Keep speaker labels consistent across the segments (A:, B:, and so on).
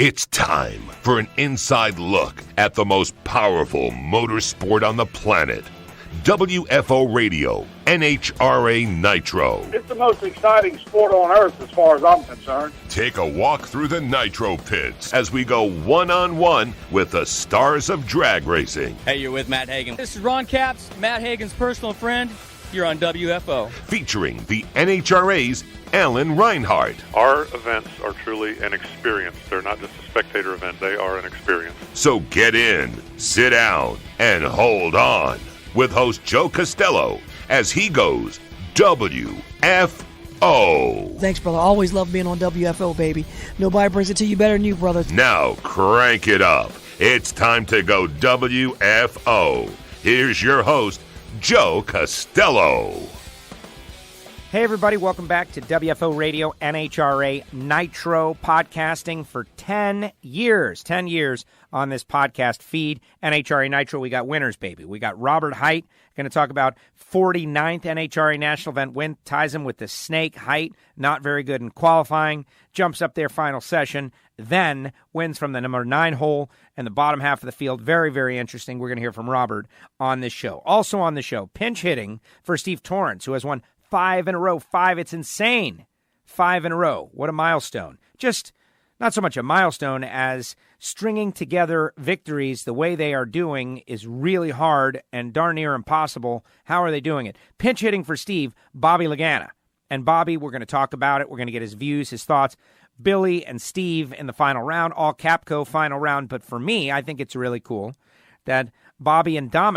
A: It's time for an inside look at the most powerful motorsport on the planet. WFO Radio, NHRA Nitro.
B: It's the most exciting sport on earth as far as I'm concerned.
A: Take a walk through the Nitro pits as we go one-on-one with the stars of drag racing.
C: Hey, you're with Matt Hagan. This is Ron Capps, Matt Hagan's personal friend. You're on WFO.
A: Featuring the NHRA's Alan Reinhardt.
D: Our events are truly an experience. They're not just a spectator event. They are an experience.
A: So get in, sit down, and hold on with host Joe Costello as he goes WFO.
E: Thanks, brother. Always love being on WFO, baby. Nobody brings it to you better than you, brother.
A: Now crank it up. It's time to go WFO. Here's your host, Joe Costello.
F: Hey, everybody. Welcome back to WFO Radio, NHRA Nitro, podcasting for 10 years. 10 years on this podcast feed. NHRA Nitro, we got winners, baby. We got Robert Height, going to talk about 49th NHRA National Event win, ties him with the Snake. Height, not very good in qualifying, jumps up their final session, then wins from the number 9 hole and the bottom half of the field. Very, very interesting. We're going to hear from Robert on this show. Also on the show, pinch hitting for Steve Torrence, who has won 5 in a row. 5, it's insane. 5 in a row. What a milestone. Just not so much a milestone as stringing together victories the way they are doing is really hard and darn near impossible. How are they doing it? Pinch hitting for Steve, Bobby Lagana. And Bobby, we're going to talk about it. We're going to get his views, his thoughts. Billy and Steve in the final round, all Capco final round. But for me, I think it's really cool that Bobby and Dom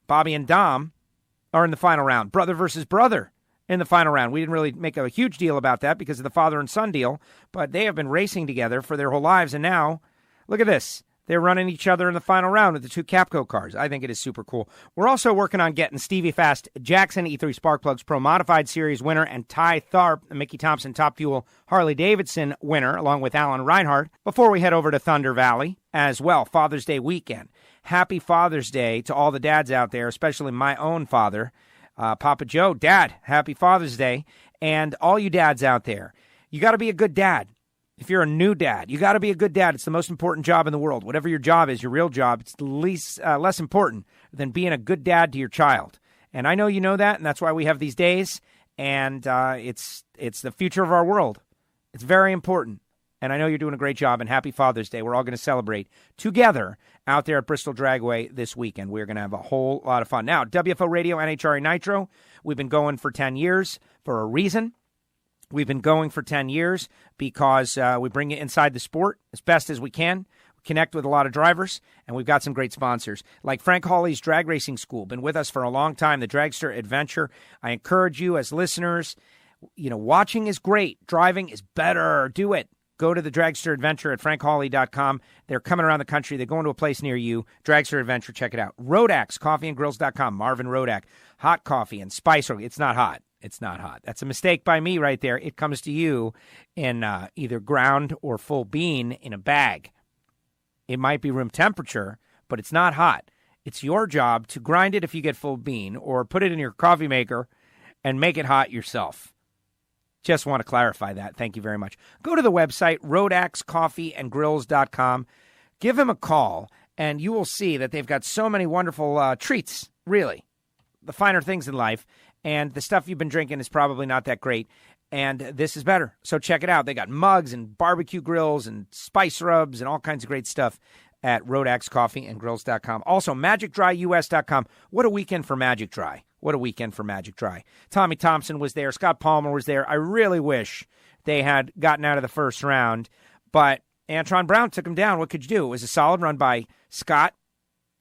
F: are in the final round. Brother versus brother in the final round. We didn't really make a huge deal about that because of the father and son deal, but they have been racing together for their whole lives, and now, look at this. They're running each other in the final round with the 2 Capco cars. I think it is super cool. We're also working on getting Stevie Fast Jackson, E3 Spark Plugs Pro Modified Series winner, and Ty Tharp, the Mickey Thompson Top Fuel Harley-Davidson winner, along with Alan Reinhardt, before we head over to Thunder Valley as well, Father's Day weekend. Happy Father's Day to all the dads out there, especially my own father, Papa Joe. Dad, happy Father's Day. And all you dads out there, you got to be a good dad. If you're a new dad, you got to be a good dad. It's the most important job in the world. Whatever your job is, your real job, it's less important than being a good dad to your child. And I know you know that, and that's why we have these days. And it's the future of our world. It's very important. And I know you're doing a great job, and happy Father's Day. We're all going to celebrate together out there at Bristol Dragway this weekend. We're going to have a whole lot of fun. Now, WFO Radio, NHRA Nitro, we've been going for 10 years for a reason. We've been going for 10 years because we bring you inside the sport as best as we can. We connect with a lot of drivers, and we've got some great sponsors, like Frank Hawley's Drag Racing School. Been with us for a long time, the Dragster Adventure. I encourage you as listeners, watching is great. Driving is better. Do it. Go to the Dragster Adventure at frankhawley.com. They're coming around the country. They're going to a place near you. Dragster Adventure, check it out. Rodax, coffeeandgrills.com. Marvin Rodak. Hot coffee and spice. It's not hot. It's not hot. That's a mistake by me right there. It comes to you in either ground or full bean in a bag. It might be room temperature, but it's not hot. It's your job to grind it if you get full bean or put it in your coffee maker and make it hot yourself. Just want to clarify that. Thank you very much. Go to the website, rodaxcoffeeandgrills.com. Give him a call, and you will see that they've got so many wonderful treats, really. The finer things in life, and the stuff you've been drinking is probably not that great, and this is better. So check it out. They got mugs and barbecue grills and spice rubs and all kinds of great stuff at rodaxcoffeeandgrills.com. Also, magicdryus.com. What a weekend for Magic Dry. What a weekend for Magic Dry. Tommy Thompson was there. Scott Palmer was there. I really wish they had gotten out of the first round, but Antron Brown took him down. What could you do? It was a solid run by Scott.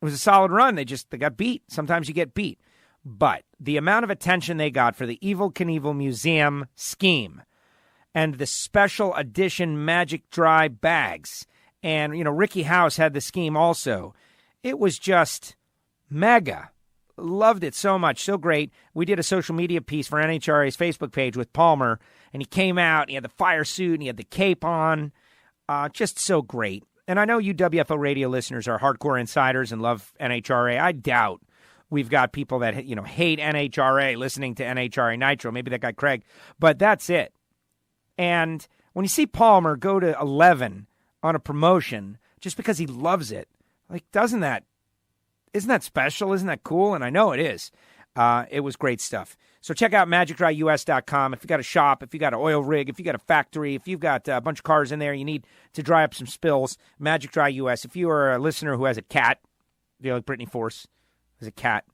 F: It was a solid run. They got beat. Sometimes you get beat. But the amount of attention they got for the Evel Knievel Museum scheme and the special edition Magic Dry bags, and, Ricky House had the scheme also. It was just mega. Loved it so much. So great. We did a social media piece for NHRA's Facebook page with Palmer, and he came out, and he had the fire suit, and he had the cape on. Just so great. And I know you WFO radio listeners are hardcore insiders and love NHRA. I doubt we've got people that, hate NHRA listening to NHRA Nitro. Maybe that guy Craig. But that's it. And when you see Palmer go to 11 on a promotion just because he loves it. Like, isn't that special? Isn't that cool? And I know it is. It was great stuff. So check out magicdryus.com. If you got a shop, if you got an oil rig, if you got a factory, if you've got a bunch of cars in there, you need to dry up some spills, Magic Dry US. If you are a listener who has a cat, like Brittany Force has a cat,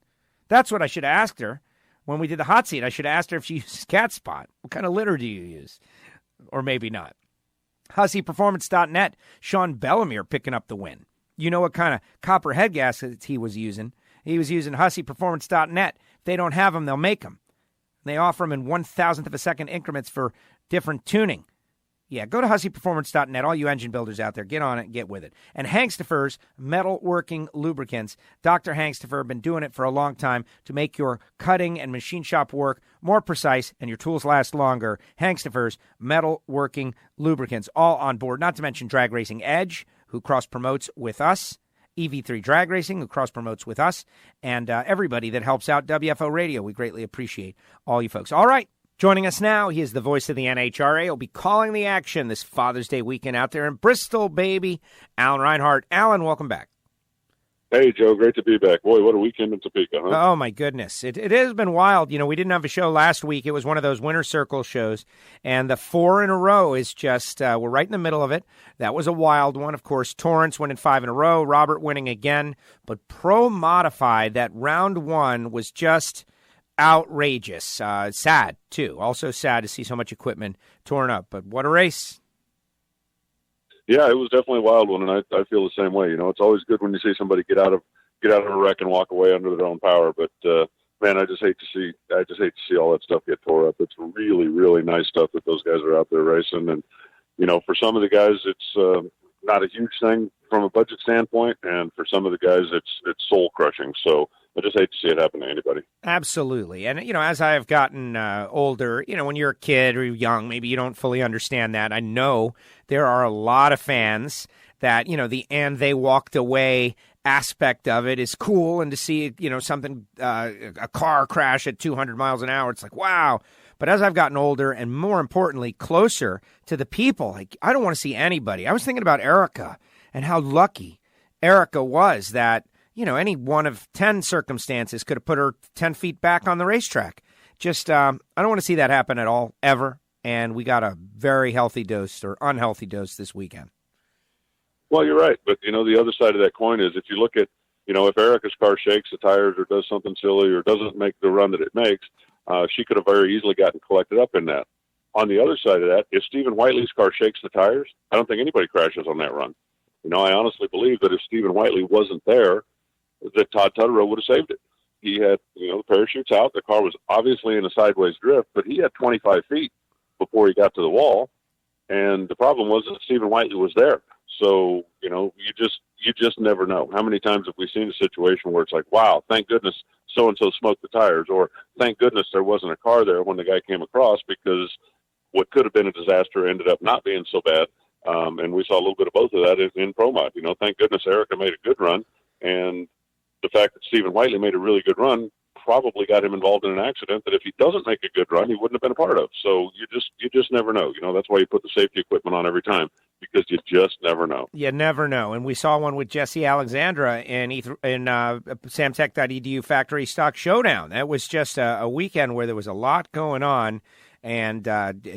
F: that's what I should have asked her when we did the hot seat. I should have asked her if she uses cat spot. What kind of litter do you use? Or maybe not. HusseyPerformance.net, Sean Bellemere picking up the win. You know what kind of copper head gaskets he was using. He was using HusseyPerformance.net. If they don't have them, they'll make them. They offer them in 1,000th of a second increments for different tuning. Yeah, go to HusseyPerformance.net. All you engine builders out there, get on it and get with it. And Hangstifer's metalworking lubricants. Dr. Hangstifer been doing it for a long time to make your cutting and machine shop work more precise and your tools last longer. Hangstifer's metalworking lubricants, all on board. Not to mention Drag Racing Edge, who cross-promotes with us. EV3 Drag Racing, who cross-promotes with us. And everybody that helps out WFO Radio. We greatly appreciate all you folks. All right. Joining us now, he is the voice of the NHRA. He'll be calling the action this Father's Day weekend out there in Bristol, baby. Alan Reinhart. Alan, welcome back.
G: Hey, Joe. Great to be back. Boy, what a weekend in Topeka, huh?
F: Oh, my goodness. It has been wild. You know, we didn't have a show last week. It was one of those winter circle shows, and the 4 in a row is just, we're right in the middle of it. That was a wild one. Of course, Torrance winning 5 in a row, Robert winning again. But Pro Modified, that round 1 was just outrageous. Sad, too. Also sad to see so much equipment torn up. But what a race.
G: Yeah, it was definitely a wild one, and I feel the same way. You know, it's always good when you see somebody get out of a wreck and walk away under their own power. But man, I just hate to see all that stuff get tore up. It's really, really nice stuff that those guys are out there racing. And you know, for some of the guys, it's not a huge thing from a budget standpoint, and for some of the guys, it's soul crushing. So I just hate to see it happen to anybody.
F: Absolutely. And, you know, as I have gotten older, you know, when you're a kid or you're young, maybe you don't fully understand that. I know there are a lot of fans that, you know, and they walked away aspect of it is cool. And to see, you know, something, a car crash at 200 miles an hour, it's like, wow. But as I've gotten older and more importantly, closer to the people, like, I don't want to see anybody. I was thinking about Erica and how lucky Erica was that, you know, any one of 10 circumstances could have put her 10 feet back on the racetrack. Just, I don't want to see that happen at all, ever. And we got a very healthy dose or unhealthy dose this weekend.
G: Well, you're right. But, you know, the other side of that coin is if you look at, you know, if Erica's car shakes the tires or does something silly or doesn't make the run that it makes, she could have very easily gotten collected up in that. On the other side of that, if Stephen Whiteley's car shakes the tires, I don't think anybody crashes on that run. You know, I honestly believe that if Stephen Whiteley wasn't there, that Todd Tutterow would have saved it. He had, you know, the parachutes out. The car was obviously in a sideways drift, but he had 25 feet before he got to the wall. And the problem was that Stephen Whiteley was there. So, you know, you just never know. How many times have we seen a situation where it's like, wow, thank goodness so-and-so smoked the tires, or thank goodness there wasn't a car there when the guy came across, because what could have been a disaster ended up not being so bad. And we saw a little bit of both of that in Pro Mod. You know, thank goodness Erica made a good run, and the fact that Stephen Whiteley made a really good run probably got him involved in an accident that if he doesn't make a good run, he wouldn't have been a part of. So you just never know. You know, that's why you put the safety equipment on every time, because you just never know.
F: You never know. And we saw one with Jesse Alexandra in Samtech.edu Factory Stock Showdown. That was just a weekend where there was a lot going on. And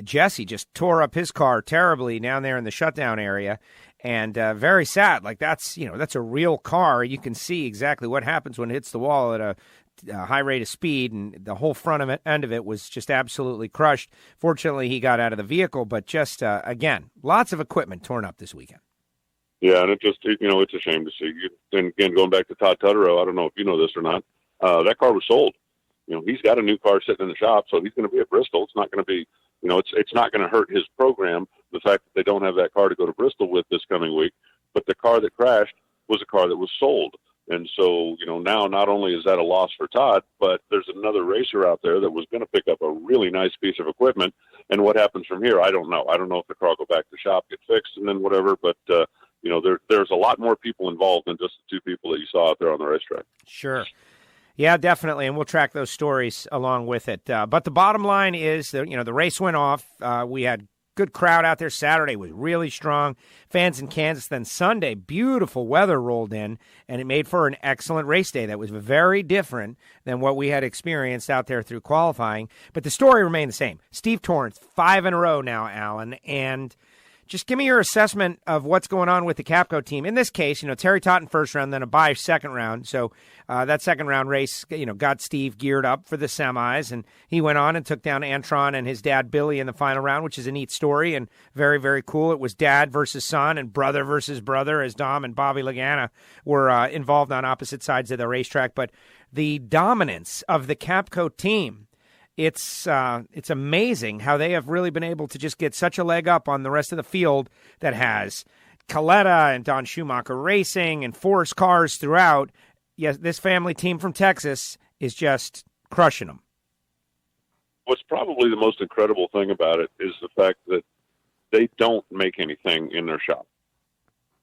F: Jesse just tore up his car terribly down there in the shutdown area. And very sad. Like, that's a real car. You can see exactly what happens when it hits the wall at a high rate of speed, and the whole end of it was just absolutely crushed. Fortunately, he got out of the vehicle, but just, again, lots of equipment torn up this weekend.
G: Yeah, and it's a shame to see. And again, going back to Todd Tutterow, I don't know if you know this or not, that car was sold. You know, he's got a new car sitting in the shop, so he's going to be at Bristol. It's not going to be, you know, it's not going to hurt his program, the fact that they don't have that car to go to Bristol with this coming week. But the car that crashed was a car that was sold. And so, you know, now not only is that a loss for Todd, but there's another racer out there that was going to pick up a really nice piece of equipment. And what happens from here, I don't know. I don't know if the car will go back to the shop, get fixed, and then whatever. But, you know, there's a lot more people involved than just the two people that you saw out there on the racetrack.
F: Sure. Yeah, definitely, and we'll track those stories along with it. But the bottom line is that, you know, the race went off. We had good crowd out there. Saturday was really strong. Fans in Kansas. Then Sunday, beautiful weather rolled in, and it made for an excellent race day that was very different than what we had experienced out there through qualifying. But the story remained the same. Steve Torrence, 5 in a row now, Alan, and just give me your assessment of what's going on with the Capco team. In this case, Terry Totten first round, then a bye second round. So that second round race, got Steve geared up for the semis, and he went on and took down Antron and his dad Billy in the final round, which is a neat story and very, very cool. It was dad versus son and brother versus brother, as Dom and Bobby Lagana were involved on opposite sides of the racetrack. But the dominance of the Capco team, it's amazing how they have really been able to just get such a leg up on the rest of the field that has Coletta and Don Schumacher Racing and Force cars throughout. Yes, this family team from Texas is just crushing them.
G: What's probably the most incredible thing about it is the fact that they don't make anything in their shop.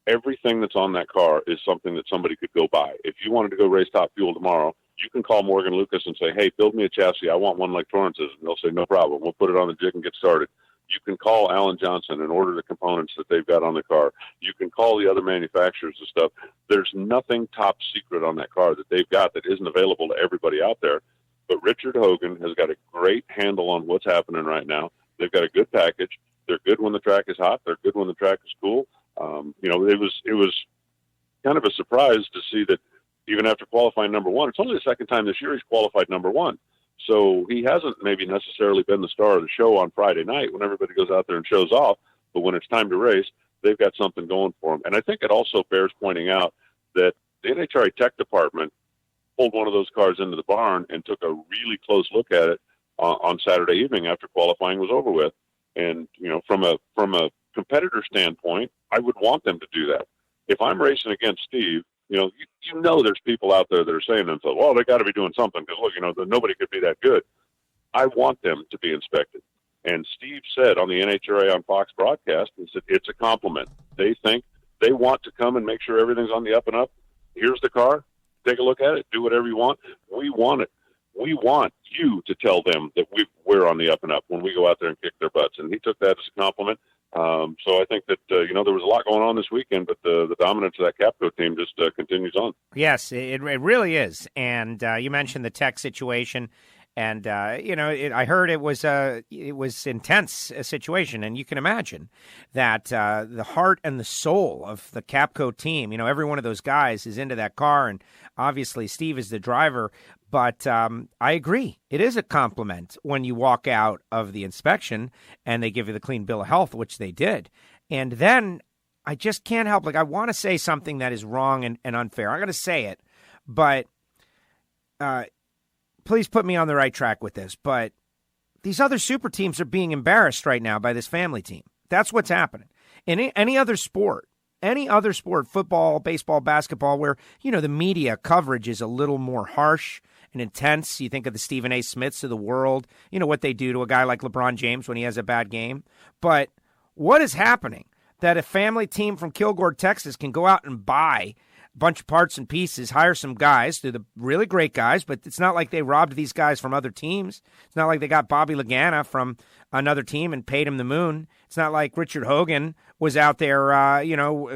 G: Everything that's on that car is something that somebody could go buy. If you wanted to go race Top Fuel tomorrow, you can call Morgan Lucas and say, hey, build me a chassis. I want one like Torrance's. And they'll say, no problem. We'll put it on the jig and get started. You can call Alan Johnson and order the components that they've got on the car. You can call the other manufacturers and stuff. There's nothing top secret on that car that they've got that isn't available to everybody out there. But Richard Hogan has got a great handle on what's happening right now. They've got a good package. They're good when the track is hot. They're good when the track is cool. It was kind of a surprise to see that even after qualifying number one, it's only the second time this year he's qualified number one. So he hasn't maybe necessarily been the star of the show on Friday night when everybody goes out there and shows off. But when it's time to race, they've got something going for them. And I think it also bears pointing out that the NHRA tech department pulled one of those cars into the barn and took a really close look at it on Saturday evening after qualifying was over with. And, from a competitor standpoint, I would want them to do that. If I'm racing against Steve, there's people out there that are saying to themselves, well, they got to be doing something because, look, nobody could be that good. I want them to be inspected. And Steve said on the NHRA on Fox broadcast, he said, it's a compliment. They think they want to come and make sure everything's on the up and up. Here's the car. Take a look at it. Do whatever you want. We want it. We want you to tell them that we're on the up and up when we go out there and kick their butts. And he took that as a compliment. So I think that, there was a lot going on this weekend, but the dominance of that Capco team just continues on.
F: Yes, it really is. And you mentioned the tech situation. And, I heard it was intense a situation. And you can imagine that the heart and the soul of the Capco team, every one of those guys is into that car. And obviously Steve is the driver. But I agree. It is a compliment when you walk out of the inspection and they give you the clean bill of health, which they did. And then I just can't help. I want to say something that is wrong and unfair. I'm going to say it, but please put me on the right track with this. But these other super teams are being embarrassed right now by this family team. That's what's happening. In any other sport, football, baseball, basketball, where, the media coverage is a little more harsh and intense. You think of the Stephen A. Smiths of the world, what they do to a guy like LeBron James when he has a bad game. But what is happening that a family team from Kilgore, Texas can go out and buy a bunch of parts and pieces, hire some guys, they're the really great guys, but it's not like they robbed these guys from other teams. It's not like they got Bobby Lagana from another team and paid him the moon. It's not like Richard Hogan was out there,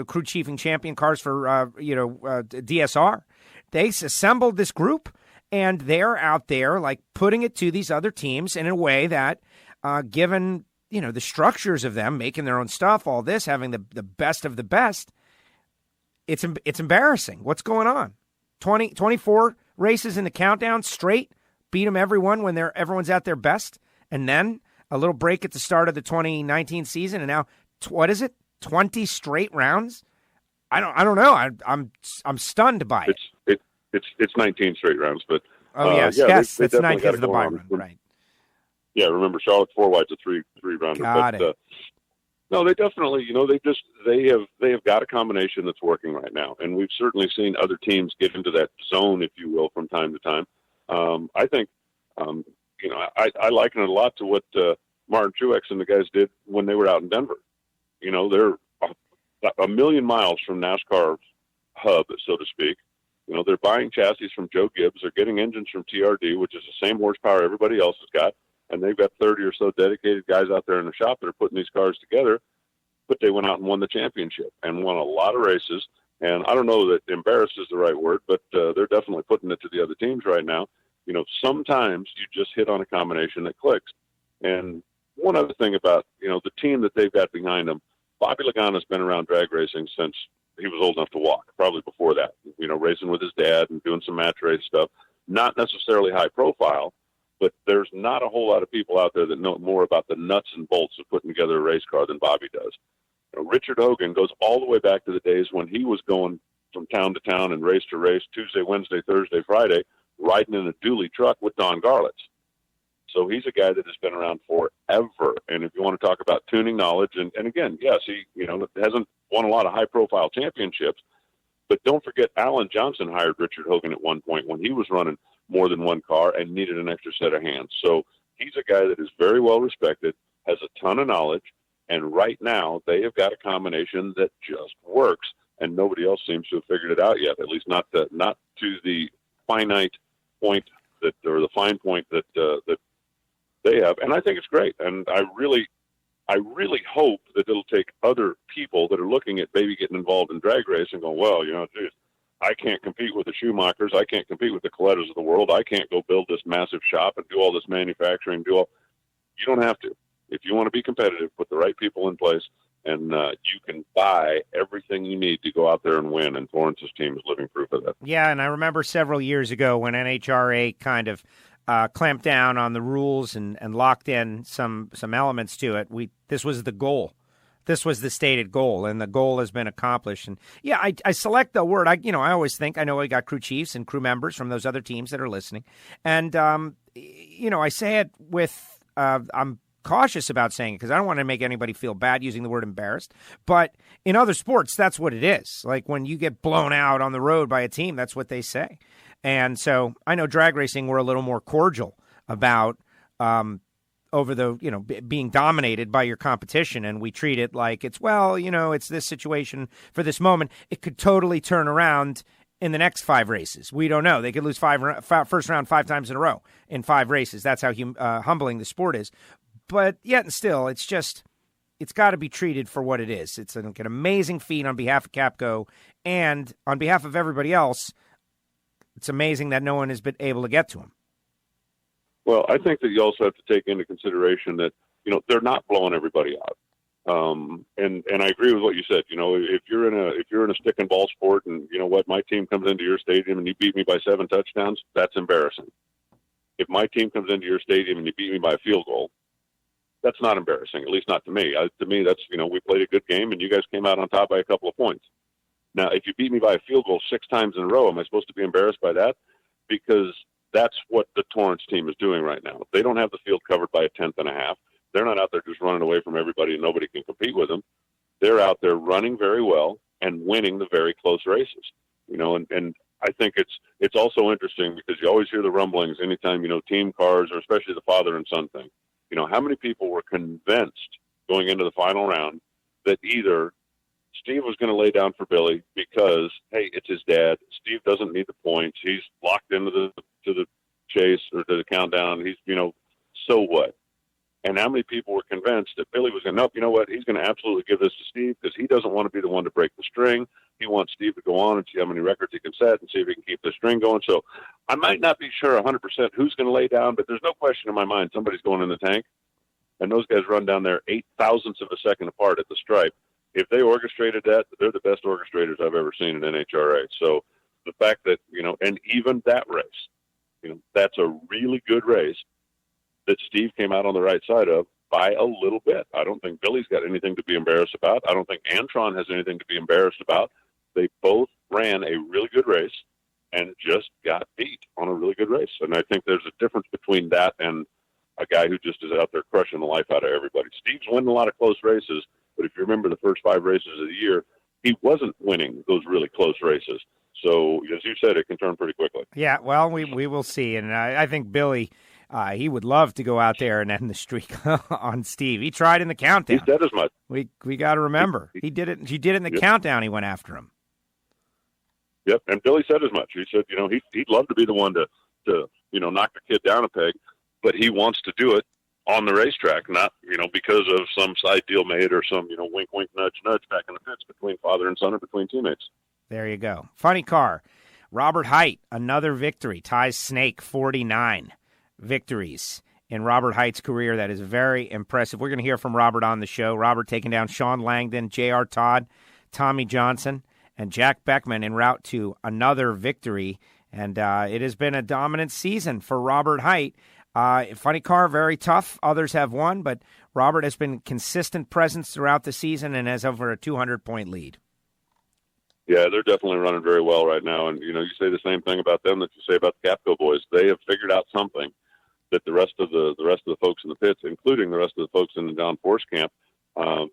F: crew chiefing champion cars for, DSR. They assembled this group, and they're out there, putting it to these other teams in a way that, given, the structures of them, making their own stuff, all this, having the best of the best, it's embarrassing. What's going on? 24 races in the countdown straight, beat them everyone when everyone's at their best, and then a little break at the start of the 2019 season, and now, what is it? 20 straight rounds? I don't know. I'm stunned by it.
G: It's 19 straight rounds, but
F: yes,
G: they
F: that's 9 because of the bye
G: run,
F: right?
G: Yeah, remember Charlotte Four White's a three rounder.
F: Got it.
G: No, they definitely, they have got a combination that's working right now, and we've certainly seen other teams get into that zone, if you will, from time to time. I think, I liken it a lot to what Martin Truex and the guys did when they were out in Denver. They're a million miles from NASCAR's hub, so to speak. They're buying chassis from Joe Gibbs. They're getting engines from TRD, which is the same horsepower everybody else has got. and they've got 30 or so dedicated guys out there in the shop that are putting these cars together. But they went out and won the championship and won a lot of races. And I don't know that embarrassed is the right word, but they're definitely putting it to the other teams right now. You know, sometimes you just hit on a combination that clicks. And one other thing about, you know, the team that they've got behind them, Bobby Lagana's been around drag racing since he was old enough to walk, probably before that, you know, racing with his dad and doing some match race stuff. Not necessarily high profile, but there's not a whole lot of people out there that know more about the nuts and bolts of putting together a race car than Bobby does. You know, Richard Hogan goes all the way back to the days when he was going from town to town and race to race, Tuesday, Wednesday, Thursday, Friday, riding in a dually truck with Don Garlitz. So he's a guy that has been around forever. And if you want to talk about tuning knowledge, and again, yes, he, you know, hasn't won a lot of high-profile championships, but don't forget Alan Johnson hired Richard Hogan at one point when he was running more than one car and needed an extra set of hands. So he's a guy that is very well respected, has a ton of knowledge, and right now they have got a combination that just works, and nobody else seems to have figured it out yet, at least not to the finite point that, or the fine point that they have. And I think it's great. And I really hope that it'll take other people that are looking at maybe getting involved in drag racing and going, well, you know, geez, I can't compete with the Schumachers. I can't compete with the Colettas of the world. I can't go build this massive shop and do all this manufacturing. You don't have to. If you want to be competitive, put the right people in place, and you can buy everything you need to go out there and win. And Torrance's team is living proof of that.
F: Yeah, and I remember several years ago when NHRA kind of clamped down on the rules and locked in some elements to it. This was the goal. This was the stated goal, and the goal has been accomplished. And yeah, I select the word. I always think, I know we got crew chiefs and crew members from those other teams that are listening, and I say it with I'm cautious about saying it because I don't want to make anybody feel bad using the word embarrassed. But in other sports, that's what it is. Like when you get blown out on the road by a team, that's what they say. And so I know drag racing, we're a little more cordial about over the, being dominated by your competition. And we treat it like it's this situation for this moment. It could totally turn around in the next 5 races. We don't know. They could lose first round 5 times in a row in 5 races. That's how humbling the sport is. But yet and still, it's got to be treated for what it is. It's an amazing feat on behalf of Capco and on behalf of everybody else. It's amazing that no one has been able to get to him.
G: Well, I think that you also have to take into consideration that, they're not blowing everybody out. And I agree with what you said. If you're in a stick and ball sport and my team comes into your stadium and you beat me by 7 touchdowns, that's embarrassing. If my team comes into your stadium and you beat me by a field goal, that's not embarrassing, at least not to me. To me, that's, we played a good game and you guys came out on top by a couple of points. Now, if you beat me by a field goal 6 times in a row, am I supposed to be embarrassed by that? Because that's what the Torrance team is doing right now. They don't have the field covered by a 10th and a half. They're not out there just running away from everybody and nobody can compete with them. They're out there running very well and winning the very close races. And I think it's also interesting because you always hear the rumblings anytime, team cars or especially the father and son thing. How many people were convinced going into the final round that either Steve was going to lay down for Billy because, hey, it's his dad. Steve doesn't need the points. He's locked into the chase or to the countdown. He's, so what? And how many people were convinced that Billy was going to, nope, you know what? He's going to absolutely give this to Steve because he doesn't want to be the one to break the string. He wants Steve to go on and see how many records he can set and see if he can keep the string going. So I might not be sure 100% who's going to lay down, but there's no question in my mind somebody's going in the tank. And those guys run down there 8,000ths of a second apart at the stripe. If they orchestrated that, they're the best orchestrators I've ever seen in NHRA. So the fact that, and even that race, that's a really good race that Steve came out on the right side of by a little bit. I don't think Billy's got anything to be embarrassed about. I don't think Antron has anything to be embarrassed about. They both ran a really good race and just got beat on a really good race. And I think there's a difference between that and a guy who just is out there crushing the life out of everybody. Steve's winning a lot of close races, but if you remember the first 5 races of the year, he wasn't winning those really close races. So, as you said, it can turn pretty quickly.
F: Yeah, well, we will see. And I think Billy, he would love to go out there and end the streak on Steve. He tried in the countdown.
G: He said as much.
F: We got to remember. He did it. He did it in the countdown. He went after him.
G: Yep, and Billy said as much. He said, he'd love to be the one to knock the kid down a peg, but he wants to do it on the racetrack, not, because of some side deal made or some, wink, wink, nudge, nudge back in the pits between father and son or between teammates.
F: There you go. Funny car. Robert Hight, another victory, ties Snake 49 victories in Robert Hight's career. That is very impressive. We're going to hear from Robert on the show. Robert taking down Sean Langdon, J.R. Todd, Tommy Johnson, and Jack Beckman en route to another victory. And it has been a dominant season for Robert Hight. Funny car, very tough. Others have won, but Robert has been consistent presence throughout the season and has over a 200-point lead.
G: Yeah, they're definitely running very well right now. And, you say the same thing about them that you say about the Capco boys. They have figured out something that the rest of the folks in the pits, including the rest of the folks in the John Force camp,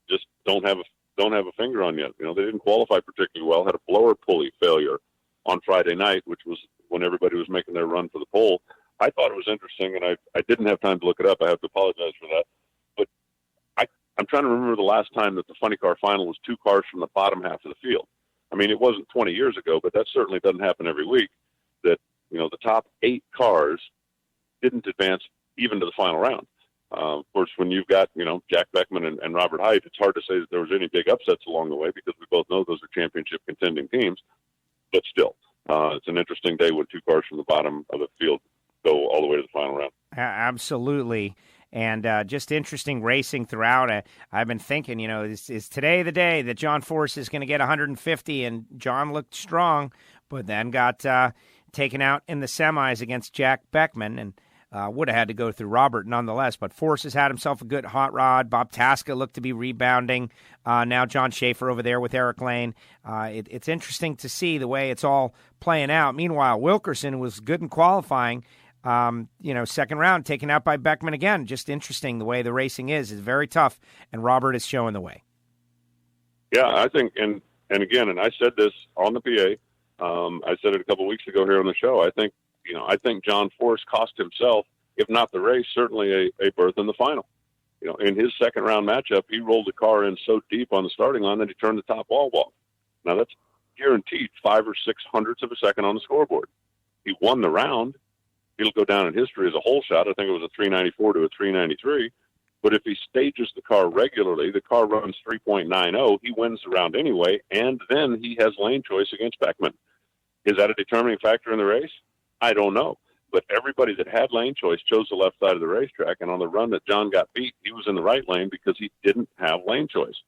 G: just don't have a finger on yet. They didn't qualify particularly well, had a blower pulley failure on Friday night, which was when everybody was making their run for the pole. I thought it was interesting, and I didn't have time to look it up. I have to apologize for that. But I'm trying to remember the last time that the funny car final was two cars from the bottom half of the field. I mean, it wasn't 20 years ago, but that certainly doesn't happen every week, that, the top 8 cars didn't advance even to the final round. Of course, when you've got, Jack Beckman and Robert Hight, it's hard to say that there was any big upsets along the way because we both know those are championship contending teams. But still, it's an interesting day when two cars from the bottom of the field go all the way to the final round.
F: Absolutely. And just interesting racing throughout. I've been thinking, is today the day that John Force is going to get 150? And John looked strong, but then got taken out in the semis against Jack Beckman and would have had to go through Robert nonetheless. But Force has had himself a good hot rod. Bob Tasca looked to be rebounding. Now John Schaefer over there with Eric Lane. It's interesting to see the way it's all playing out. Meanwhile, Wilkerson was good in qualifying. Second round, taken out by Beckman again. Just interesting the way the racing is very tough, and Robert is showing the way.
G: Yeah, I think, and again, and I said this on the PA, I said it a couple of weeks ago here on the show. I think John Force cost himself, if not the race, certainly a berth in the final. In his second round matchup, he rolled the car in so deep on the starting line that he turned the top wall off. Now that's guaranteed 5 or 6 hundredths of a second on the scoreboard. He won the round. He'll go down in history as a whole shot. I think it was a 394 to a 393. But if he stages the car regularly, the car runs 3.90. He wins the round anyway, and then he has lane choice against Beckman. Is that a determining factor in the race? I don't know. But everybody that had lane choice chose the left side of the racetrack, and on the run that John got beat, he was in the right lane because he didn't have lane choice.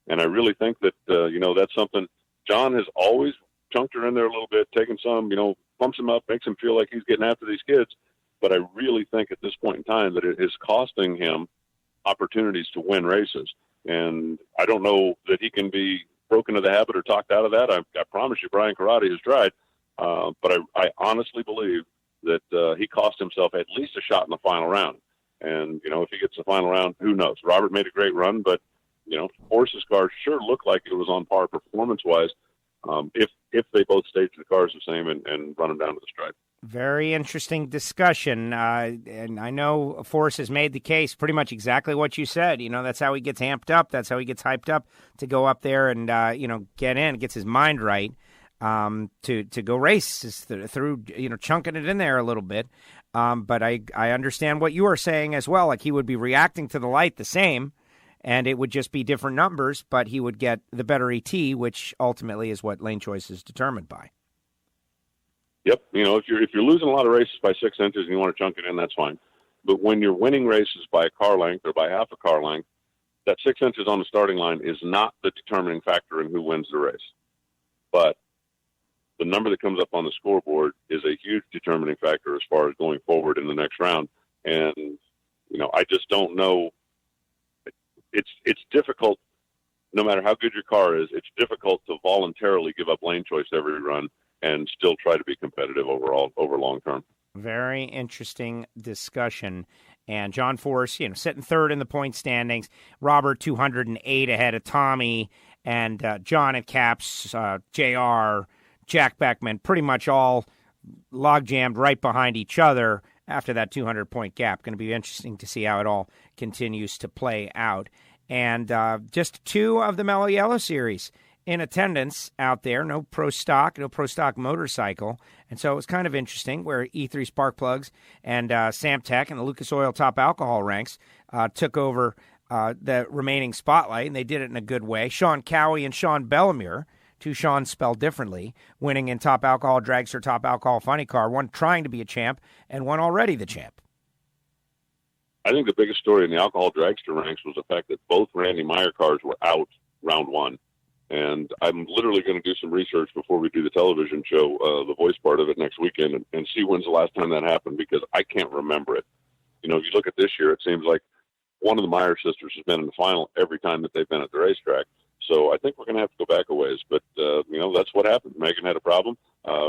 G: And I really think that, that's something John has always chunked her in there a little bit, taken some, pumps him up, makes him feel like he's getting after these kids. But I really think at this point in time that it is costing him opportunities to win races. And I don't know that he can be broken to the habit or talked out of that. I promise you, Brian Karate has tried. But I honestly believe that he cost himself at least a shot in the final round. And, if he gets the final round, who knows? Robert made a great run, but, Force's car sure looked like it was on par performance-wise if they both stage the cars the same and run them down to the stripe.
F: Very interesting discussion. And I know Force has made the case pretty much exactly what you said. That's how he gets amped up. That's how he gets hyped up to go up there and, get in, gets his mind right. To go race through, chunking it in there a little bit. But I understand what you are saying as well. Like he would be reacting to the light the same, and it would just be different numbers, but he would get the better ET, which ultimately is what lane choice is determined by.
G: Yep. If you're losing a lot of races by 6 inches and you want to chunk it in, that's fine. But when you're winning races by a car length or by half a car length, that 6 inches on the starting line is not the determining factor in who wins the race. But the number that comes up on the scoreboard is a huge determining factor as far as going forward in the next round. And, I just don't know. It's difficult, no matter how good your car is, it's difficult to voluntarily give up lane choice every run and still try to be competitive over long term.
F: Very interesting discussion. And John Force, sitting third in the point standings. Robert 208 ahead of Tommy, and John at Caps, JR, Jack Beckman, pretty much all log-jammed right behind each other after that 200-point gap. Going to be interesting to see how it all continues to play out. And just 2 of the Mellow Yellow Series in attendance out there, no pro stock motorcycle. And so it was kind of interesting where E3 Spark Plugs and Samtech and the Lucas Oil Top Alcohol ranks took over the remaining spotlight, and they did it in a good way. Sean Cowie and Sean Bellemere, two Seans spelled differently, winning in Top Alcohol Dragster, Top Alcohol Funny Car, one trying to be a champ and one already the champ.
G: I think the biggest story in the alcohol dragster ranks was the fact that both Randy Meyer cars were out round one. And I'm literally going to do some research before we do the television show, the voice part of it next weekend, and see when's the last time that happened, because I can't remember it. You know, if you look at this year, it seems like one of the Meyer sisters has been in the final every time that they've been at the racetrack. So I think we're going to have to go back a ways. But, you know, that's what happened. Megan had a problem.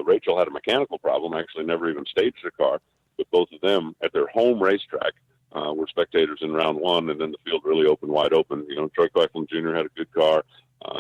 G: Rachel had a mechanical problem, actually never even staged the car. But both of them at their home racetrack were spectators in round one, and then the field really opened wide open. You know, Troy Quecklin Jr. had a good car.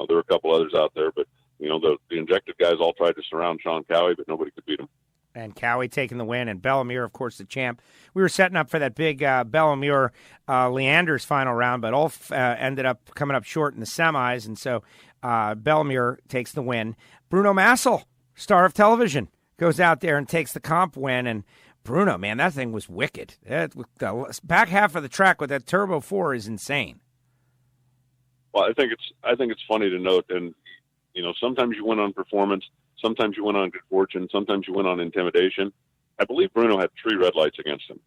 G: There were a couple others out there, but, you know, the injected guys all tried to surround Sean Cowie, but nobody could beat him.
F: And Cowie taking the win, and Bellemere, of course, the champ. We were setting up for that big Bellemere Leanders final round, but Ulf ended up coming up short in the semis, and so Bellemere takes the win. Bruno Massel, star of television, goes out there and takes the comp win, and Bruno, man, that thing was wicked. The back half of the track with that Turbo 4 is insane.
G: Well, I think it's funny to note, and you know, sometimes you win on performance, sometimes you win on good fortune, sometimes you win on intimidation. I believe Bruno had 3 red lights against him,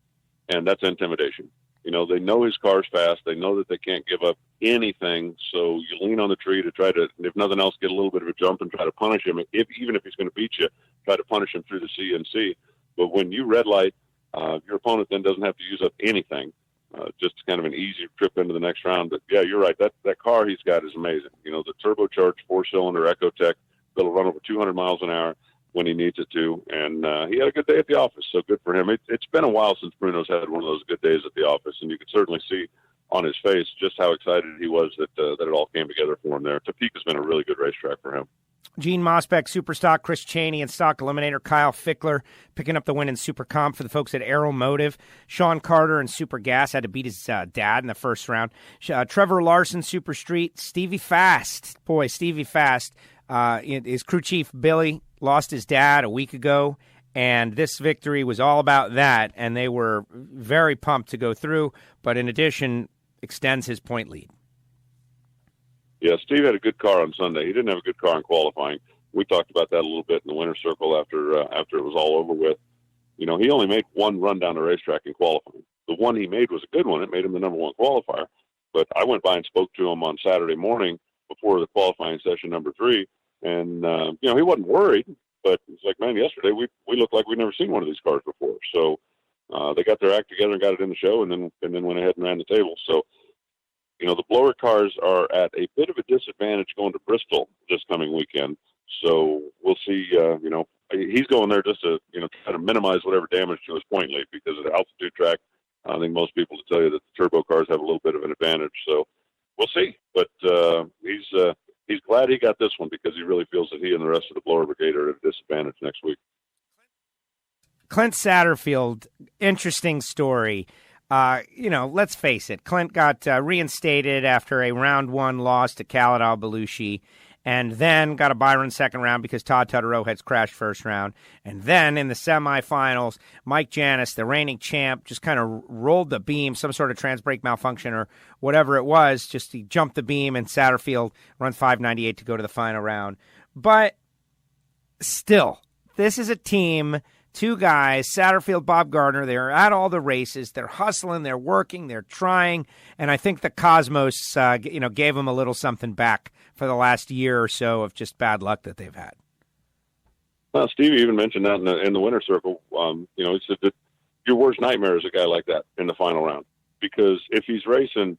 G: and that's intimidation. You know, they know his car's fast. They know that they can't give up anything, so you lean on the tree to try to, if nothing else, get a little bit of a jump and try to punish him. Even if he's going to beat you, try to punish him through the CNC. But when you red light, your opponent then doesn't have to use up anything. Just kind of an easy trip into the next round. But, yeah, you're right. That car he's got is amazing. You know, the turbocharged 4-cylinder Ecotech that'll run over 200 miles an hour when he needs it to. And he had a good day at the office, so good for him. It's been a while since Bruno's had one of those good days at the office, and you could certainly see on his face just how excited he was that it all came together for him there. Topeka's been a really good racetrack for him.
F: Gene Mosbeck, Superstock, Chris Cheney, and Stock Eliminator, Kyle Fickler picking up the win in Super Comp for the folks at Aeromotive. Sean Carter and Super Gas had to beat his dad in the first round. Trevor Larson, Super Street, Stevie Fast. Boy, Stevie Fast. His crew chief, Billy, lost his dad a week ago, and this victory was all about that, and they were very pumped to go through, but in addition, extends his point lead.
G: Yeah, Steve had a good car on Sunday. He didn't have a good car in qualifying. We talked about that a little bit in the winner's circle after it was all over with. You know, he only made one run down the racetrack in qualifying. The one he made was a good one. It made him the number one qualifier. But I went by and spoke to him on Saturday morning before the qualifying session number 3, and you know, he wasn't worried. But it's like, man, yesterday we looked like we'd never seen one of these cars before. So they got their act together and got it in the show, and then went ahead and ran the table. So, you know, the blower cars are at a bit of a disadvantage going to Bristol this coming weekend. So we'll see, you know, he's going there just to, you know, try to minimize whatever damage to his point lead, because of the altitude track, I think most people will tell you that the turbo cars have a little bit of an advantage. So we'll see. But he's glad he got this one, because he really feels that he and the rest of the blower brigade are at a disadvantage next week.
F: Clint Satterfield, interesting story. You know, let's face it, Clint got reinstated after a round 1 loss to Khaled Al-Belushi, and then got a Byron second round because Todd Tutterow had crashed first round. And then in the semifinals, Mike Janis, the reigning champ, just kind of rolled the beam, some sort of trans brake malfunction or whatever it was. Just he jumped the beam, and Satterfield runs 598 to go to the final round. But still, this is a team. 2 guys, Satterfield, Bob Gardner, they're at all the races. They're hustling, they're working, they're trying. And I think the Cosmos, you know, gave them a little something back for the last year or so of just bad luck that they've had.
G: Well, Stevie even mentioned that in the winner's circle. You know, he said that your worst nightmare is a guy like that in the final round. Because if he's racing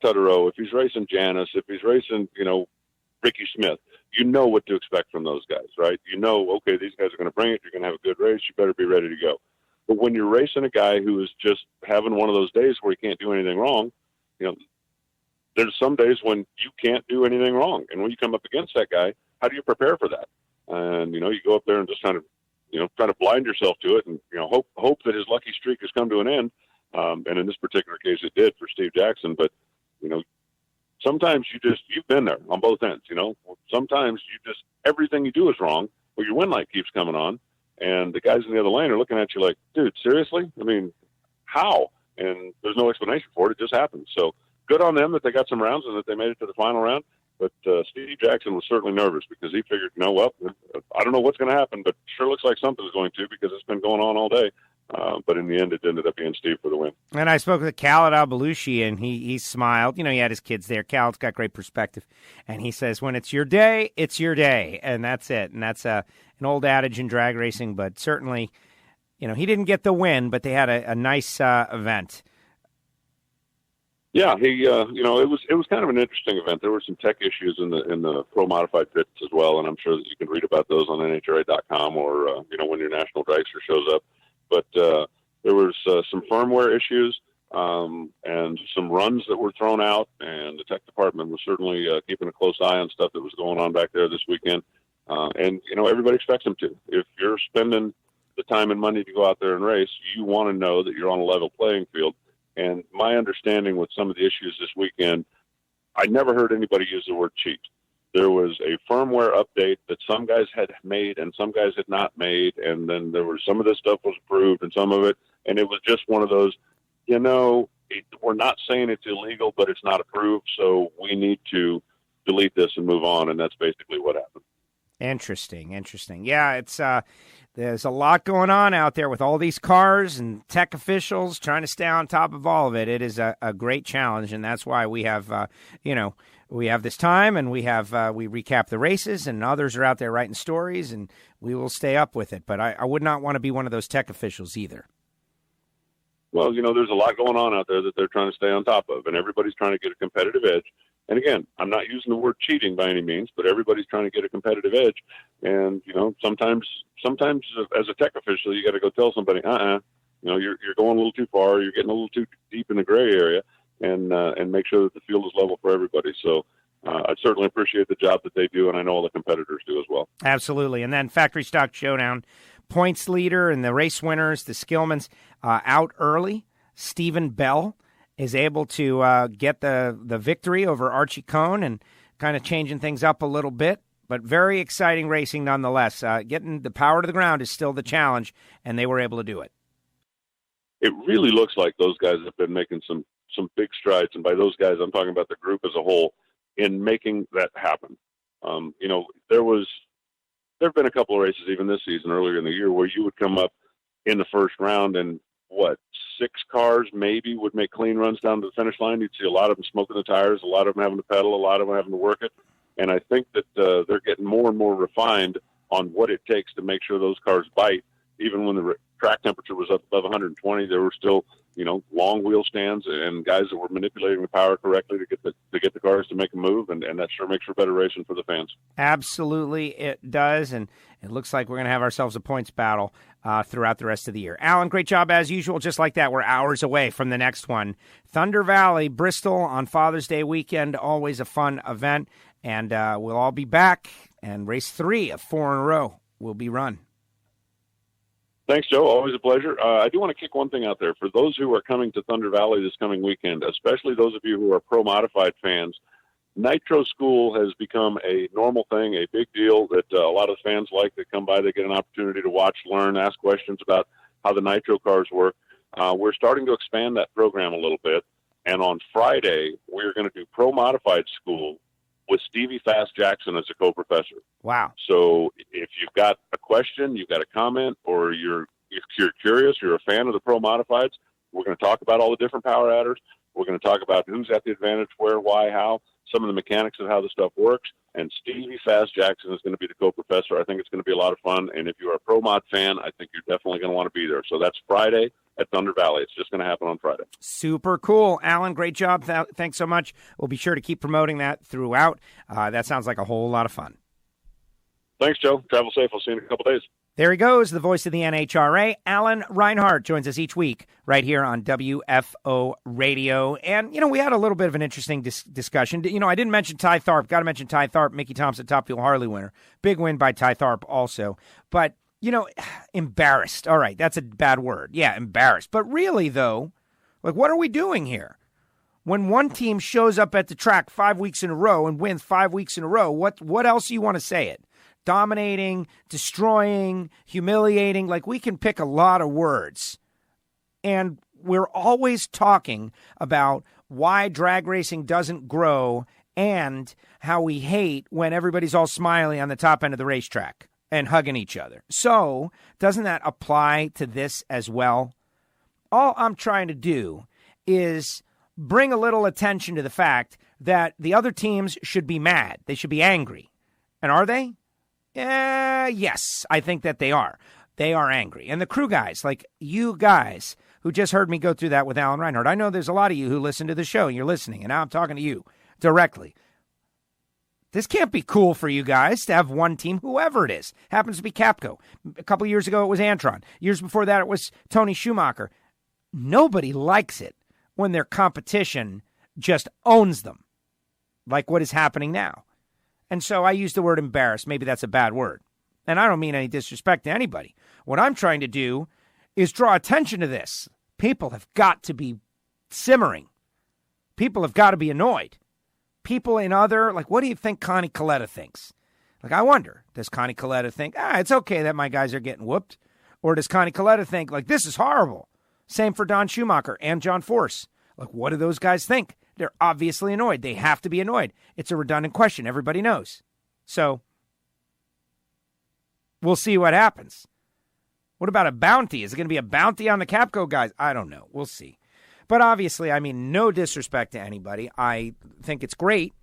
G: Tutterow, if he's racing Janis, if he's racing, you know, Ricky Smith, you know what to expect from those guys, right? You know, okay, these guys are going to bring it. You're going to have a good race. You better be ready to go. But when you're racing a guy who is just having one of those days where he can't do anything wrong, you know, there's some days when you can't do anything wrong. And when you come up against that guy, how do you prepare for that? And, you know, you go up there and just kind of, you know, try to blind yourself to it and, you know, hope that his lucky streak has come to an end. And in this particular case, it did for Steve Jackson. But, you know, Sometimes you've been there on both ends, Sometimes everything you do is wrong, or your win light keeps coming on, and the guys in the other lane are looking at you like, dude, seriously? I mean, how? And there's no explanation for it. It just happens. So good on them that they got some rounds and that they made it to the final round. But Steve Jackson was certainly nervous because he figured, well, I don't know what's going to happen, but sure looks like something's going to because it's been going on all day. But in the end, it ended up being Steve for the win.
F: And I spoke with Khaled Al-Balushi, and he smiled. He had his kids there. Khaled's got great perspective. And he says, when it's your day, it's your day. And that's it. And that's an old adage in drag racing, but certainly, he didn't get the win, but they had a nice event.
G: Yeah, it was kind of an interesting event. There were some tech issues in the pro modified pits as well, and I'm sure that you can read about those on NHRA.com or when your national dragster shows up. But there was some firmware issues and some runs that were thrown out, and the tech department was certainly keeping a close eye on stuff that was going on back there this weekend. And everybody expects them to. If you're spending the time and money to go out there and race, you want to know that you're on a level playing field. And my understanding with some of the issues this weekend, I never heard anybody use the word cheat. There was a firmware update that some guys had made and some guys had not made, and then there was some of this stuff was approved and some of it, and it was just one of those, we're not saying it's illegal, but it's not approved, so we need to delete this and move on, and that's basically what happened.
F: Interesting. Yeah, it's there's a lot going on out there with all these cars and tech officials trying to stay on top of all of it. It is a great challenge, and that's why we have, we have this time, and we recap the races, and others are out there writing stories, and we will stay up with it. But I would not want to be one of those tech officials either.
G: Well, there's a lot going on out there that they're trying to stay on top of, and everybody's trying to get a competitive edge. And again, I'm not using the word cheating by any means, but everybody's trying to get a competitive edge. And, sometimes as a tech official, you got to go tell somebody, you're going a little too far, you're getting a little too deep in the gray area, and make sure that the field is level for everybody. So I certainly appreciate the job that they do, and I know all the competitors do as well.
F: Absolutely. And then Factory Stock Showdown, points leader and the race winners, the Skillmans, out early. Stephen Bell is able to get the victory over Archie Cohn and kind of changing things up a little bit. But very exciting racing nonetheless. Getting the power to the ground is still the challenge, and they were able to do it.
G: It really looks like those guys have been making some big strides, and by those guys, I'm talking about the group as a whole, in making that happen. There have been a couple of races even this season, earlier in the year, where you would come up in the first round and, 6 cars maybe would make clean runs down to the finish line. You'd see a lot of them smoking the tires, a lot of them having to pedal, a lot of them having to work it. And I think that they're getting more and more refined on what it takes to make sure those cars bite. Even when the track temperature was up above 120, there were still, long wheel stands and guys that were manipulating the power correctly to get the cars to make a move, and that sure makes for better racing for the fans.
F: Absolutely, it does, and it looks like we're going to have ourselves a points battle throughout the rest of the year. Alan, great job as usual. Just like that, we're hours away from the next one. Thunder Valley, Bristol on Father's Day weekend, always a fun event, and we'll all be back, and race 3 of 4 in a row will be run.
G: Thanks, Joe. Always a pleasure. I do want to kick one thing out there. For those who are coming to Thunder Valley this coming weekend, especially those of you who are pro-modified fans, Nitro School has become a normal thing, a big deal that a lot of fans like. They come by, they get an opportunity to watch, learn, ask questions about how the Nitro cars work. We're starting to expand that program a little bit, and on Friday, we're going to do pro-modified school with Stevie Fast Jackson as a co-professor.
F: Wow.
G: So if you've got a question, you've got a comment, or you're curious, you're a fan of the Pro Modifieds, we're going to talk about all the different power adders. We're going to talk about who's at the advantage, where, why, how, some of the mechanics of how the stuff works. And Stevie Fast Jackson is going to be the co-professor. I think it's going to be a lot of fun. And if you're a Pro Mod fan, I think you're definitely going to want to be there. So that's Friday at Thunder Valley. It's just going to happen on Friday.
F: Super cool. Alan, great job. Thanks so much. We'll be sure to keep promoting that throughout. That sounds like a whole lot of fun.
G: Thanks, Joe. Travel safe. I'll see you in a couple days.
F: There he goes, the voice of the NHRA. Alan Reinhart joins us each week right here on WFO Radio. And, we had a little bit of an interesting discussion. I didn't mention Ty Tharp. Got to mention Ty Tharp, Mickey Thompson, Top Fuel Harley winner. Big win by Ty Tharp also. But, embarrassed. All right, that's a bad word. Yeah, embarrassed. But really, though, what are we doing here? When one team shows up at the track 5 weeks in a row and wins 5 weeks in a row, what else do you want to say it? Dominating, destroying, humiliating. Like, we can pick a lot of words. And we're always talking about why drag racing doesn't grow and how we hate when everybody's all smiley on the top end of the racetrack and hugging each other. So, doesn't that apply to this as well? All I'm trying to do is bring a little attention to the fact that the other teams should be mad. They should be angry. And are they? Yes, I think that they are. They are angry. And the crew guys, like you guys who just heard me go through that with Alan Reinhardt, I know there's a lot of you who listen to the show and you're listening, and now I'm talking to you directly. This can't be cool for you guys to have one team, whoever it is. Happens to be Capco. A couple of years ago, it was Antron. Years before that, it was Tony Schumacher. Nobody likes it when their competition just owns them, like what is happening now. And so I use the word embarrassed. Maybe that's a bad word. And I don't mean any disrespect to anybody. What I'm trying to do is draw attention to this. People have got to be simmering. People have got to be annoyed. People in other, like, what do you think Connie Coletta thinks? Like, I wonder, does Connie Coletta think, it's okay that my guys are getting whooped? Or does Connie Coletta think, like, this is horrible? Same for Don Schumacher and John Force. Like, what do those guys think? They're obviously annoyed. They have to be annoyed. It's a redundant question. Everybody knows. So, we'll see what happens. What about a bounty? Is it going to be a bounty on the Capco guys? I don't know. We'll see. But obviously, I mean, no disrespect to anybody. I think it's great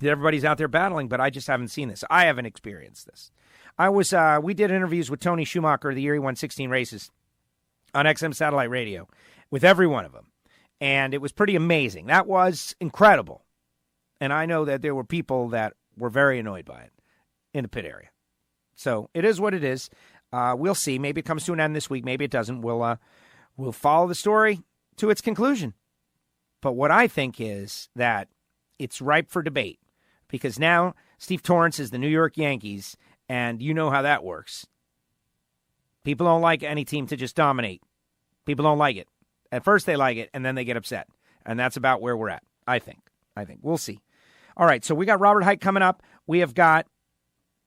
F: that everybody's out there battling, but I just haven't seen this. I haven't experienced this. We did interviews with Tony Schumacher, the Erie 116 races, on XM Satellite Radio, with every one of them. And it was pretty amazing. That was incredible. And I know that there were people that were very annoyed by it in the pit area. So it is what it is. We'll see. Maybe it comes to an end this week. Maybe it doesn't. We'll follow the story to its conclusion. But what I think is that it's ripe for debate, because now Steve Torrance is the New York Yankees, and you know how that works. People don't like any team to just dominate. People don't like it. At first they like it, and then they get upset. And that's about where we're at, I think. We'll see. All right, so we got Robert Hite coming up. We have got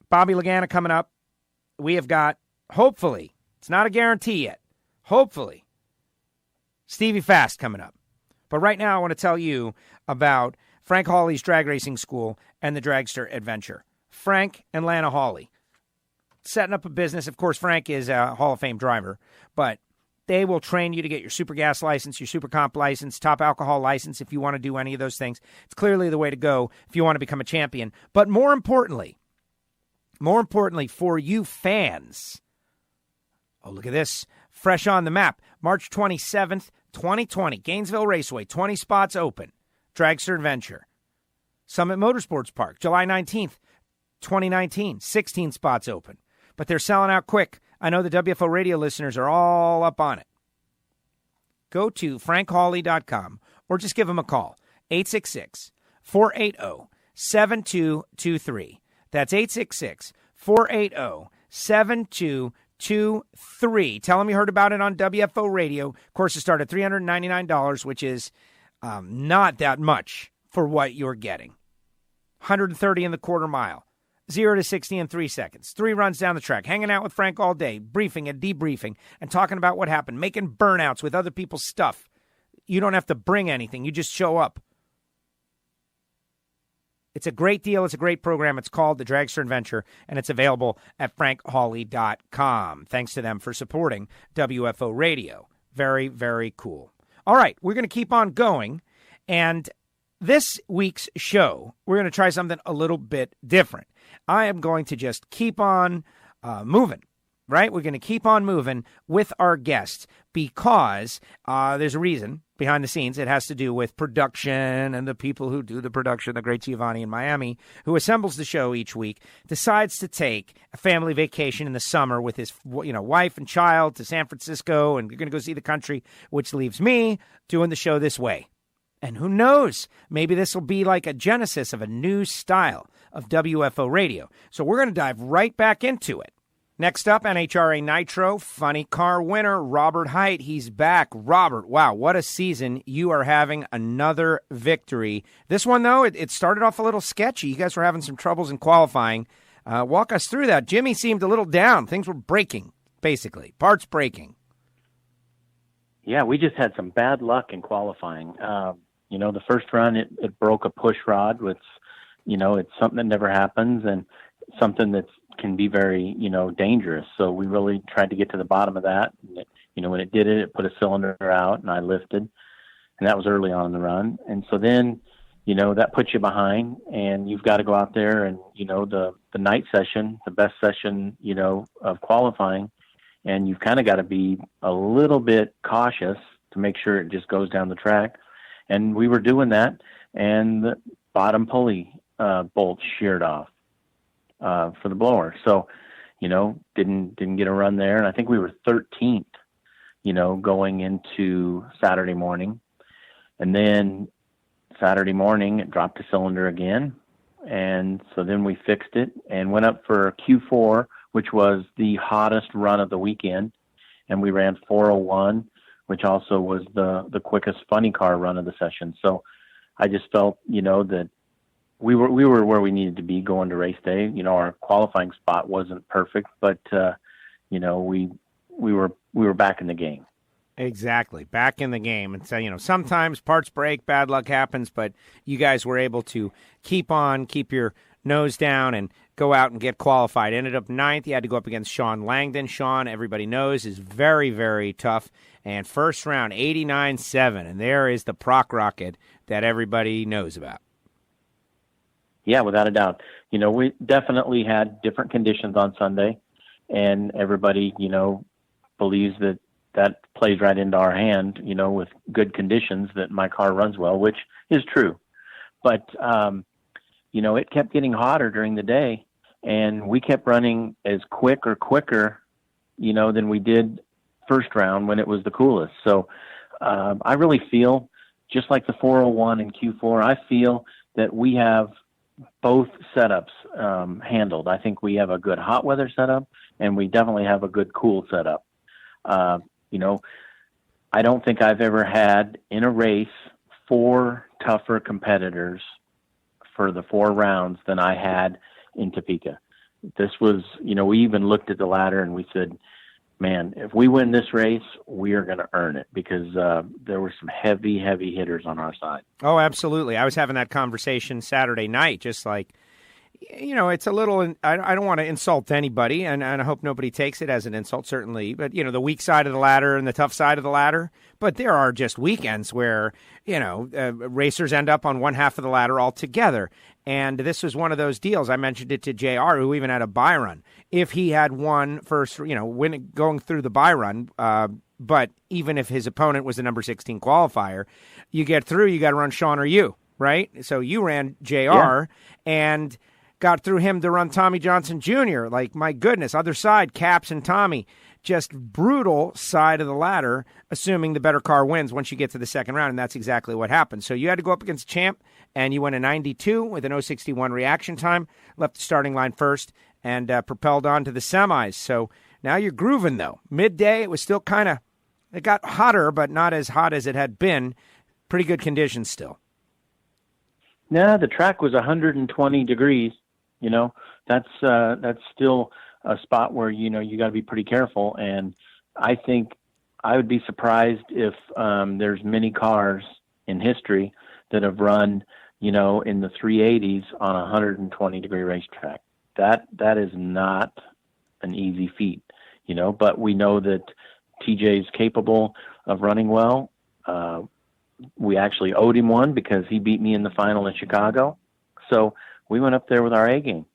F: Bobby Lagana coming up. We have got, hopefully, it's not a guarantee yet, hopefully, Stevie Fast coming up. But right now I want to tell you about Frank Hawley's Drag Racing School and the Dragster Adventure. Frank and Lana Hawley setting up a business. Of course, Frank is a Hall of Fame driver, but they will train you to get your super gas license, your super comp license, top alcohol license if you want to do any of those things. It's clearly the way to go if you want to become a champion. But more importantly for you fans, oh, look at this. Fresh on the map. March 27th, 2020. Gainesville Raceway, 20 spots open. Dragster Adventure. Summit Motorsports Park, July 19th, 2019. 16 spots open. But they're selling out quick. I know the WFO radio listeners are all up on it. Go to frankhawley.com or just give them a call. 866-480-7223. That's 866-480-7223. Tell them you heard about it on WFO radio. Courses start at $399, which is not that much for what you're getting. 130 in the quarter mile. 0 to 60 in 3 seconds. 3 runs down the track. Hanging out with Frank all day. Briefing and debriefing. And talking about what happened. Making burnouts with other people's stuff. You don't have to bring anything. You just show up. It's a great deal. It's a great program. It's called the Dragster Adventure, and it's available at frankhawley.com. Thanks to them for supporting WFO Radio. Very, very cool. All right, we're going to keep on going, and this week's show, we're going to try something a little bit different. I am going to just keep on moving, right? We're going to keep on moving with our guests because there's a reason behind the scenes. It has to do with production and the people who do the production. The great Giovanni in Miami, who assembles the show each week, decides to take a family vacation in the summer with his wife and child to San Francisco, and you're going to go see the country, which leaves me doing the show this way. And who knows, maybe this will be like a genesis of a new style of WFO radio. So we're going to dive right back into it. Next up, NHRA Nitro funny car winner, Robert Height. He's back. Robert, wow, what a season. You are having another victory. This one, though, it started off a little sketchy. You guys were having some troubles in qualifying. Walk us through that. Jimmy seemed a little down. Things were breaking, basically. Parts breaking.
H: Yeah, we just had some bad luck in qualifying. The first run, it broke a push rod, which, it's something that never happens and something that can be very, dangerous. So we really tried to get to the bottom of that. And when it did it, it put a cylinder out and I lifted, and that was early on in the run. And so then, that puts you behind, and you've got to go out there and, the night session, the best session, of qualifying, and you've kind of got to be a little bit cautious to make sure it just goes down the track. And we were doing that, and the bottom pulley bolt sheared off for the blower. So, didn't get a run there. And I think we were 13th, going into Saturday morning. And then Saturday morning, it dropped a cylinder again. And so then we fixed it and went up for Q4, which was the hottest run of the weekend. And we ran 401, which also was the quickest funny car run of the session. So I just felt, that we were where we needed to be going to race day. Our qualifying spot wasn't perfect, but, we were back in the game.
F: Exactly. Back in the game. And so, sometimes parts break, bad luck happens, but you guys were able to keep your nose down and go out and get qualified. Ended up 9th. You had to go up against Sean Langdon. Sean, everybody knows, is very, very tough. And first round, 89.7. And there is the proc rocket that everybody knows about.
H: Yeah, without a doubt. We definitely had different conditions on Sunday, and everybody, believes that plays right into our hand, with good conditions, that my car runs well, which is true. But, it kept getting hotter during the day, and we kept running as quick or quicker, than we did first round when it was the coolest. So I really feel, just like the 401 and Q4, I feel that we have both setups handled. I think we have a good hot weather setup, and we definitely have a good cool setup. I don't think I've ever had in a race 4 tougher competitors for the 4 rounds than I had in Topeka. This was, we even looked at the ladder and we said, man, if we win this race, we are going to earn it, because there were some heavy, heavy hitters on our side.
F: Oh, absolutely. I was having that conversation Saturday night, just like, it's a little, I don't want to insult anybody, and I hope nobody takes it as an insult, certainly, but, the weak side of the ladder and the tough side of the ladder. But there are just weekends where, racers end up on one half of the ladder altogether. And this was one of those deals. I mentioned it to JR, who even had a bye run. If he had won first, going through the bye run, but even if his opponent was the number 16 qualifier, you get through, you got to run Sean or you, right? So you ran JR and got through him to run Tommy Johnson Jr. Like, my goodness, other side, Caps and Tommy. Just brutal side of the ladder, assuming the better car wins once you get to the second round, and that's exactly what happened. So you had to go up against Champ, and you went a 92 with an 061 reaction time, left the starting line first, and propelled on to the semis. So now you're grooving, though. Midday, it was still it got hotter, but not as hot as it had been. Pretty good conditions still.
H: No, the track was 120 degrees. That's still a spot where, you got to be pretty careful. And I think I would be surprised if there's many cars in history that have run, in the 380s on a 120-degree racetrack. That is not an easy feat, but we know that TJ's capable of running well. We actually owed him one because he beat me in the final in Chicago. So we went up there with our A game.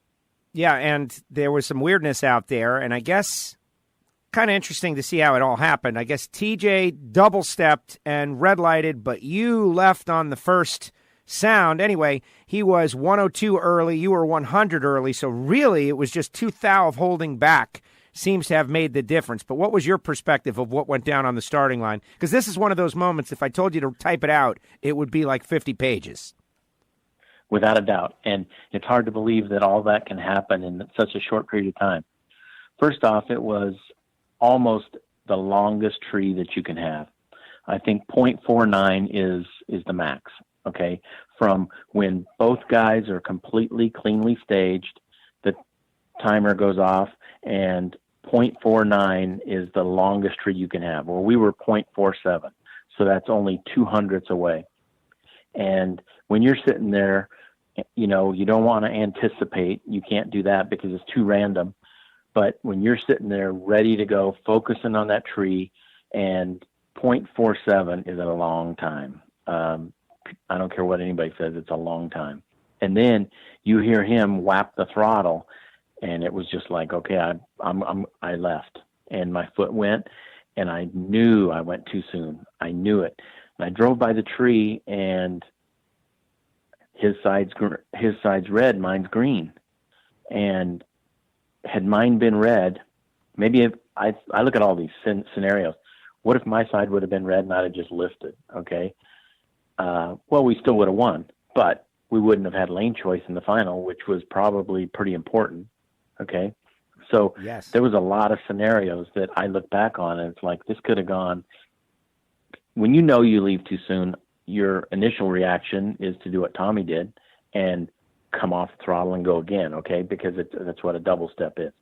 F: Yeah, and there was some weirdness out there, and I guess kind of interesting to see how it all happened. I guess TJ double-stepped and red-lighted, but you left on the first sound. Anyway, he was 102 early, you were 100 early, so really it was just 2 thou of holding back seems to have made the difference. But what was your perspective of what went down on the starting line? Because this is one of those moments, if I told you to type it out, it would be like 50 pages.
H: Without a doubt. And it's hard to believe that all that can happen in such a short period of time. First off, it was almost the longest tree that you can have. I think .49 is the max. Okay, from when both guys are completely cleanly staged, the timer goes off, and .49 is the longest tree you can have. Well, we were .47, so that's only 200ths away. And when you're sitting there, you know, you don't want to anticipate. You can't do that because it's too random. But when you're sitting there ready to go, focusing on that tree, and .47 is a long time. I don't care what anybody says, it's a long time. And then you hear him whap the throttle, and it was just like, okay, I left, and my foot went, and I knew I went too soon. I knew it. And I drove by the tree, and his side's red, mine's green. And had mine been red, maybe if I look at all these scenarios. What if my side would have been red and I'd have just lifted? Okay. Well, we still would have won, but we wouldn't have had lane choice in the final, which was probably pretty important. Okay. So
F: yes,
H: there was a lot of scenarios that I look back on, and it's like, this could have gone. When you know you leave too soon, your initial reaction is to do what Tommy did and come off the throttle and go again. Okay. Because that's what a double step is.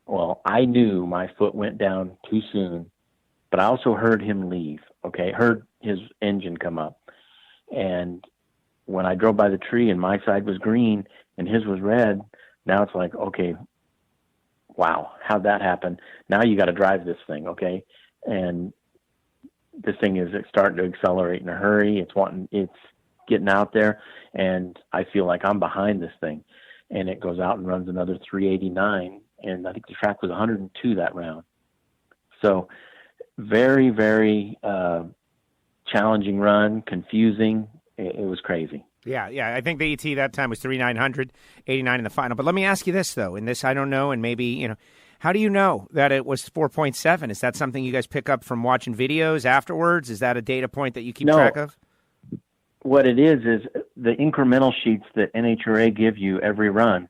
H: Well, I knew my foot went down too soon, but I also heard him leave. Okay. Heard his engine come up. And when I drove by the tree and my side was green and his was red, now it's like, okay, wow, how'd that happen? Now you got to drive this thing. Okay. And this thing is starting to accelerate in a hurry. It's getting out there, and I feel like I'm behind this thing. And it goes out and runs another 389, and I think the track was 102 that round. So very, very challenging run, confusing. It was crazy.
F: Yeah. I think the ET that time was 3,900, 89 in the final. But let me ask you this, though. In this, I don't know, and maybe, you know, how do you know that it was 4.7? Is that something you guys pick up from watching videos afterwards? Is that a data point that you keep track of?
H: What it is the incremental sheets that NHRA give you every run,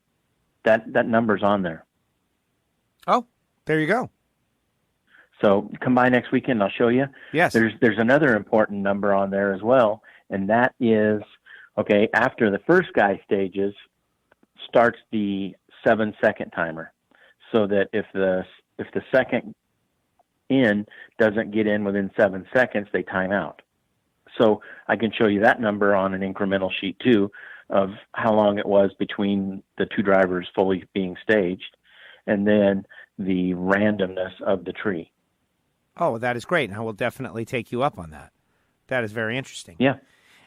H: that number's on there.
F: Oh, there you go.
H: So come by next weekend, I'll show you.
F: Yes.
H: There's another important number on there as well, and that is, okay, after the first guy stages, starts the 7-second timer, so that if the second in doesn't get in within 7 seconds, they time out. So I can show you that number on an incremental sheet too, of how long it was between the two drivers fully being staged, and then the randomness of the tree.
F: Oh, that is great. And I will definitely take you up on that. That is very interesting.
H: Yeah.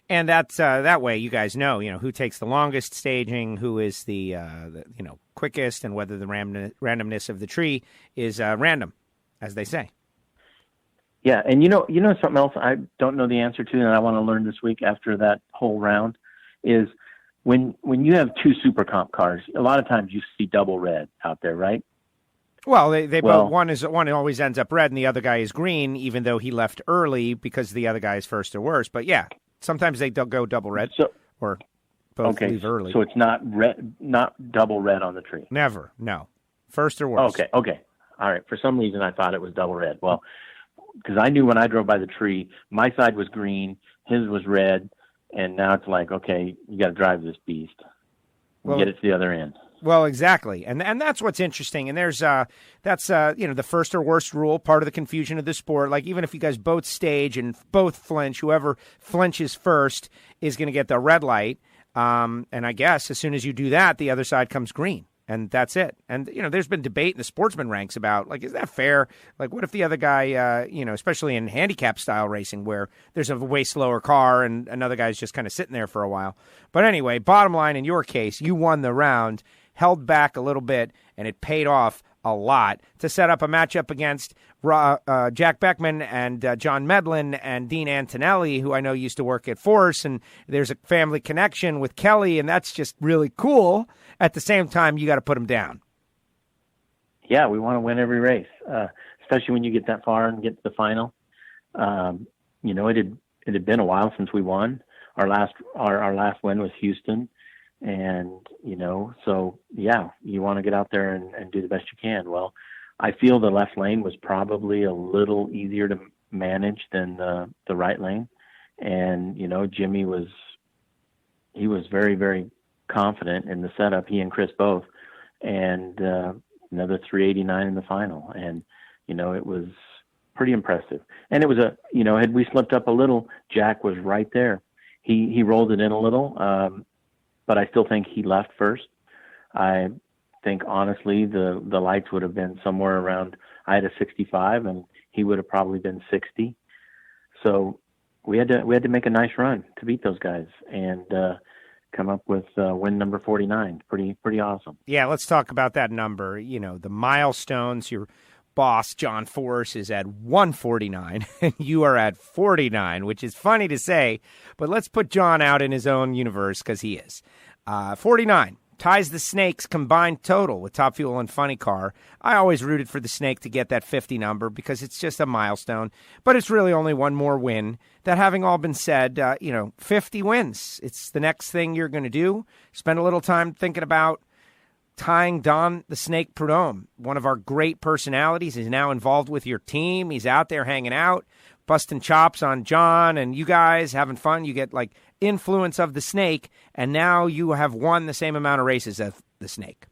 F: And that's that way you guys know, who takes the longest staging, who is the quickest, and whether the randomness of the tree is random, as they say.
H: Yeah, and you know something else I don't know the answer to, and I want to learn this week after that whole round, is when you have two super comp cars, a lot of times you see double red out there, right?
F: Well, they both one always ends up red, and the other guy is green, even though he left early because the other guy is first or worse. But yeah, sometimes they go double red, or both leave early.
H: So it's not red, not double red on the tree.
F: Never, no, first or worse.
H: Okay, all right. For some reason, I thought it was double red. Well, because I knew when I drove by the tree, my side was green, his was red, and now it's like, okay, you got to drive this beast and get it to the other end.
F: Well, exactly, and that's what's interesting. And there's that's the first or worst rule, part of the confusion of the sport. Like, even if you guys both stage and both flinch, whoever flinches first is going to get the red light. And I guess as soon as you do that, the other side comes green. And that's it. And, there's been debate in the sportsman ranks about, like, is that fair? Like, what if the other guy, especially in handicap style racing where there's a way slower car and another guy's just kind of sitting there for a while. But anyway, bottom line, in your case, you won the round, held back a little bit, and it paid off a lot to set up a matchup against Jack Beckman and John Medlin and Dean Antonelli, who I know used to work at Force, and there's a family connection with Kelly, and that's just really cool. At the same time, you got to put them down.
H: Yeah, we want to win every race, especially when you get that far and get to the final. It had been a while since we won. Our last win was Houston, And, so yeah, you want to get out there and do the best you can. Well, I feel the left lane was probably a little easier to manage than the right lane. And, Jimmy was very, very confident in the setup, he and Chris both, and another 389 in the final. And, it was pretty impressive. And it was had we slipped up a little, Jack was right there. He rolled it in a little, but I still think he left first. I think, honestly, the lights would have been somewhere around, I had a 65, and he would have probably been 60. So we had to make a nice run to beat those guys and come up with win number 49. Pretty awesome.
F: Yeah, let's talk about that number. The milestones. Your boss, John Force, is at 149, and you are at 49, which is funny to say, but let's put John out in his own universe because he is. 49 ties the Snakes' combined total with Top Fuel and Funny Car. I always rooted for the Snake to get that 50 number because it's just a milestone, but it's really only one more win. That having all been said, 50 wins. It's the next thing you're going to do. Spend a little time thinking about tying Don the Snake Prudhomme, one of our great personalities. He's now involved with your team. He's out there hanging out, busting chops on John and you guys, having fun. You get influence of the Snake, and now you have won the same amount of races as the Snake.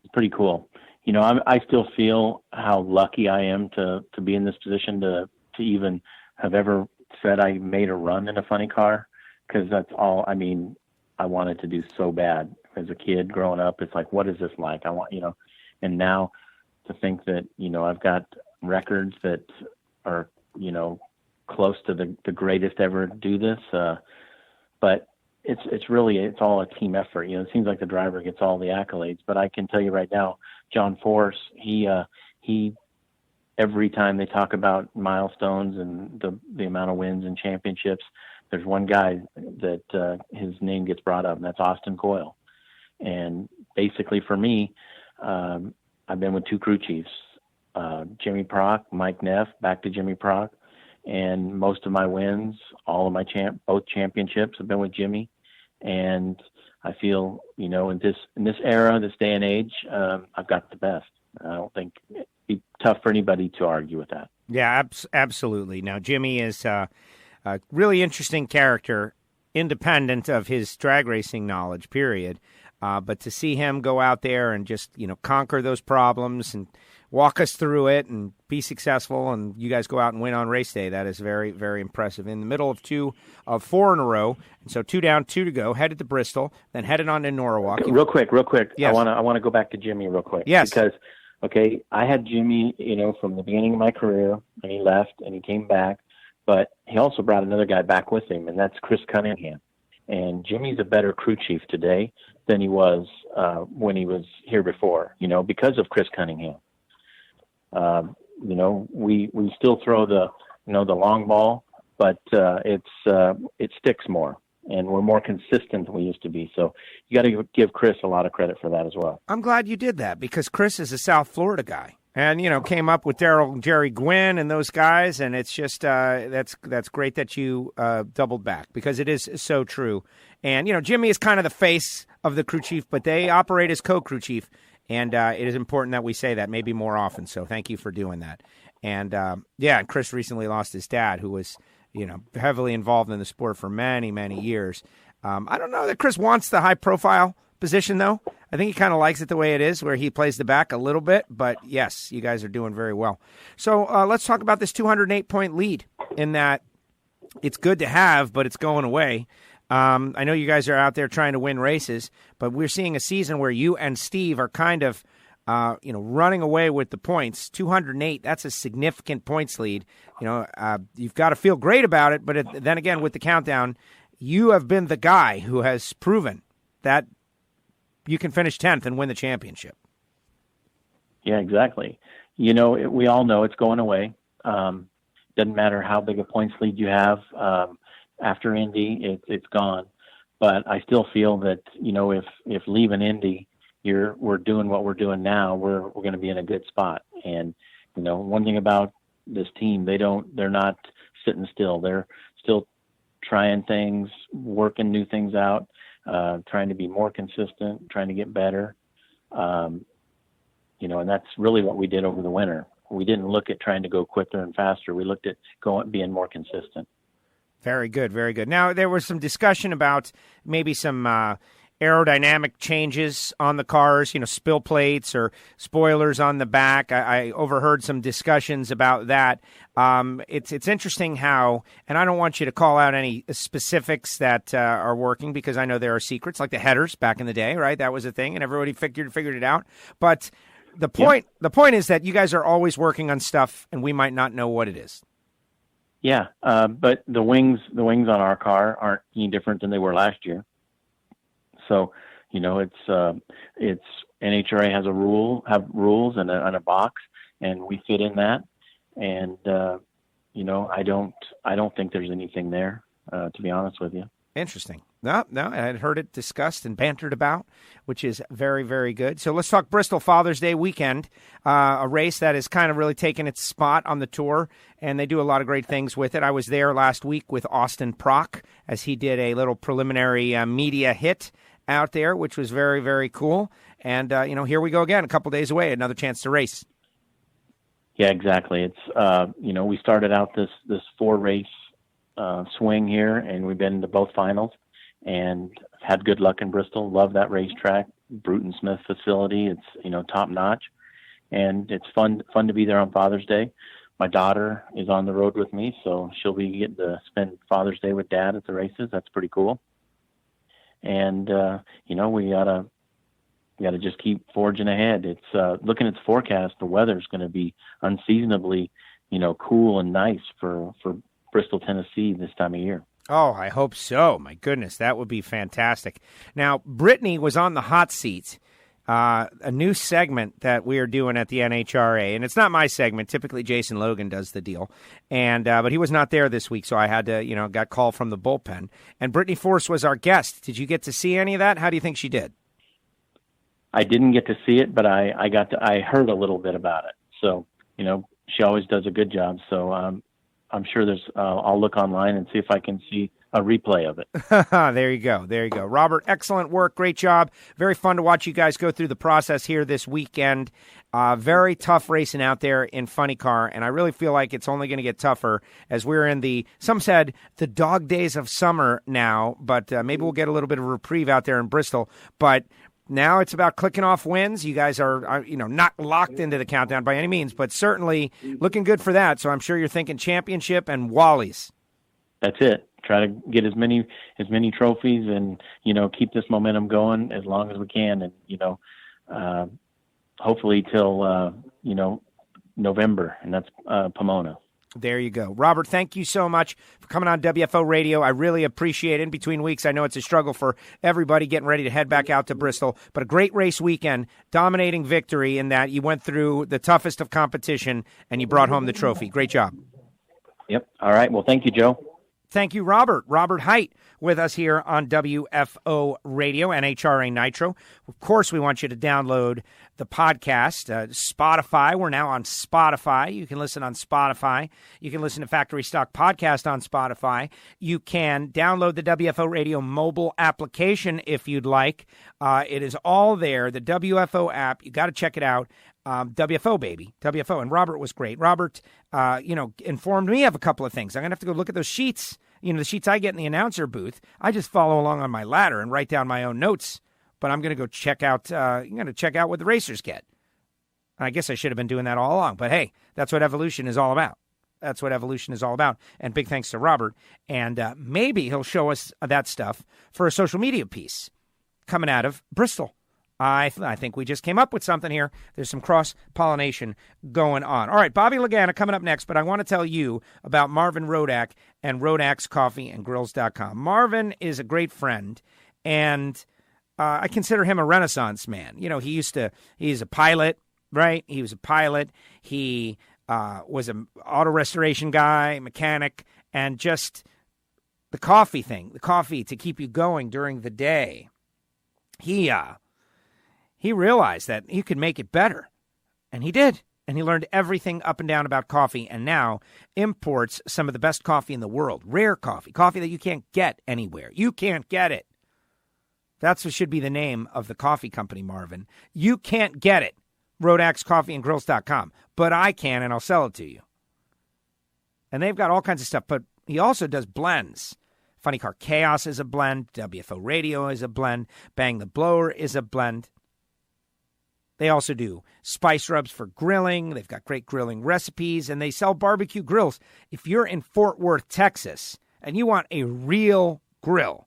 H: It's pretty cool. I still feel how lucky I am to be in this position to even have ever said I made a run in a funny car, because that's all, I wanted to do so bad. As a kid growing up, it's like, what is this like? I want, and now to think that, I've got records that are, close to the greatest ever do this. But it's all a team effort. It seems like the driver gets all the accolades, but I can tell you right now, John Force, he every time they talk about milestones and the amount of wins and championships, there's one guy that his name gets brought up, and that's Austin Coyle. And basically for me, I've been with two crew chiefs, Jimmy Prock, Mike Neff, back to Jimmy Prock. And most of my wins, all of my both championships have been with Jimmy. And I feel, in this era, this day and age, I've got the best. I don't think it'd be tough for anybody to argue with that.
F: Yeah, absolutely. Now, Jimmy is a really interesting character, independent of his drag racing knowledge, period. But to see him go out there and just, conquer those problems and walk us through it and be successful, and you guys go out and win on race day, that is very, very impressive. In the middle of 4 in a row, and so 2 down, 2 to go, headed to Bristol, then headed on to Norwalk.
H: Real quick.
F: Yes.
H: I want to go back to Jimmy real quick.
F: Yes.
H: Because, I had Jimmy, from the beginning of my career, and he left and he came back, but he also brought another guy back with him, and that's Chris Cunningham. And Jimmy's a better crew chief today than he was when he was here before, because of Chris Cunningham. We still throw the long ball, but it sticks more, and we're more consistent than we used to be. So you got to give Chris a lot of credit for that as well.
F: I'm glad you did that, because Chris is a South Florida guy, and came up with Daryl and Jerry Gwynn and those guys, and it's just that's great that you doubled back, because it is so true. And Jimmy is kind of the face of the crew chief, but they operate as co-crew chief. And it is important that we say that maybe more often. So thank you for doing that. And Chris recently lost his dad, who was, heavily involved in the sport for many, many years. I don't know that Chris wants the high profile position, though. I think he kind of likes it the way it is, where he plays the back a little bit. But yes, you guys are doing very well. So let's talk about this 208-point lead, in that it's good to have, but it's going away. I know you guys are out there trying to win races, but we're seeing a season where you and Steve are kind of, running away with the points. 208, that's a significant points lead. You've got to feel great about it, but then again, with the countdown, you have been the guy who has proven that you can finish 10th and win the championship.
H: Yeah, exactly. We all know it's going away. Doesn't matter how big a points lead you have. After Indy, it's gone. But I still feel that, if leaving Indy, we're doing what we're doing now, we're going to be in a good spot. And, one thing about this team, they're not sitting still. They're still trying things, working new things out. trying to be more consistent, trying to get better. And that's really what we did over the winter. We didn't look at trying to go quicker and faster. We looked at being more consistent.
F: Very good, very good. Now, there was some discussion about maybe some aerodynamic changes on the cars, spill plates or spoilers on the back. I overheard some discussions about that. It's interesting how, and I don't want you to call out any specifics that are working, because I know there are secrets, like the headers back in the day, right? That was a thing, and everybody figured it out. But the point is that you guys are always working on stuff, and we might not know what it is.
H: Yeah, but the wings on our car aren't any different than they were last year. So, it's NHRA has have rules and a box, and we fit in that. And I don't think there's anything there, to be honest with you.
F: Interesting. No, I had heard it discussed and bantered about, which is very, very good. So let's talk Bristol Father's Day weekend, a race that has kind of really taken its spot on the tour, and they do a lot of great things with it. I was there last week with Austin Prock as he did a little preliminary media hit out there, which was very, very cool. And, here we go again, a couple days away, another chance to race.
H: Yeah, exactly. It's, we started out this 4-race swing here, and we've been to both finals and had good luck in Bristol. Love that racetrack, Bruton Smith facility. It's, top notch, and it's fun to be there on Father's Day. My daughter is on the road with me, so she'll be getting to spend Father's Day with Dad at the races. That's pretty cool. And, we gotta just keep forging ahead. It's, looking at the forecast, the weather's going to be unseasonably, cool and nice for Bristol, Tennessee this time of year.
F: Oh, I hope so. My goodness, that would be fantastic. Now, Brittany was on the hot seat, a new segment that we are doing at the NHRA, and it's not my segment. Typically, Jason Logan does the deal, and but he was not there this week, so I had to, got called from the bullpen. And Brittany Force was our guest. Did you get to see any of that? How do you think she did?
H: I didn't get to see it, but I heard a little bit about it. So, she always does a good job. So I'm sure I'll look online and see if I can see a replay of it.
F: There you go. Robert, excellent work. Great job. Very fun to watch you guys go through the process here this weekend. Very tough racing out there in Funny Car, and I really feel like it's only going to get tougher as we're in some said, the dog days of summer now, but maybe we'll get a little bit of a reprieve out there in Bristol. But now it's about clicking off wins. You guys are not locked into the countdown by any means, but certainly looking good for that. So I'm sure you're thinking championship and Wally's.
H: That's it. Try to get as many trophies and, keep this momentum going as long as we can. And, hopefully till, November, and that's Pomona.
F: There you go. Robert, thank you so much for coming on WFO Radio. I really appreciate it. In between weeks, I know it's a struggle for everybody getting ready to head back out to Bristol, but a great race weekend, dominating victory in that you went through the toughest of competition and you brought home the trophy. Great job.
H: Yep. All right. Well, thank you, Joe.
F: Thank you, Robert. Robert Height with us here on WFO Radio, NHRA Nitro. Of course, we want you to download the podcast, Spotify. We're now on Spotify. You can listen on Spotify. You can listen to Factory Stock Podcast on Spotify. You can download the WFO Radio mobile application if you'd like. It is all there, the WFO app. You got to check it out. WFO, baby. WFO. And Robert was great. Robert, informed me of a couple of things. I'm going to have to go look at those sheets. The sheets I get in the announcer booth. I just follow along on my ladder and write down my own notes. But I'm going to go check out, what the racers get. I guess I should have been doing that all along. But, hey, that's what evolution is all about. And big thanks to Robert. And maybe he'll show us that stuff for a social media piece coming out of Bristol. I think we just came up with something here. There's some cross-pollination going on. All right, Bobby Lagana coming up next, but I want to tell you about Marvin Rodak and Rodak's Coffee and Grills.com. Marvin is a great friend, and I consider him a Renaissance man. He's a pilot, right? He was a pilot. He was an auto restoration guy, mechanic, and just the coffee to keep you going during the day. He realized that he could make it better, and he did. And he learned everything up and down about coffee, and now imports some of the best coffee in the world, rare coffee that you can't get anywhere. You can't get it. That's what should be the name of the coffee company, Marvin. You can't get it, RoadAxeCoffeeandGrills.com, but I can, and I'll sell it to you. And they've got all kinds of stuff, but he also does blends. Funny Car Chaos is a blend. WFO Radio is a blend. Bang the Blower is a blend. They also do spice rubs for grilling. They've got great grilling recipes, and they sell barbecue grills. If you're in Fort Worth, Texas, and you want a real grill,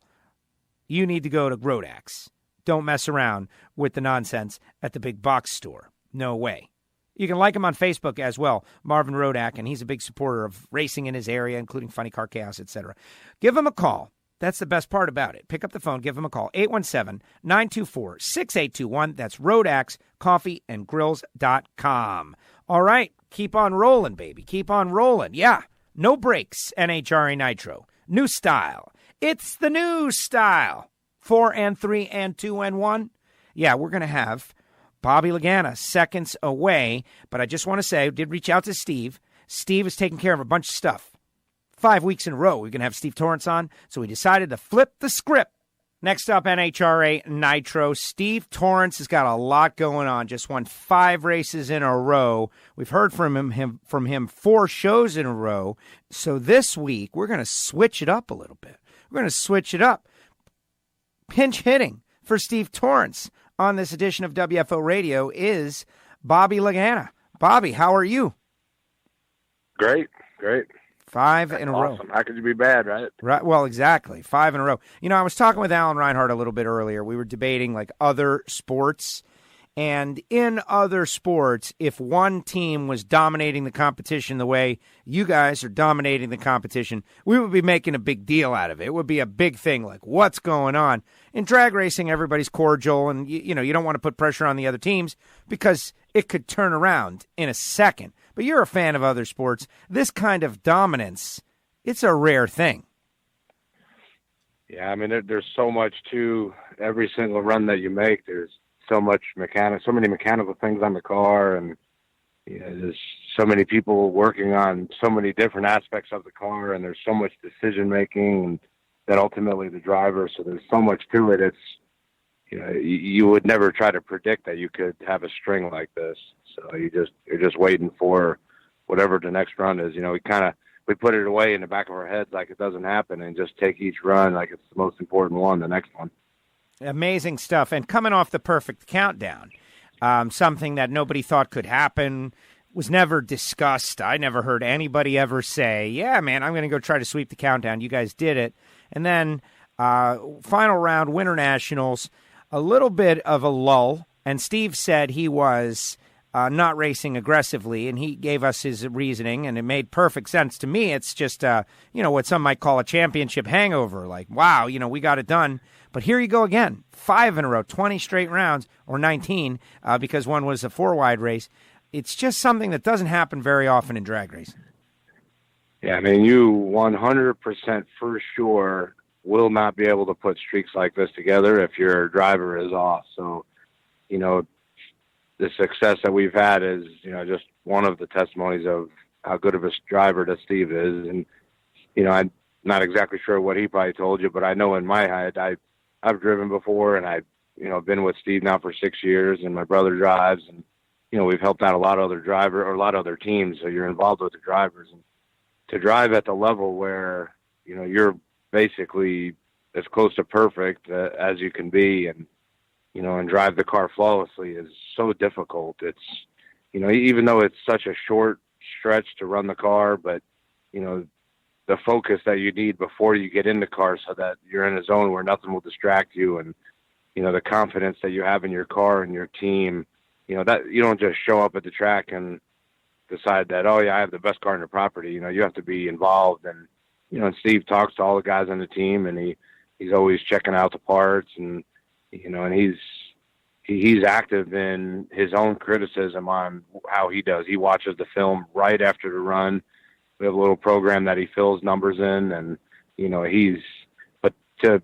F: you need to go to Rodax. Don't mess around with the nonsense at the big box store. No way. You can like him on Facebook as well, Marvin Rodak, and he's a big supporter of racing in his area, including Funny Car Chaos, etc. Give him a call. That's the best part about it. Pick up the phone, give him a call, 817-924-6821. That's RodaxCoffeeandGrills.com. All right, keep on rolling, baby. Keep on rolling. Yeah, no brakes, NHRA Nitro. New style. It's the new style. 4 and 3 and 2 and 1. Yeah, we're going to have Bobby Lagana seconds away, but I just want to say, I did reach out to Steve. Steve is taking care of a bunch of stuff. 5 weeks in a row, we're going to have Steve Torrance on, so we decided to flip the script. Next up, NHRA Nitro. Steve Torrance has got a lot going on. Just won 5 races in a row. We've heard from him 4 shows in a row. So this week, we're going to switch it up a little bit. We're going to switch it up. Pinch hitting for Steve Torrance on this edition of WFO Radio is Bobby Lagana. Bobby, how are you?
I: Great.
F: 5 in a row.
I: Awesome. How could you be bad, right?
F: Right. Well, exactly. 5 in a row. You know, I was talking with Alan Reinhardt a little bit earlier. We were debating like other sports. And in other sports, if one team was dominating the competition the way you guys are dominating the competition, we would be making a big deal out of it. It would be a big thing, like what's going on. In drag racing, everybody's cordial, and you don't want to put pressure on the other teams because it could turn around in a second. But you're a fan of other sports. This kind of dominance, it's a rare thing.
I: Yeah, I mean, there's so much to every single run that you make. There's so many mechanical things on the car, and there's so many people working on so many different aspects of the car, and there's so much decision making, and that ultimately the driver. So there's so much to it. It's you would never try to predict that you could have a string like this. So you're just waiting for whatever the next run is. We put it away in the back of our heads like it doesn't happen, and just take each run like it's the most important one, the next one.
F: Amazing stuff. And coming off the perfect countdown, something that nobody thought could happen, was never discussed. I never heard anybody ever say, yeah, man, I'm going to go try to sweep the countdown. You guys did it. And then final round, Winter Nationals, a little bit of a lull. And Steve said he was not racing aggressively, and he gave us his reasoning, and it made perfect sense to me. It's just, what some might call a championship hangover. Like, wow, we got it done. But here you go again, 5 in a row, 20 straight rounds, or 19, because one was a 4-wide race. It's just something that doesn't happen very often in drag racing.
I: Yeah, I mean, you 100% for sure will not be able to put streaks like this together if your driver is off. So, the success that we've had is, just one of the testimonies of how good of a driver that Steve is. And, I'm not exactly sure what he probably told you, but I know in my head, I've driven before, and I've, been with Steve now for 6 years, and my brother drives, and, we've helped out a lot of other teams. So you're involved with the drivers, and to drive at the level where, you're basically as close to perfect as you can be, and, and drive the car flawlessly is so difficult. It's, even though it's such a short stretch to run the car, but, the focus that you need before you get in the car so that you're in a zone where nothing will distract you, and, the confidence that you have in your car and your team, that you don't just show up at the track and decide that, oh yeah, I have the best car in the property. You have to be involved, and, and Steve talks to all the guys on the team, and he's always checking out the parts, and, and he's active in his own criticism on how he does. He watches the film right after the run. We have a little program that he fills numbers in, and, but to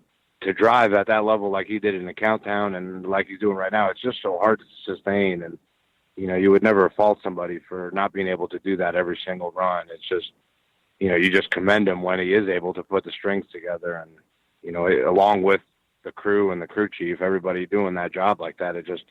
I: drive at that level like he did in the countdown and like he's doing right now, it's just so hard to sustain. And, you would never fault somebody for not being able to do that every single run. It's just, you just commend him when he is able to put the strings together, and, along with the crew and the crew chief, everybody doing that job like that. It's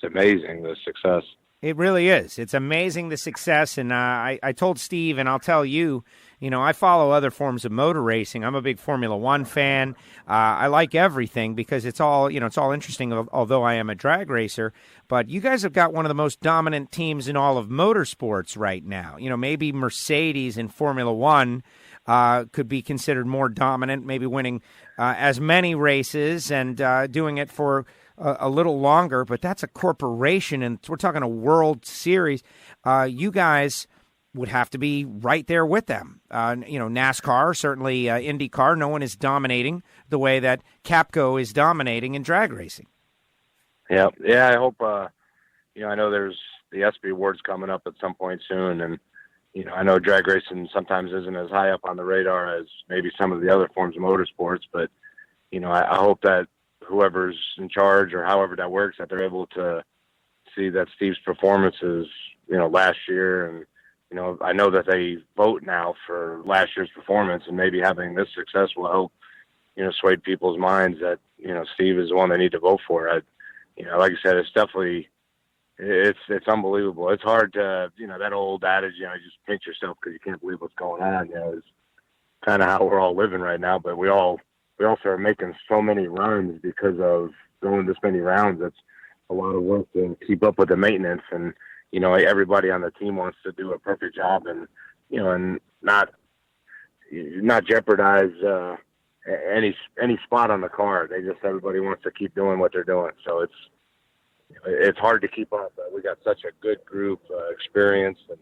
I: amazing, the success.
F: It really is. It's amazing, the success. And I told Steve, and I'll tell you, I follow other forms of motor racing. I'm a big Formula One fan. I like everything because it's all interesting, although I am a drag racer. But you guys have got one of the most dominant teams in all of motorsports right now. Maybe Mercedes in Formula One could be considered more dominant, maybe winning as many races and doing it for a little longer, but that's a corporation, and we're talking a World Series. You guys would have to be right there with them. NASCAR, certainly IndyCar, no one is dominating the way that Capco is dominating in drag racing.
I: Yeah, I hope, I know there's the ESPY Awards coming up at some point soon, and, I know drag racing sometimes isn't as high up on the radar as maybe some of the other forms of motorsports, but, I hope that whoever's in charge or however that works, that they're able to see that Steve's performances, last year. And, I know that they vote now for last year's performance, and maybe having this success will help, sway people's minds that, Steve is the one they need to vote for. Like I said, it's definitely, it's unbelievable. It's hard to, that old adage, you just pinch yourself because you can't believe what's going on, is kind of how we're all living right now. But we also are making so many runs because of going this many rounds. It's a lot of work to keep up with the maintenance, and everybody on the team wants to do a perfect job, and and not jeopardize any spot on the car. Everybody wants to keep doing what they're doing, so it's hard to keep up. We got such a good group, experience, and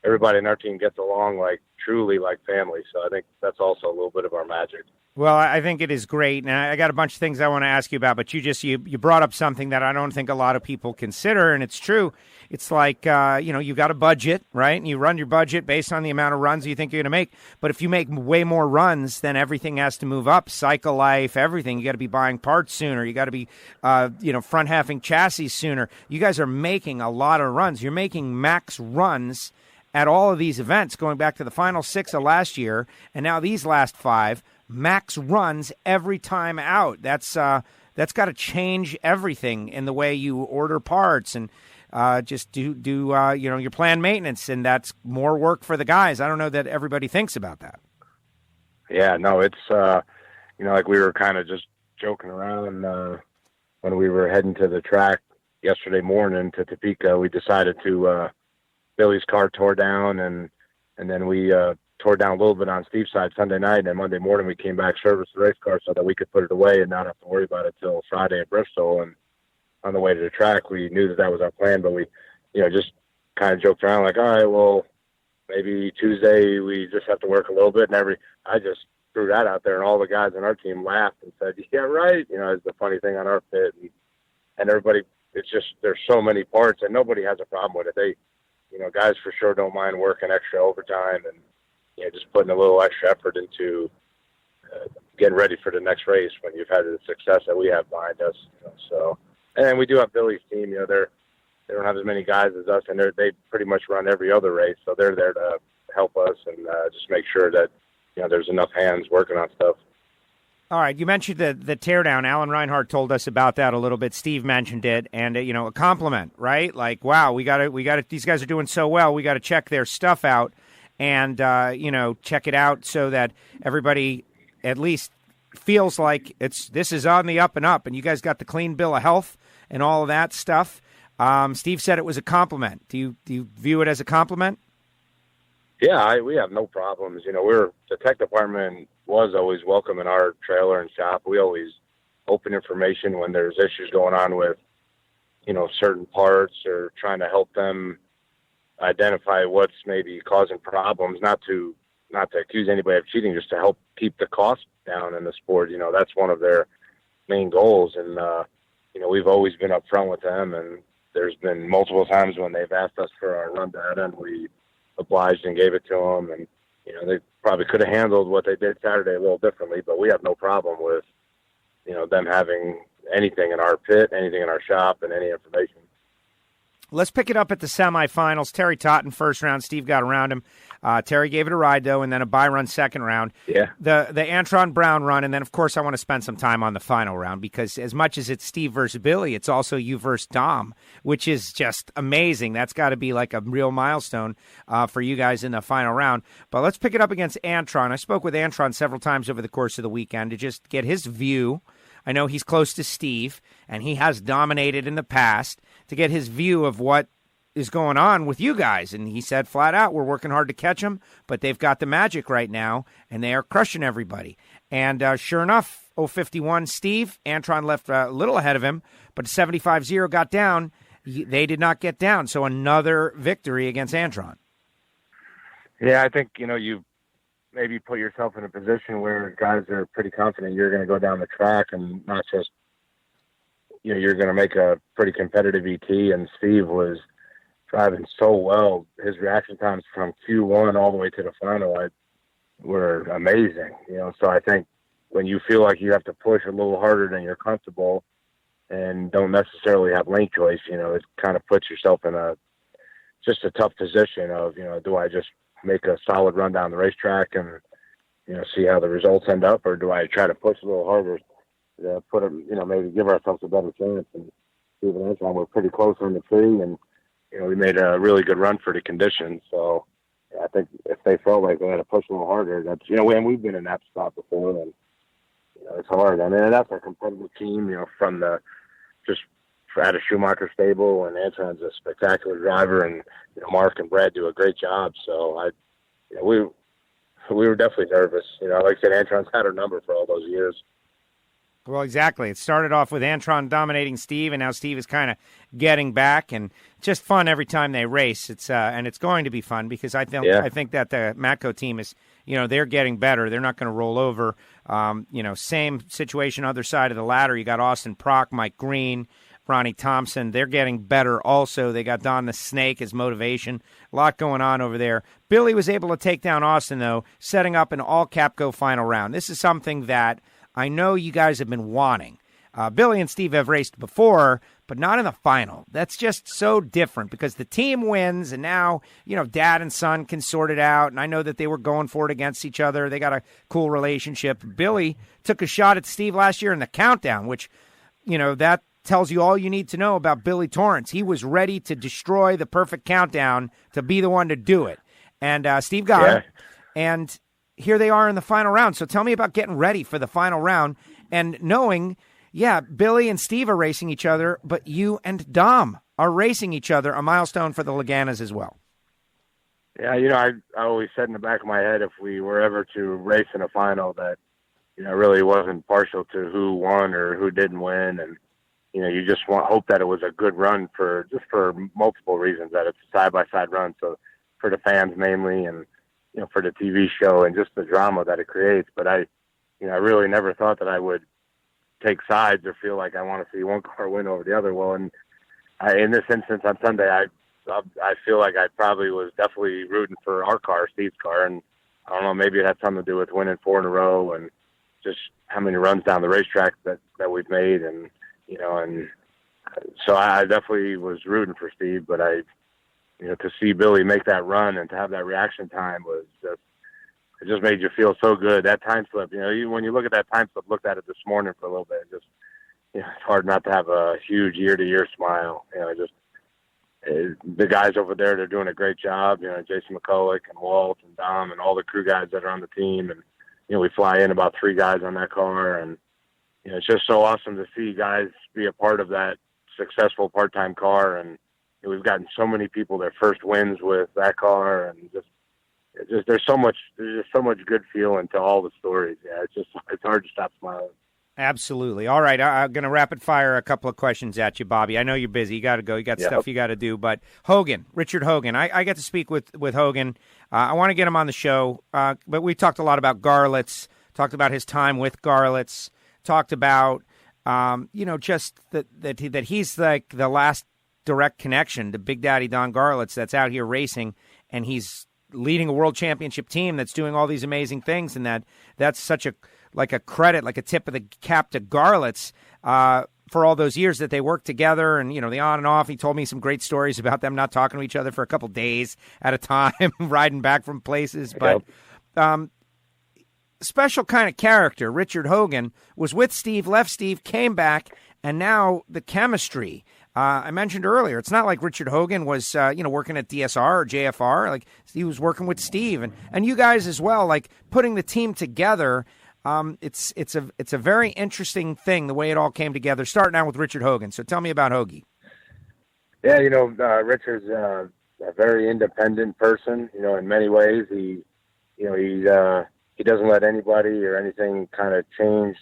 I: everybody in our team gets along truly like family. So I think that's also a little bit of our magic.
F: Well, I think it is great, and I got a bunch of things I want to ask you about, but you brought up something that I don't think a lot of people consider, and it's true. It's like, you got a budget, right? And you run your budget based on the amount of runs you think you're going to make. But if you make way more runs, then everything has to move up, cycle life, everything. You got to be buying parts sooner. You got to be, front halving chassis sooner. You guys are making a lot of runs. You're making max runs at all of these events, going back to the final 6 of last year, and now these last 5. Max runs every time out. That's got to change everything in the way you order parts and just do your planned maintenance, and that's more work for the guys. I don't know that everybody thinks about that.
I: Yeah, no, it's like we were kind of just joking around when we were heading to the track yesterday morning to Topeka. We decided to Billy's car tore down, and then we tore down a little bit on Steve's side Sunday night, and then Monday morning we came back, serviced the race car so that we could put it away and not have to worry about it till Friday at Bristol. And on the way to the track, we knew that was our plan, but we, just kind of joked around like, all right, well, maybe Tuesday we just have to work a little bit. And I just threw that out there, and all the guys on our team laughed and said, yeah, right. It's the funny thing on our pit, and everybody, it's just, there's so many parts and nobody has a problem with it. They, guys for sure don't mind working extra overtime and, just putting a little extra effort into getting ready for the next race when you've had the success that we have behind us. So, and we do have Billy's team. They don't have as many guys as us, and they pretty much run every other race, so they're there to help us and just make sure that there's enough hands working on stuff.
F: All right, you mentioned the teardown. Alan Reinhart told us about that a little bit. Steve mentioned it, and a compliment, right? Like, wow, we got to. These guys are doing so well. We got to check their stuff out, and check it out so that everybody at least feels like this is on the up and up. And you guys got the clean bill of health and all of that stuff. Steve said it was a compliment. Do you view it as a compliment?
I: Yeah, we have no problems. The tech department was always welcome in our trailer and shop. We always open information when there's issues going on with, certain parts, or trying to help them identify what's maybe causing problems, not to accuse anybody of cheating, just to help keep the cost down in the sport. That's one of their main goals. And, we've always been upfront with them, and there's been multiple times when they've asked us for our run data, and we obliged and gave it to them. And, they probably could have handled what they did Saturday a little differently, but we have no problem with, them having anything in our pit, anything in our shop, and any information.
F: Let's pick it up at the semifinals. Terry Totten, first round. Steve got around him. Terry gave it a ride, though, and then a bye run second round.
I: Yeah.
F: The Antron Brown run, and then, of course, I want to spend some time on the final round because as much as it's Steve versus Billy, it's also you versus Dom, which is just amazing. That's got to be like a real milestone for you guys in the final round. But let's pick it up against Antron. I spoke with Antron several times over the course of the weekend to just get his view. I know he's close to Steve, and he has dominated in the past, to get his view of what is going on with you guys. And he said flat out, we're working hard to catch them, but they've got the magic right now, and they are crushing everybody. And sure enough, 051 Steve, Antron left a little ahead of him, but 75-0 got down. They did not get down, so another victory against Antron.
I: Yeah, I think, you maybe put yourself in a position where guys are pretty confident you're going to go down the track and not just, you're going to make a pretty competitive ET, and Steve was driving so well. His reaction times from Q1 all the way to the final were amazing. So I think when you feel like you have to push a little harder than you're comfortable and don't necessarily have lane choice, it kind of puts yourself in just a tough position of, do I just make a solid run down the racetrack and, see how the results end up, or do I try to push a little harder to put them, maybe give ourselves a better chance? And Steve and Antron were pretty close on the tree, and, we made a really good run for the conditions. So I think if they felt like they had to push a little harder, that's, and we've been in that spot before, and, it's hard. I mean, that's a competitive team, from just out of Schumacher stable, and Antron's a spectacular driver, and, Mark and Brad do a great job. So we were definitely nervous. Like I said, Antron's had our number for all those years.
F: Well, exactly. It started off with Antron dominating Steve, and now Steve is kind of getting back, and just fun every time they race. It's and it's going to be fun because I think that the Matco team is, they're getting better. They're not going to roll over. Same situation, other side of the ladder. You got Austin Prock, Mike Green, Ronnie Thompson. They're getting better also. They got Don the Snake as motivation. A lot going on over there. Billy was able to take down Austin, though, setting up an all-Capco final round. This is something that I know you guys have been wanting. Billy and Steve have raced before, but not in the final. That's just so different because the team wins, and now, dad and son can sort it out. And I know that they were going for it against each other. They got a cool relationship. Billy took a shot at Steve last year in the countdown, which, that tells you all you need to know about Billy Torrance. He was ready to destroy the perfect countdown to be the one to do it. And Steve got it. And here they are in the final round. So tell me about getting ready for the final round and knowing, Billy and Steve are racing each other, but you and Dom are racing each other, a milestone for the Laganas as well.
I: Yeah, I always said in the back of my head, if we were ever to race in a final, that, really wasn't partial to who won or who didn't win. And, you just hope that it was a good run for multiple reasons, that it's a side-by-side run. So for the fans mainly, and, for the TV show and just the drama that it creates. But I really never thought that I would take sides or feel like I want to see one car win over the other. Well, and in this instance on Sunday, I feel like I probably was definitely rooting for our car, Steve's car. And I don't know, maybe it had something to do with winning 4 in a row and just how many runs down the racetrack that we've made. And, and so I definitely was rooting for Steve, but to see Billy make that run and to have that reaction time was it just made you feel so good. That time slip, when you look at that time slip, looked at it this morning for a little bit, it's hard not to have a huge year-to-year smile. The guys over there, they're doing a great job. Jason McCulloch and Walt and Dom and all the crew guys that are on the team. And, we fly in about 3 guys on that car. And, it's just so awesome to see guys be a part of that successful part-time car. And we've gotten so many people their first wins with that car. And just there's just so much good feeling to all the stories. Yeah, it's hard to stop smiling.
F: Absolutely. All right, I'm going to rapid fire a couple of questions at you, Bobby. I know you're busy. You got to go. You got stuff you got to do. But Richard Hogan, I get to speak with Hogan. I want to get him on the show. But we talked a lot about Garlits, talked about his time with Garlits, talked about, just that he's like the last direct connection to Big Daddy Don Garlits that's out here racing, and he's leading a world championship team that's doing all these amazing things, and that's such a credit, like a tip of the cap to Garlits. for all those years that they worked together and, the on and off. He told me some great stories about them not talking to each other for a couple days at a time, riding back from places. But special kind of character, Richard Hogan, was with Steve, left Steve, came back, and now the chemistry. I mentioned earlier, it's not like Richard Hogan was, working at DSR or JFR. Like, he was working with Steve and you guys as well, like putting the team together. It's a very interesting thing, the way it all came together, starting out with Richard Hogan. So tell me about Hoagie.
I: Yeah, Richard's a very independent person, in many ways. He doesn't let anybody or anything kind of change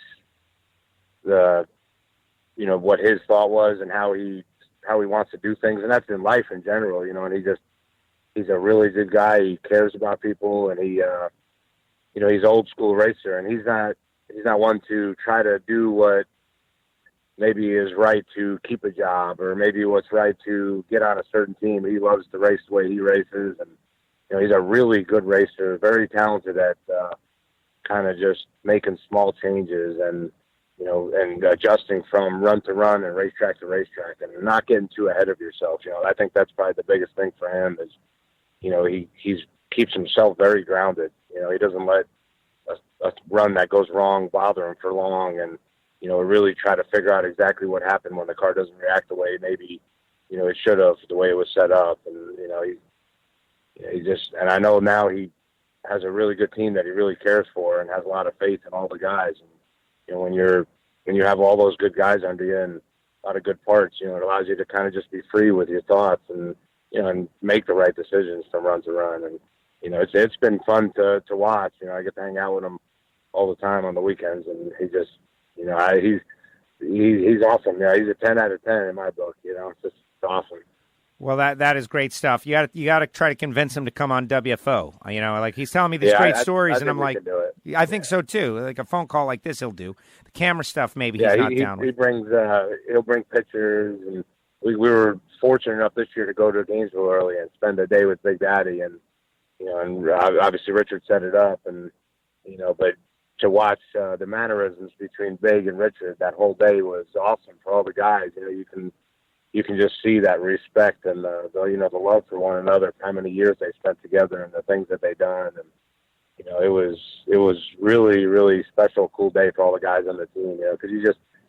I: what his thought was and how he wants to do things. And that's in life in general, and he's a really good guy. He cares about people, and he's an old school racer, and he's not one to try to do what maybe is right to keep a job or maybe what's right to get on a certain team. He loves to race the way he races, and he's a really good racer, very talented at kind of just making small changes and adjusting from run to run and racetrack to racetrack and not getting too ahead of yourself. I think that's probably the biggest thing for him is, he keeps himself very grounded. He doesn't let a run that goes wrong bother him for long, and really try to figure out exactly what happened when the car doesn't react the way maybe it should have, the way it was set up. And and I know now he has a really good team that he really cares for and has a lot of faith in all the guys. And when you have all those good guys under you and a lot of good parts, it allows you to kind of just be free with your thoughts and and make the right decisions from run to run. And it's been fun to watch. I get to hang out with him all the time on the weekends, and he just he's awesome. He's a 10 out of 10 in my book. It's just awesome.
F: Well, that is great stuff. You got to try to convince him to come on WFO. Like he's telling me these great stories, and I'm like, I think so too. Like a phone call like this, he'll do. The camera stuff, maybe he's not down with.
I: He brings he'll bring pictures, and we were fortunate enough this year to go to Gainesville early and spend a day with Big Daddy, and and obviously Richard set it up, and but to watch the mannerisms between Big and Richard that whole day was awesome for all the guys. You can just see that respect and the love for one another, how many years they spent together and the things that they've done. And, it was really, really special, cool day for all the guys on the team, because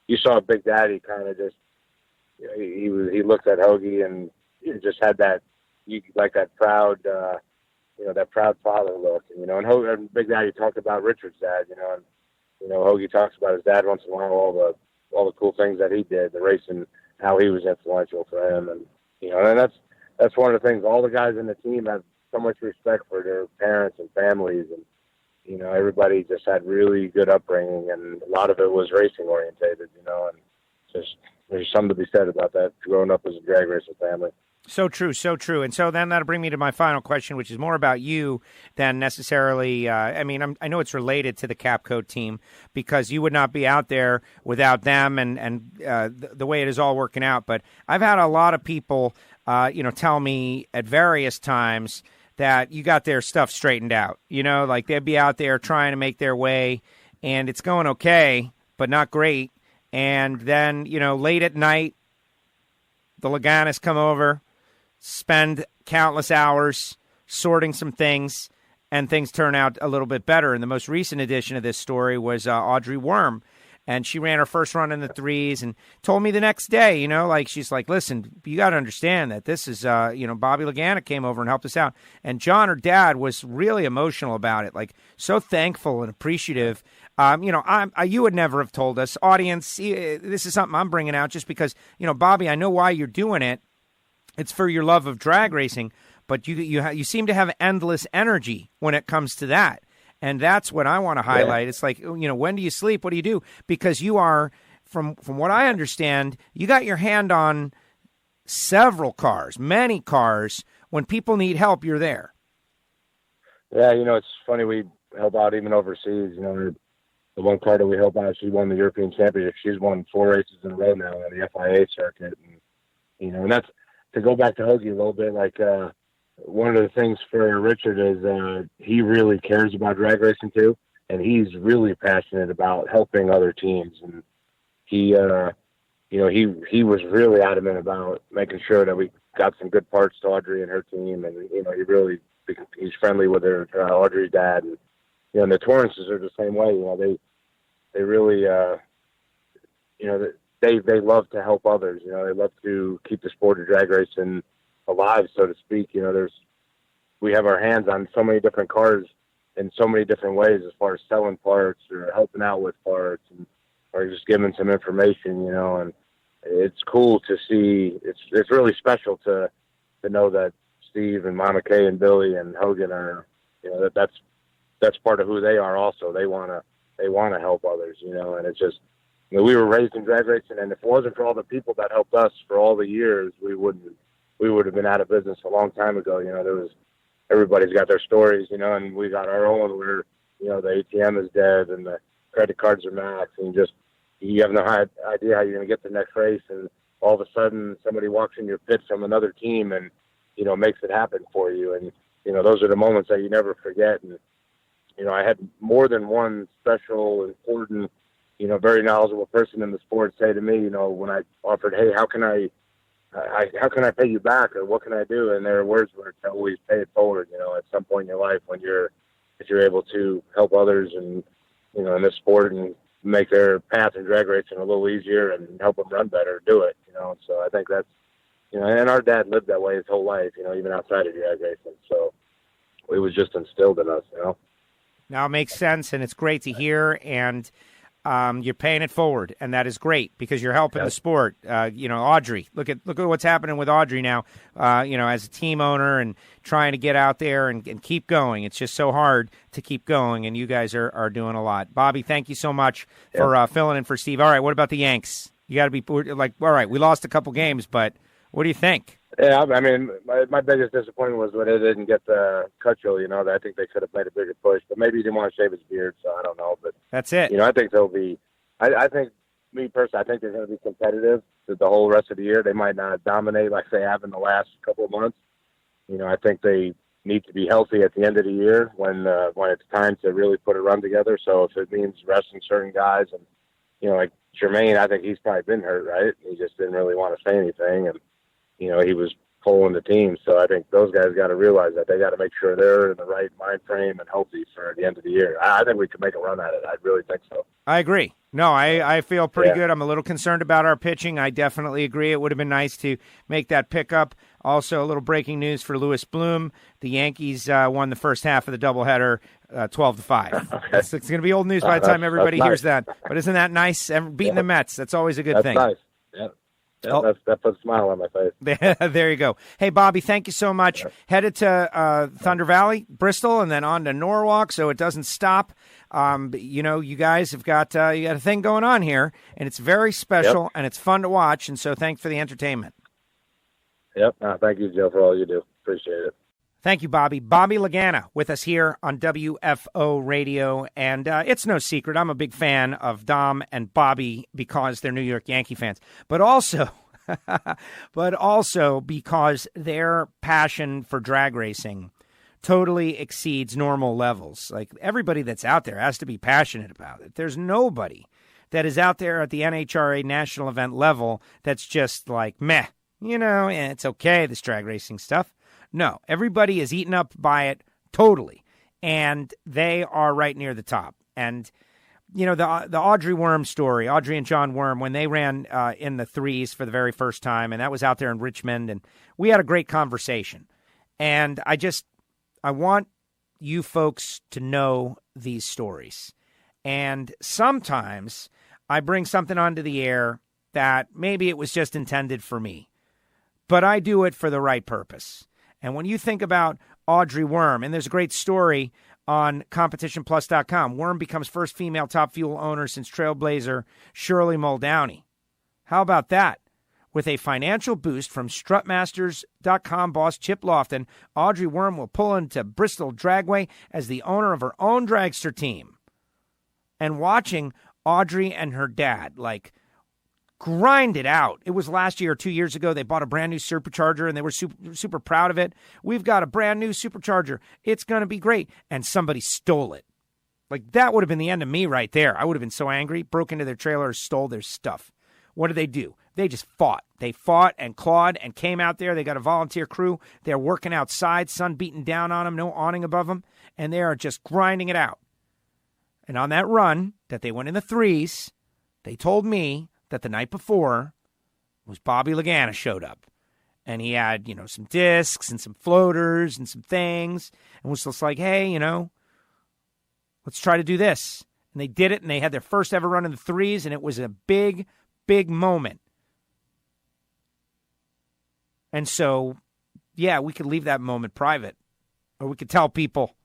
I: you saw Big Daddy kind of just, he looked at Hoagie and he just had that proud, that proud father look, and Big Daddy talked about Richard's dad, and Hoagie talks about his dad once in a while, all the cool things that he did, the racing, how he was influential for him. And, and that's one of the things. All the guys in the team have so much respect for their parents and families. And, everybody just had really good upbringing, and a lot of it was racing orientated, and just, there's something to be said about that, growing up as a drag racing family.
F: So true, so true. And so then that'll bring me to my final question, which is more about you than necessarily, I know it's related to the Capco team because you would not be out there without them and the way it is all working out. But I've had a lot of people, tell me at various times that you got their stuff straightened out. Like they'd be out there trying to make their way and it's going okay, but not great. And then, late at night, the Laganas come over, spend countless hours sorting some things, and things turn out a little bit better. And the most recent edition of this story was Audrey Worm, and she ran her first run in the threes and told me the next day, she's like, listen, you got to understand that this is, Bobby Lagana came over and helped us out. And John, her dad, was really emotional about it, like so thankful and appreciative. You would never have told us. Audience, this is something I'm bringing out just because, Bobby, I know why you're doing it. It's for your love of drag racing, but you seem to have endless energy when it comes to that. And that's what I want to highlight. Yeah. It's like, when do you sleep? What do you do? Because you are, from what I understand, you got your hand on several cars, many cars. When people need help, you're there.
I: Yeah, it's funny. We help out even overseas. The one car that we help out, she won the European Championship. She's won 4 races in a row now on the FIA circuit. And, and that's, to go back to Hoagie a little bit, like one of the things for Richard is he really cares about drag racing too, and he's really passionate about helping other teams. And he he was really adamant about making sure that we got some good parts to Audrey and her team, and he's friendly with her Audrey's dad, and and the Torrances are the same way. They really they love to help others. They love to keep the sport of drag racing alive, so to speak. We have our hands on so many different cars in so many different ways, as far as selling parts or helping out with parts, or just giving some information. And it's cool to see. It's really special to know that Steve and Mama Kay and Billy and Hogan are, that's part of who they are. Also, they want to help others. And it's just, we were raised in drag racing, and if it wasn't for all the people that helped us for all the years, we would have been out of business a long time ago. Everybody's got their stories, and we got our own where, the ATM is dead and the credit cards are maxed, and you have no idea how you're going to get the next race. And all of a sudden somebody walks in your pit from another team and, makes it happen for you. And, those are the moments that you never forget. And, I had more than one special, important, very knowledgeable person in the sport say to me, when I offered, hey, how can I pay you back, or what can I do? And their words were to always pay it forward. At some point in your life, if you're able to help others and, in this sport and make their path in drag racing a little easier and help them run better, do it. So I think that's, and our dad lived that way his whole life, even outside of drag racing. So it was just instilled in us,
F: Now it makes sense, and it's great to hear, and you're paying it forward, and that is great because you're helping the sport. Audrey, look at what's happening with Audrey now. As a team owner and trying to get out there and keep going. It's just so hard to keep going, and you guys are doing a lot. Bobby, thank you so much for filling in for Steve. All right, what about the Yanks? You got to be like, all right, we lost a couple games, but what do you think?
I: Yeah, I mean, my biggest disappointment was when they didn't get the Cutchell. I think they could have made a bigger push, but maybe he didn't want to shave his beard, so I don't know. But
F: that's it.
I: I think they'll be. I think, me personally, I think they're going to be competitive the whole rest of the year. They might not dominate like they have in the last couple of months. I think they need to be healthy at the end of the year when it's time to really put a run together. So if it means resting certain guys, and like Jermaine, I think he's probably been hurt, right? He just didn't really want to say anything, and he was pulling the team. So I think those guys got to realize that they got to make sure they're in the right mind frame and healthy for the end of the year. I think we could make a run at it. I really think so.
F: I agree. No, I feel pretty good. I'm a little concerned about our pitching. I definitely agree. It would have been nice to make that pickup. Also, a little breaking news for Lewis Bloom. The Yankees won the first half of the doubleheader 12-5. Okay. It's going to be old news by the time everybody hears that. But isn't that nice? Beating the Mets, that's always a good thing.
I: That's nice. Yeah. That puts a smile on my face.
F: There you go. Hey, Bobby, thank you so much. Yeah. Headed to Thunder Valley, Bristol, and then on to Norwalk, so it doesn't stop. You guys have got a thing going on here, and it's very special, and it's fun to watch, and so thanks for the entertainment.
I: Yep. Thank you, Joe, for all you do. Appreciate it.
F: Thank you, Bobby. Bobby Lagana with us here on WFO Radio, and it's no secret I'm a big fan of Dom and Bobby because they're New York Yankee fans, but also because their passion for drag racing totally exceeds normal levels. Like, everybody that's out there has to be passionate about it. There's nobody that is out there at the NHRA national event level that's just like, meh, it's okay, this drag racing stuff. No, everybody is eaten up by it totally, and they are right near the top. And, the Audrey Worm story, Audrey and John Worm, when they ran in the threes for the very first time, and that was out there in Richmond, and we had a great conversation. And I want you folks to know these stories. And sometimes I bring something onto the air that maybe it was just intended for me, but I do it for the right purpose. And when you think about Audrey Worm, and there's a great story on competitionplus.com, Worm becomes first female Top Fuel owner since trailblazer Shirley Muldowney. How about that? With a financial boost from strutmasters.com boss Chip Lofton, Audrey Worm will pull into Bristol Dragway as the owner of her own dragster team. And watching Audrey and her dad, grind it out. It was last year or 2 years ago. They bought a brand new supercharger, and they were super proud of it. We've got a brand new supercharger. It's going to be great. And somebody stole it. That would have been the end of me right there. I would have been so angry, broke into their trailer, stole their stuff. What did they do? They just fought. They fought and clawed and came out there. They got a volunteer crew. They're working outside, sun beating down on them, no awning above them, and they are just grinding it out. And on that run that they went in the threes, they told me that the night before was Bobby Lagana showed up. And he had, some discs and some floaters and some things. And was just like, hey, let's try to do this. And they did it, and they had their first ever run in the threes, and it was a big, big moment. And so, yeah, we could leave that moment private, or we could tell people.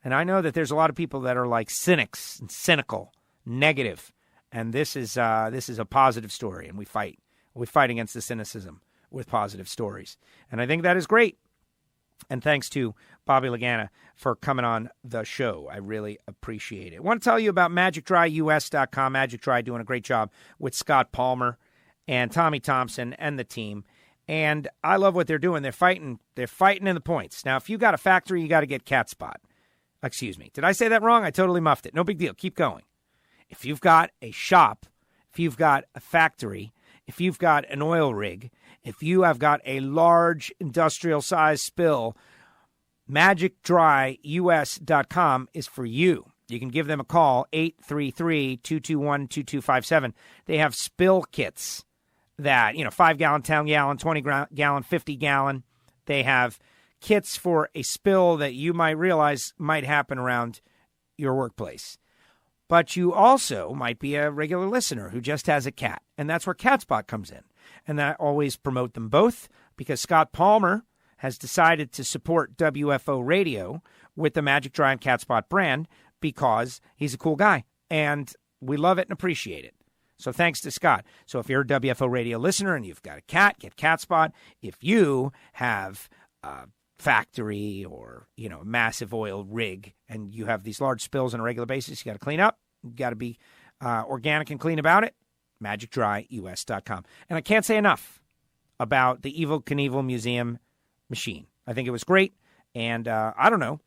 F: And I know that there's a lot of people that are like cynics and cynical, negative. And this is a positive story, and we fight. We fight against the cynicism with positive stories. And I think that is great. And thanks to Bobby Lagana for coming on the show. I really appreciate it. I want to tell you about MagicDryUS.com. Magic Dry doing a great job with Scott Palmer and Tommy Thompson and the team. And I love what they're doing. They're fighting in the points. Now, if you got a factory, you got to get Cat Spot. Excuse me. Did I say that wrong? I totally muffed it. No big deal. Keep going. If you've got a shop, if you've got a factory, if you've got an oil rig, if you have got a large industrial-sized spill, MagicDryUS.com is for you. You can give them a call, 833-221-2257. They have spill kits that, 5-gallon, 10-gallon, 20-gallon, 50-gallon. They have kits for a spill that you might realize might happen around your workplace. But you also might be a regular listener who just has a cat, and that's where Cat Spot comes in. And I always promote them both because Scott Palmer has decided to support WFO Radio with the Magic Dry and Cat Spot brand because he's a cool guy, and we love it and appreciate it. So thanks to Scott. So if you're a WFO Radio listener and you've got a cat, get Cat Spot. If you have a factory or, a massive oil rig and you have these large spills on a regular basis, you got to clean up. You got to be organic and clean about it. MagicDryUS.com. And I can't say enough about the Evel Knievel Museum machine. I think it was great. And I don't know.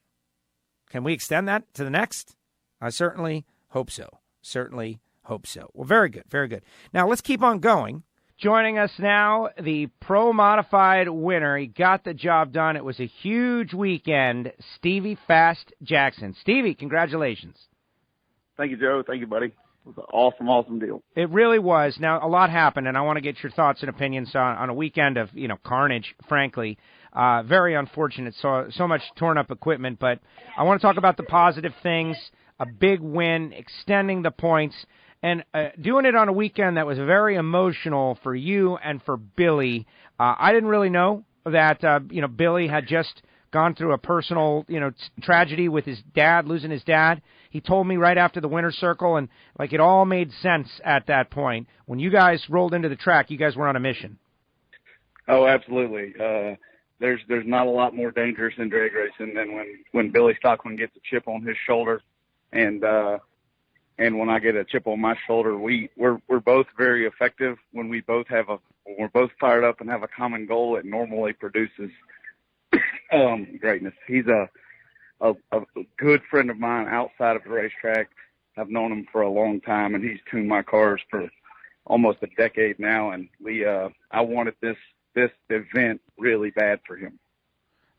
F: Can we extend that to the next? I certainly hope so. Certainly hope so. Well, very good. Very good. Now, let's keep on going. Joining us now, the Pro Modified winner. He got the job done. It was a huge weekend. Stevie Fast Jackson. Stevie, congratulations.
B: Thank you, Joe. Thank you, buddy. It was an awesome deal.
F: It really was. Now, a lot happened, and I want to get your thoughts and opinions on a weekend of, carnage, frankly. Very unfortunate, so much torn-up equipment. But I want to talk about the positive things, a big win, extending the points, and doing it on a weekend that was very emotional for you and for Billy. I didn't really know that, Billy had just gone through a personal, tragedy with his dad, losing his dad. He told me right after the winner's circle, and it all made sense at that point. When you guys rolled into the track, you guys were on a mission.
J: Oh, absolutely. There's not a lot more dangerous in drag racing than when Billy Stockman gets a chip on his shoulder, and when I get a chip on my shoulder, we're both very effective. When we're both fired up and have a common goal, it normally produces greatness. He's a good friend of mine outside of the racetrack. I've known him for a long time, and he's tuned my cars for almost a decade now. And I wanted this event really bad for him.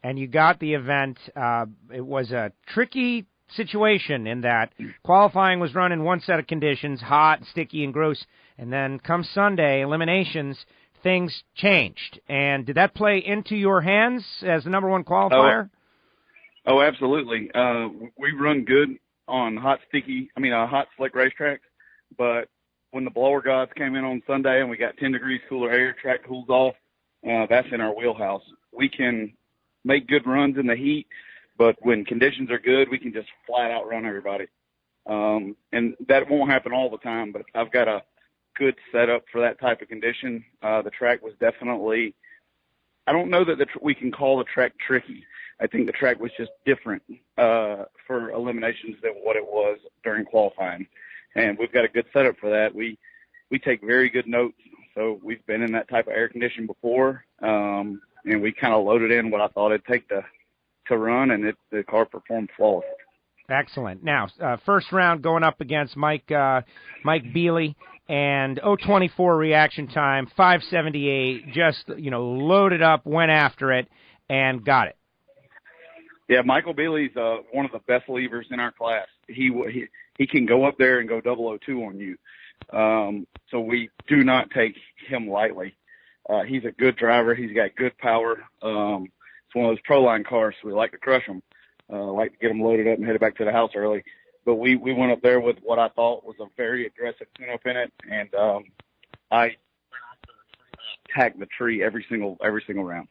F: And you got the event. It was a tricky situation in that qualifying was run in one set of conditions, hot, sticky, and gross. And then come Sunday, eliminations, things changed. And did that play into your hands as the number one qualifier?
J: Oh, absolutely. We run good on hot, slick racetracks, but when the blower gods came in on Sunday and we got 10 degrees cooler air, track cools off, that's in our wheelhouse. We can make good runs in the heat, but when conditions are good, we can just flat out run everybody. And that won't happen all the time, but I've got a good setup for that type of condition. The track was definitely, I don't know that we can call the track tricky. I think the track was just different for eliminations than what it was during qualifying. And we've got a good setup for that. We take very good notes. So we've been in that type of air condition before, and we kind of loaded in what I thought it'd take to run, and the car performed flawlessly.
F: Excellent. Now, first round going up against Mike Bealey, and 024 reaction time, 578, just, loaded up, went after it, and got it.
J: Yeah, Michael Bailey's one of the best levers in our class. He can go up there and go 002 on you. So we do not take him lightly. He's a good driver. He's got good power. It's one of those pro line cars, so we like to crush him. Like to get him loaded up and headed back to the house early. But we went up there with what I thought was a very aggressive tune-up in it, and I tagged the tree every single round.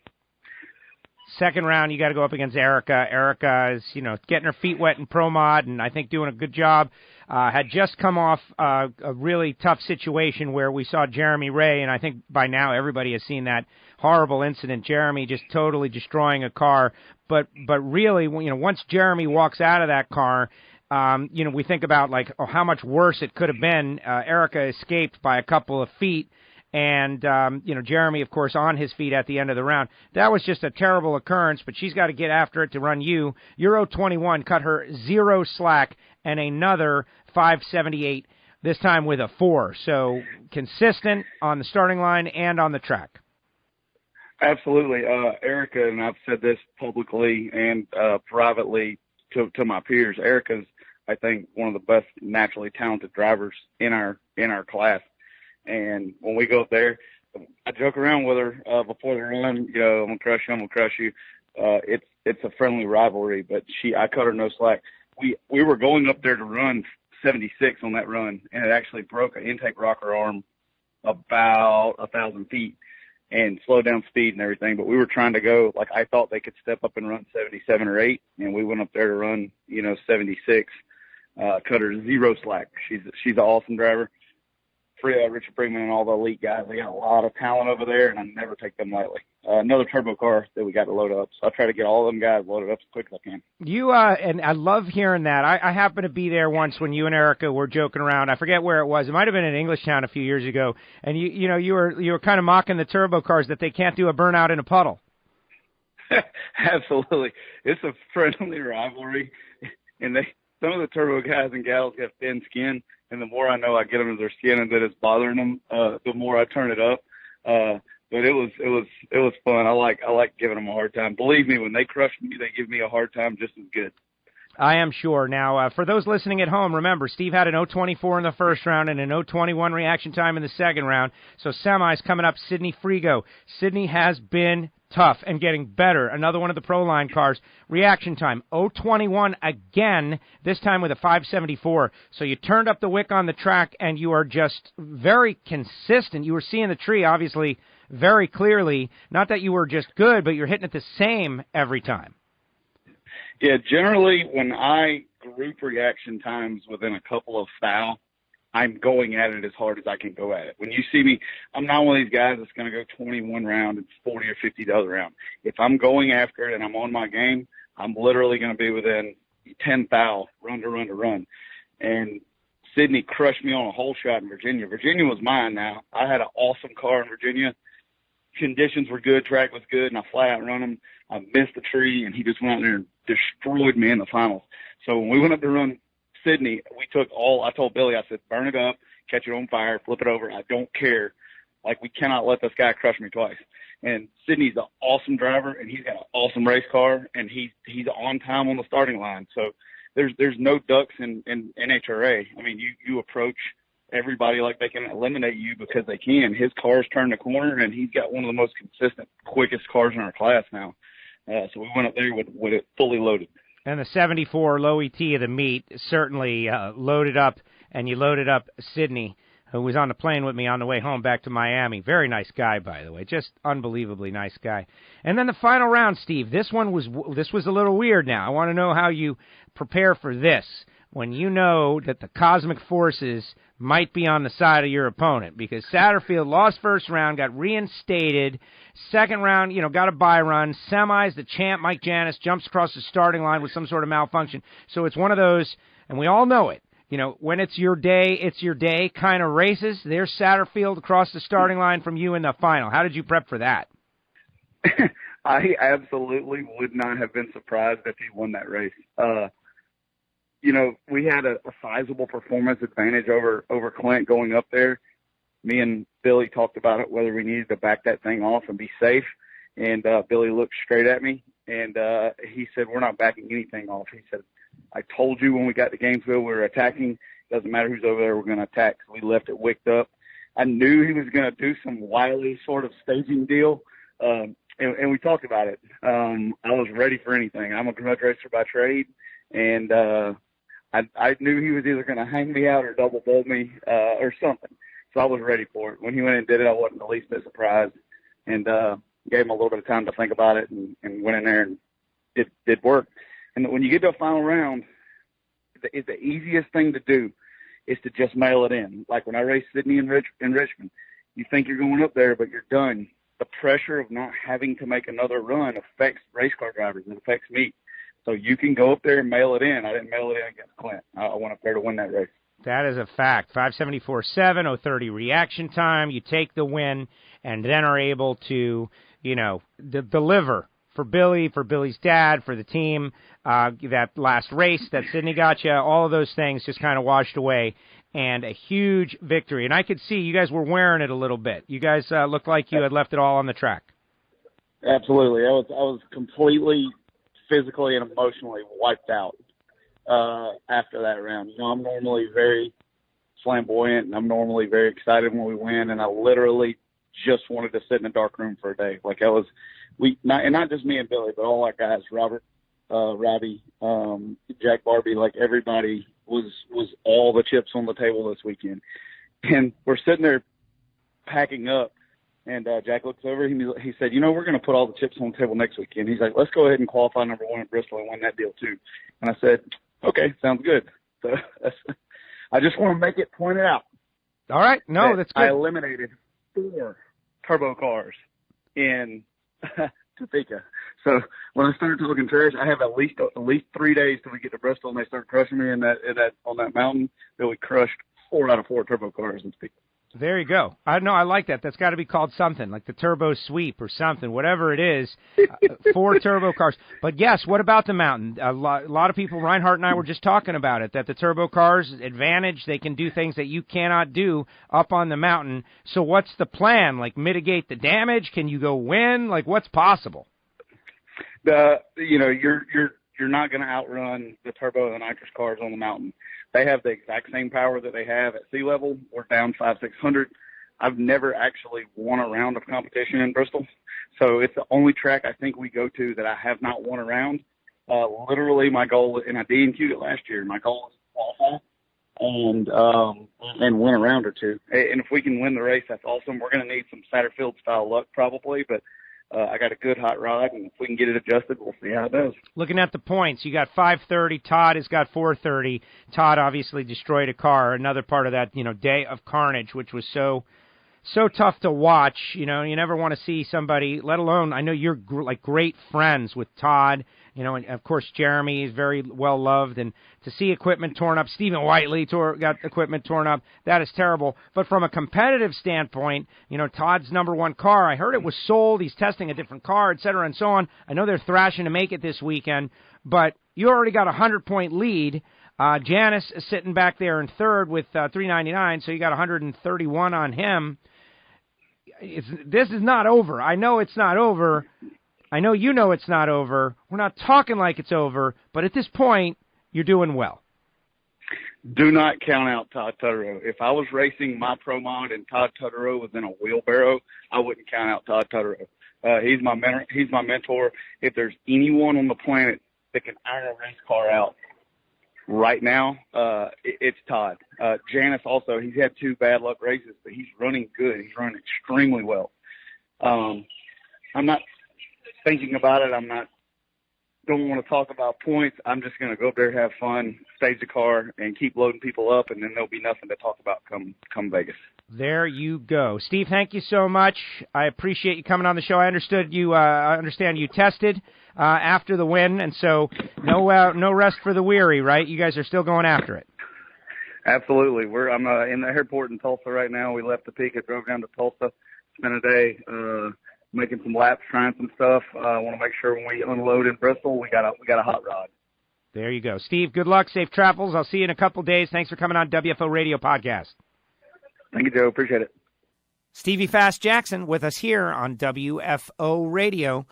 F: Second round, you got to go up against Erica. Erica is, getting her feet wet in Pro Mod, and I think doing a good job. Had just come off a really tough situation where we saw Jeremy Ray, and I think by now everybody has seen that horrible incident. Jeremy just totally destroying a car. But really, once Jeremy walks out of that car, we think about how much worse it could have been. Erica escaped by a couple of feet. And, Jeremy, of course, on his feet at the end of the round. That was just a terrible occurrence, but she's got to get after it to run you. Euro 21 cut her 0 slack and another 578, this time with a 4. So consistent on the starting line and on the track.
J: Absolutely. Erica, and I've said this publicly and privately to my peers, Erica's, I think, one of the best naturally talented drivers in our class. And when we go up there, I joke around with her before the run. I'm gonna crush you. I'm gonna crush you. It's a friendly rivalry, but I cut her no slack. We were going up there to run 76 on that run, and it actually broke an intake rocker arm about 1,000 feet and slowed down speed and everything. But we were trying to go I thought they could step up and run 77 or 8, and we went up there to run 76. Cut her 0 slack. She's an awesome driver. Richard Freeman and all the elite guys, they got a lot of talent over there, and I never take them lightly. Another turbo car that we got to load up, so I try to get all of them guys loaded up as quick as I can. You
F: and I love hearing that. I happened to be there once when you and Erica were joking around. I forget where it was. It might have been in Englishtown a few years ago, and you were kind of mocking the turbo cars that they can't do a burnout in a puddle.
J: Absolutely, it's a friendly rivalry, and some of the turbo guys and gals have thin skin. And the more I know I get under their skin and that it's bothering them, the more I turn it up. But it was fun. I like giving them a hard time. Believe me, when they crush me, they give me a hard time just as good.
F: I am sure. Now, for those listening at home, remember, Steve had an 024 in the first round and an 021 reaction time in the second round. So semis coming up, Sydney Frigo. Sydney has been tough and getting better. Another one of the Pro Line cars. Reaction time, 021 again, this time with a 574. So you turned up the wick on the track, and you are just very consistent. You were seeing the tree, obviously, very clearly. Not that you were just good, but you're hitting it the same every time.
J: Yeah, generally when I group reaction times within a couple of thou, I'm going at it as hard as I can go at it. When you see me, I'm not one of these guys that's going to go 21 round and 40 or 50 the other round. If I'm going after it and I'm on my game, I'm literally going to be within 10 thou, run to run to run. And Sydney crushed me on a hole shot in Virginia. Virginia was mine now. I had an awesome car in Virginia. Conditions were good, track was good, and I flat out run him. I missed the tree, and he just went out there and destroyed me in the finals. So when we went up to run Sydney, I told Billy, I said, burn it up, catch it on fire, flip it over. I don't care. We cannot let this guy crush me twice. And Sydney's an awesome driver, and he's got an awesome race car, and he's on time on the starting line. So there's no ducks in NHRA. I mean, you approach everybody like they can eliminate you because they can. His car's turned the corner, and he's got one of the most consistent, quickest cars in our class now. So we went up there with it fully loaded.
F: And the 74 low ET of the meet certainly loaded up, and you loaded up Sydney, who was on the plane with me on the way home back to Miami. Very nice guy, by the way. Just unbelievably nice guy. And then the final round, Steve. This was a little weird now. I want to know how you prepare for this when you know that the cosmic forces might be on the side of your opponent, because Satterfield lost first round, got reinstated. Second round, got a bye run. Semis, the champ, Mike Janis, jumps across the starting line with some sort of malfunction. So it's one of those, and we all know it, when it's your day kind of races. There's Satterfield across the starting line from you in the final. How did you prep for that?
J: I absolutely would not have been surprised if he won that race. We had a sizable performance advantage over Clint going up there. me and Billy talked about it, whether we needed to back that thing off and be safe. And Billy looked straight at me, and he said, we're not backing anything off. He said, I told you when we got to Gainesville we were attacking. Doesn't matter who's over there, we're going to attack. So we left it wicked up. I knew he was going to do some wily sort of staging deal, and we talked about it. I was ready for anything. I'm a grudge racer by trade, and I knew he was either going to hang me out or double bolt me or something. So I was ready for it. When he went and did it, I wasn't the least bit surprised, and gave him a little bit of time to think about it, and went in there and did work. And when you get to a final round, it's the easiest thing to do is to just mail it in. Like when I raced Sydney in Richmond, you think you're going up there, but you're done. The pressure of not having to make another run affects race car drivers. It affects me. So you can go up there and mail it in. I didn't mail it in against Clint. I went up there to win that race.
F: That is a fact. 574.7, 030 reaction time. You take the win and then are able to, deliver for Billy, for Billy's dad, for the team. That last race that Sydney got you, all of those things just kind of washed away. And a huge victory. And I could see you guys were wearing it a little bit. You guys looked like you had left it all on the track.
J: Absolutely. I was completely physically and emotionally wiped out after that round. I'm normally very flamboyant, and I'm normally very excited when we win, and I literally just wanted to sit in a dark room for a day. Like not just me and Billy, but all our guys, Robert, Robbie, Jack Barbie, like everybody was all the chips on the table this weekend. And we're sitting there packing up, and Jack looks over, he said, we're going to put all the chips on the table next weekend. He's like, let's go ahead and qualify number one at Bristol and win that deal too. And I said, okay, sounds good. So I just want to make it pointed out.
F: All right. No, that's good.
J: I eliminated 4 turbo cars in Topeka. So when I started talking trash, I have at least 3 days till we get to Bristol, and they start crushing me on that mountain. That we crushed 4 out of 4 turbo cars in Topeka.
F: There you go. I like that. That's got to be called something, like the turbo sweep or something, whatever it is. 4 turbo cars. But yes, what about the mountain? A lot of people, Reinhardt and I were just talking about it, that the turbo cars advantage. They can do things that you cannot do up on the mountain. So what's the plan? Like mitigate the damage? Can you go win? Like what's possible? You're not going to outrun the turbo and the nitrous cars on the mountain. They have the exact same power that they have at sea level. We're down 500-600. I've never actually won a round of competition in Bristol, so it's the only track I think we go to that I have not won a round. Literally, my goal, and I DNQ'd it last year. My goal is to qualify and win a round or two. And if we can win the race, that's awesome. We're going to need some Satterfield style luck probably, but I got a good hot rod, and if we can get it adjusted, we'll see how it does. Looking at the points, you got 530. Todd has got 430. Todd obviously destroyed a car, another part of that, day of carnage, which was so tough to watch. You never want to see somebody, let alone, I know you're great friends with Todd, and of course Jeremy is very well loved, and to see equipment torn up, Stephen Whiteley got equipment torn up, that is terrible. But from a competitive standpoint, Todd's number 1 car, I heard it was sold, he's testing a different car, et cetera, and so on. I know they're thrashing to make it this weekend, but you already got a 100-point lead. Janice is sitting back there in third with 399, so you got 131 on him. This is not over. I know it's not over. I know it's not over. We're not talking like it's over, but at this point, you're doing well.
J: Do not count out Todd Tutterow. If I was racing my Pro Mod and Todd Tutterow was in a wheelbarrow, I wouldn't count out Todd Tutterow. He's my mentor. He's my mentor. If there's anyone on the planet that can iron a race car out right now, it's Todd. Janice also, he's had 2 bad luck races, but he's running good. He's running extremely well. I'm not thinking about it. Don't want to talk about points. I'm just going to go up there, have fun, stage the car, and keep loading people up, and then there'll be nothing to talk about come Vegas.
F: There you go. Steve, thank you so much. I appreciate you coming on the show. I understand you tested after the win, and so no rest for the weary, right? You guys are still going after it.
J: Absolutely. I'm in the airport in Tulsa right now. We left Topeka, drove down to Tulsa, spent a day making some laps, trying some stuff. I want to make sure when we unload in Bristol, we got a hot rod.
F: There you go. Steve, good luck, safe travels. I'll see you in a couple days. Thanks for coming on WFO Radio Podcast.
J: Thank you, Joe. Appreciate it.
F: Stevie Fast Jackson with us here on WFO Radio.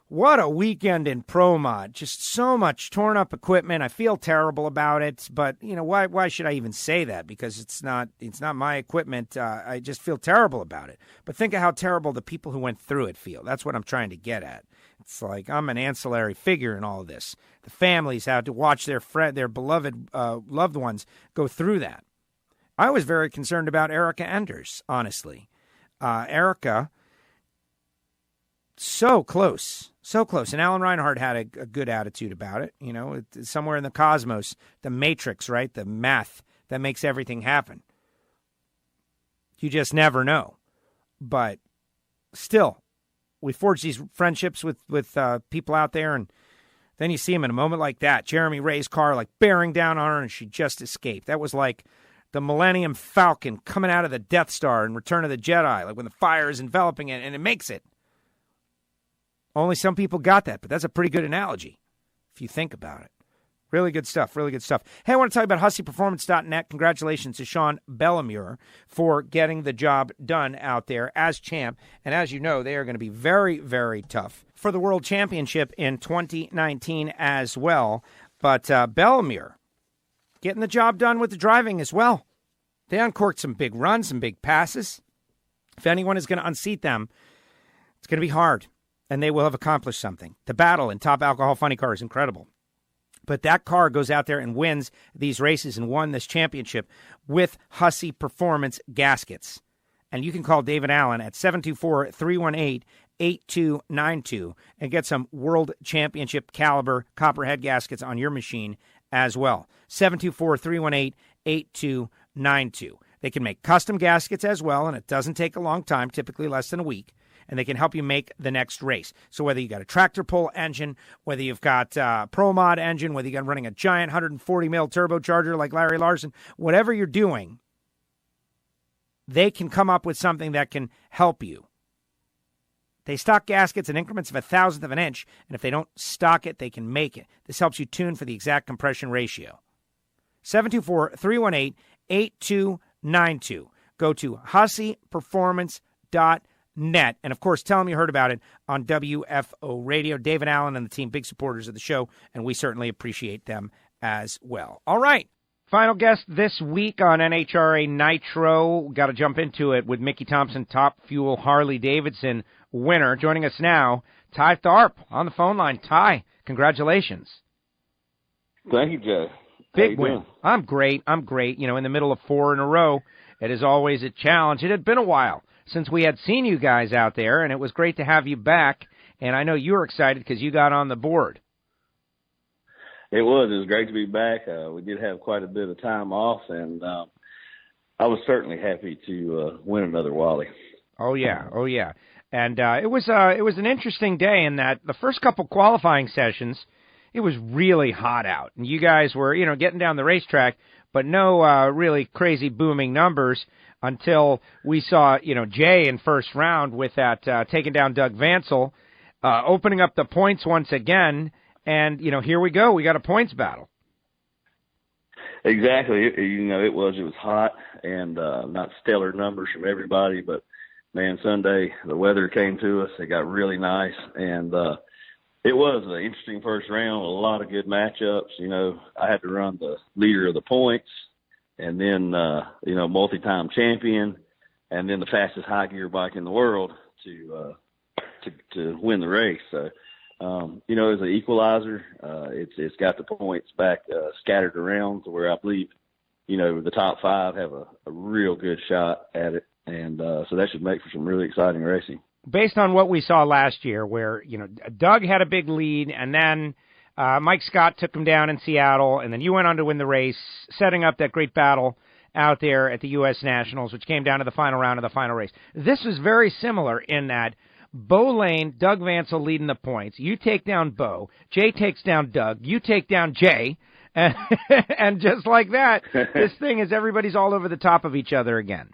F: What a weekend in Pro Mod. Just so much torn up equipment. I feel terrible about it, but why should I even say that? Because it's not my equipment. I just feel terrible about it. But think of how terrible the people who went through it feel. That's what I'm trying to get at. It's like I'm an ancillary figure in all of this. The families had to watch their beloved loved ones go through that. I was very concerned about Erica Enders, honestly. Erica, so close. And Alan Reinhart had a good attitude about it. It's somewhere in the cosmos, the matrix, right? The math that makes everything happen. You just never know. But still, we forge these friendships with people out there, and then you see them in a moment like that. Jeremy Ray's car like bearing down on her, and she just escaped. That was like the Millennium Falcon coming out of the Death Star in Return of the Jedi, like when the fire is enveloping it, and it makes it. Only some people got that, but that's a pretty good analogy if you think about it. Really good stuff, really good stuff. Hey, I want to tell you about HusseyPerformance.net. Congratulations to Sean Bellemure for getting the job done out there as champ. And as you know, they are going to be very, very tough for the World Championship in 2019 as well. But Bellemure getting the job done with the driving as well. They uncorked some big runs, some big passes. If anyone is going to unseat them, it's going to be hard. And they will have accomplished something. The battle in Top Alcohol Funny Car is incredible. But that car goes out there and wins these races and won this championship with Hussey Performance gaskets. And you can call David Allen at 724-318-8292 and get some World Championship caliber Copperhead gaskets on your machine as well. 724-318-8292. They can make custom gaskets as well, and it doesn't take a long time, typically less than a week. And they can help you make the next race. So whether you got a tractor pull engine, whether you've got a Pro Mod engine, whether you're running a giant 140 mil turbocharger like Larry Larson, whatever you're doing, they can come up with something that can help you. They stock gaskets in increments of 1/1000th of an inch, and if they don't stock it, they can make it. This helps you tune for the exact compression ratio. 724-318-8292. Go to HusseyPerformance.net. And, of course, tell them you heard about it on WFO Radio. David Allen and the team, big supporters of the show, and we certainly appreciate them as well. All right. Final guest this week on NHRA Nitro. Got to jump into it with Mickey Thompson, Top Fuel Harley-Davidson winner. Joining us now, Ty Tharp on the phone line. Ty, congratulations.
K: Thank you, Joe.
F: Big win. I'm great. In the middle of 4 in a row, it is always a challenge. It had been a while since we had seen you guys out there, and it was great to have you back. And I know you were excited because you got on the board.
K: It was great to be back. We did have quite a bit of time off, and I was certainly happy to win another Wally.
F: Oh yeah. And it was an interesting day in that the first couple qualifying sessions, it was really hot out, and you guys were getting down the racetrack, but no really crazy booming numbers. Until we saw, Jay in first round with that taking down Doug Vansel, opening up the points once again, and, here we go. We got a points battle.
K: Exactly. It was hot and not stellar numbers from everybody, but, man, Sunday the weather came to us. It got really nice, and it was an interesting first round, a lot of good matchups. I had to run the leader of the points, and then, multi-time champion, and then the fastest high gear bike in the world to win the race. So, as an equalizer, it's got the points back scattered around to where I believe, the top 5 have a real good shot at it. And so that should make for some really exciting racing.
F: Based on what we saw last year where, Doug had a big lead, and then Mike Scott took him down in Seattle, and then you went on to win the race, setting up that great battle out there at the U.S. Nationals, which came down to the final round of the final race. This was very similar in that Bo Lane, Doug Vansel leading the points. You take down Bo. Jay takes down Doug. You take down Jay. And just like that, this thing is everybody's all over the top of each other again.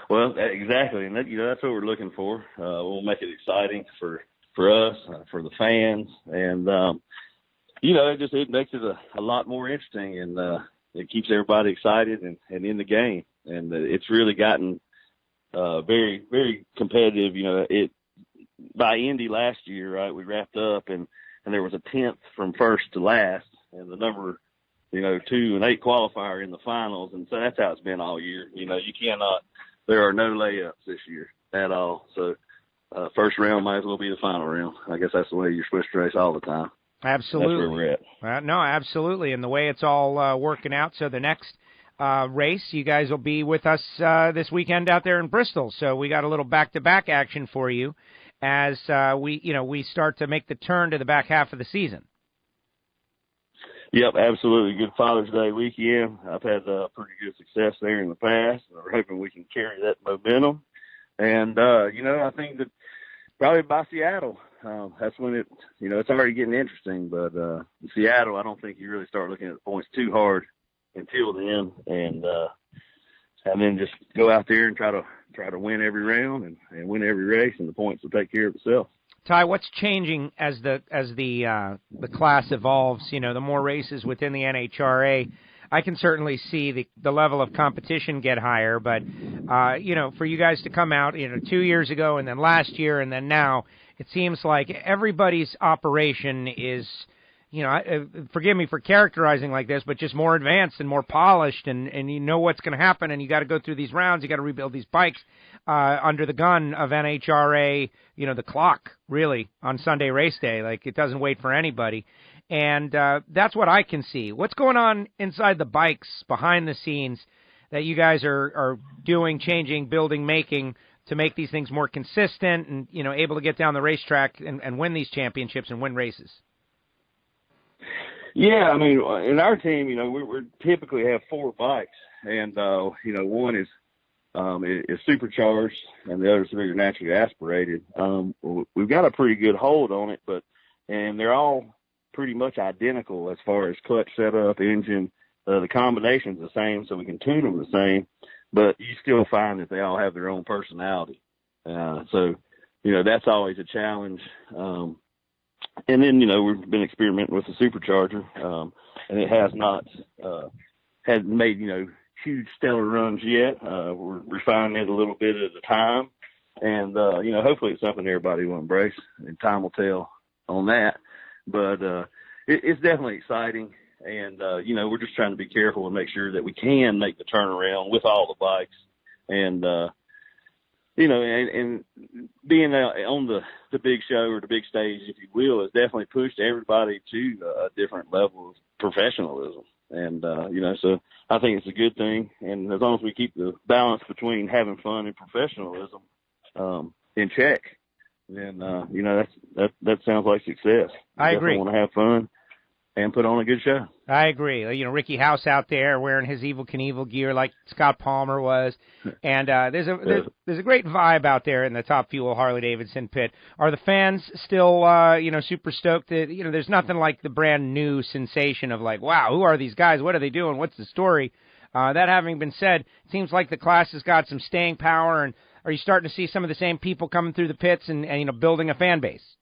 K: Well, exactly, and that's what we're looking for. We'll make it exciting for us, for the fans, and it makes it a lot more interesting, and it keeps everybody excited and in the game. And it's really gotten very, very competitive. You know, by Indy last year, right, we wrapped up and there was a 10th from first to last, and the number, 2 and 8 qualifier in the finals. And so that's how it's been all year. You know, there are no layups this year at all. So first round might as well be the final round. I guess that's the way you're supposed to race all the time.
F: Absolutely.
K: That's where we're at.
F: No, absolutely. And the way it's all working out. So the next race, you guys will be with us this weekend out there in Bristol. So we got a little back-to-back action for you as we start to make the turn to the back half of the season.
K: Yep, absolutely. Good Father's Day weekend. I've had pretty good success there in the past. We're hoping we can carry that momentum. And, I think that probably by Seattle, that's when it's already getting interesting. But Seattle, I don't think you really start looking at the points too hard until then. And then just go out there and try to win every round and win every race, and the points will take care of itself.
F: Ty, what's changing as the class evolves? You know, the more races within the NHRA, I can certainly see the level of competition get higher. But for you guys to come out, 2 years ago and then last year and then now, it seems like everybody's operation is, forgive me for characterizing like this, but just more advanced and more polished, and you know what's going to happen, and you got to go through these rounds, you got to rebuild these bikes under the gun of NHRA, the clock, really, on Sunday race day. Like, it doesn't wait for anybody. And that's what I can see. What's going on inside the bikes, behind the scenes, that you guys are doing, changing, building, making, to make these things more consistent and, able to get down the racetrack and win these championships and win races?
K: Yeah, I mean, in our team, we typically have 4 bikes, and one is supercharged, and the other is naturally aspirated. We've got a pretty good hold on it, and they're all pretty much identical as far as clutch setup, engine. The combination's the same, so we can tune them the same, but you still find that they all have their own personality. So that's always a challenge. And then, we've been experimenting with the supercharger, and it has not hadn't made, huge stellar runs yet. We're refining it a little bit at a time, and, hopefully it's something everybody will embrace, and time will tell on that. But it's definitely exciting, and, we're just trying to be careful and make sure that we can make the turnaround with all the bikes. And, and being on the big show or the big stage, if you will, has definitely pushed everybody to a different level of professionalism. And, so I think it's a good thing. And as long as we keep the balance between having fun and professionalism in check, then, that sounds like success.
F: I agree.
K: I want to have fun and put on a good show.
F: I agree. Ricky House out there wearing his Evel Knievel gear like Scott Palmer was. And there's a great vibe out there in the Top Fuel Harley-Davidson pit. Are the fans still, super stoked? There's nothing like the brand new sensation of like, wow, who are these guys? What are they doing? What's the story? That having been said, it seems like the class has got some staying power. And are you starting to see some of the same people coming through the pits and building a fan base?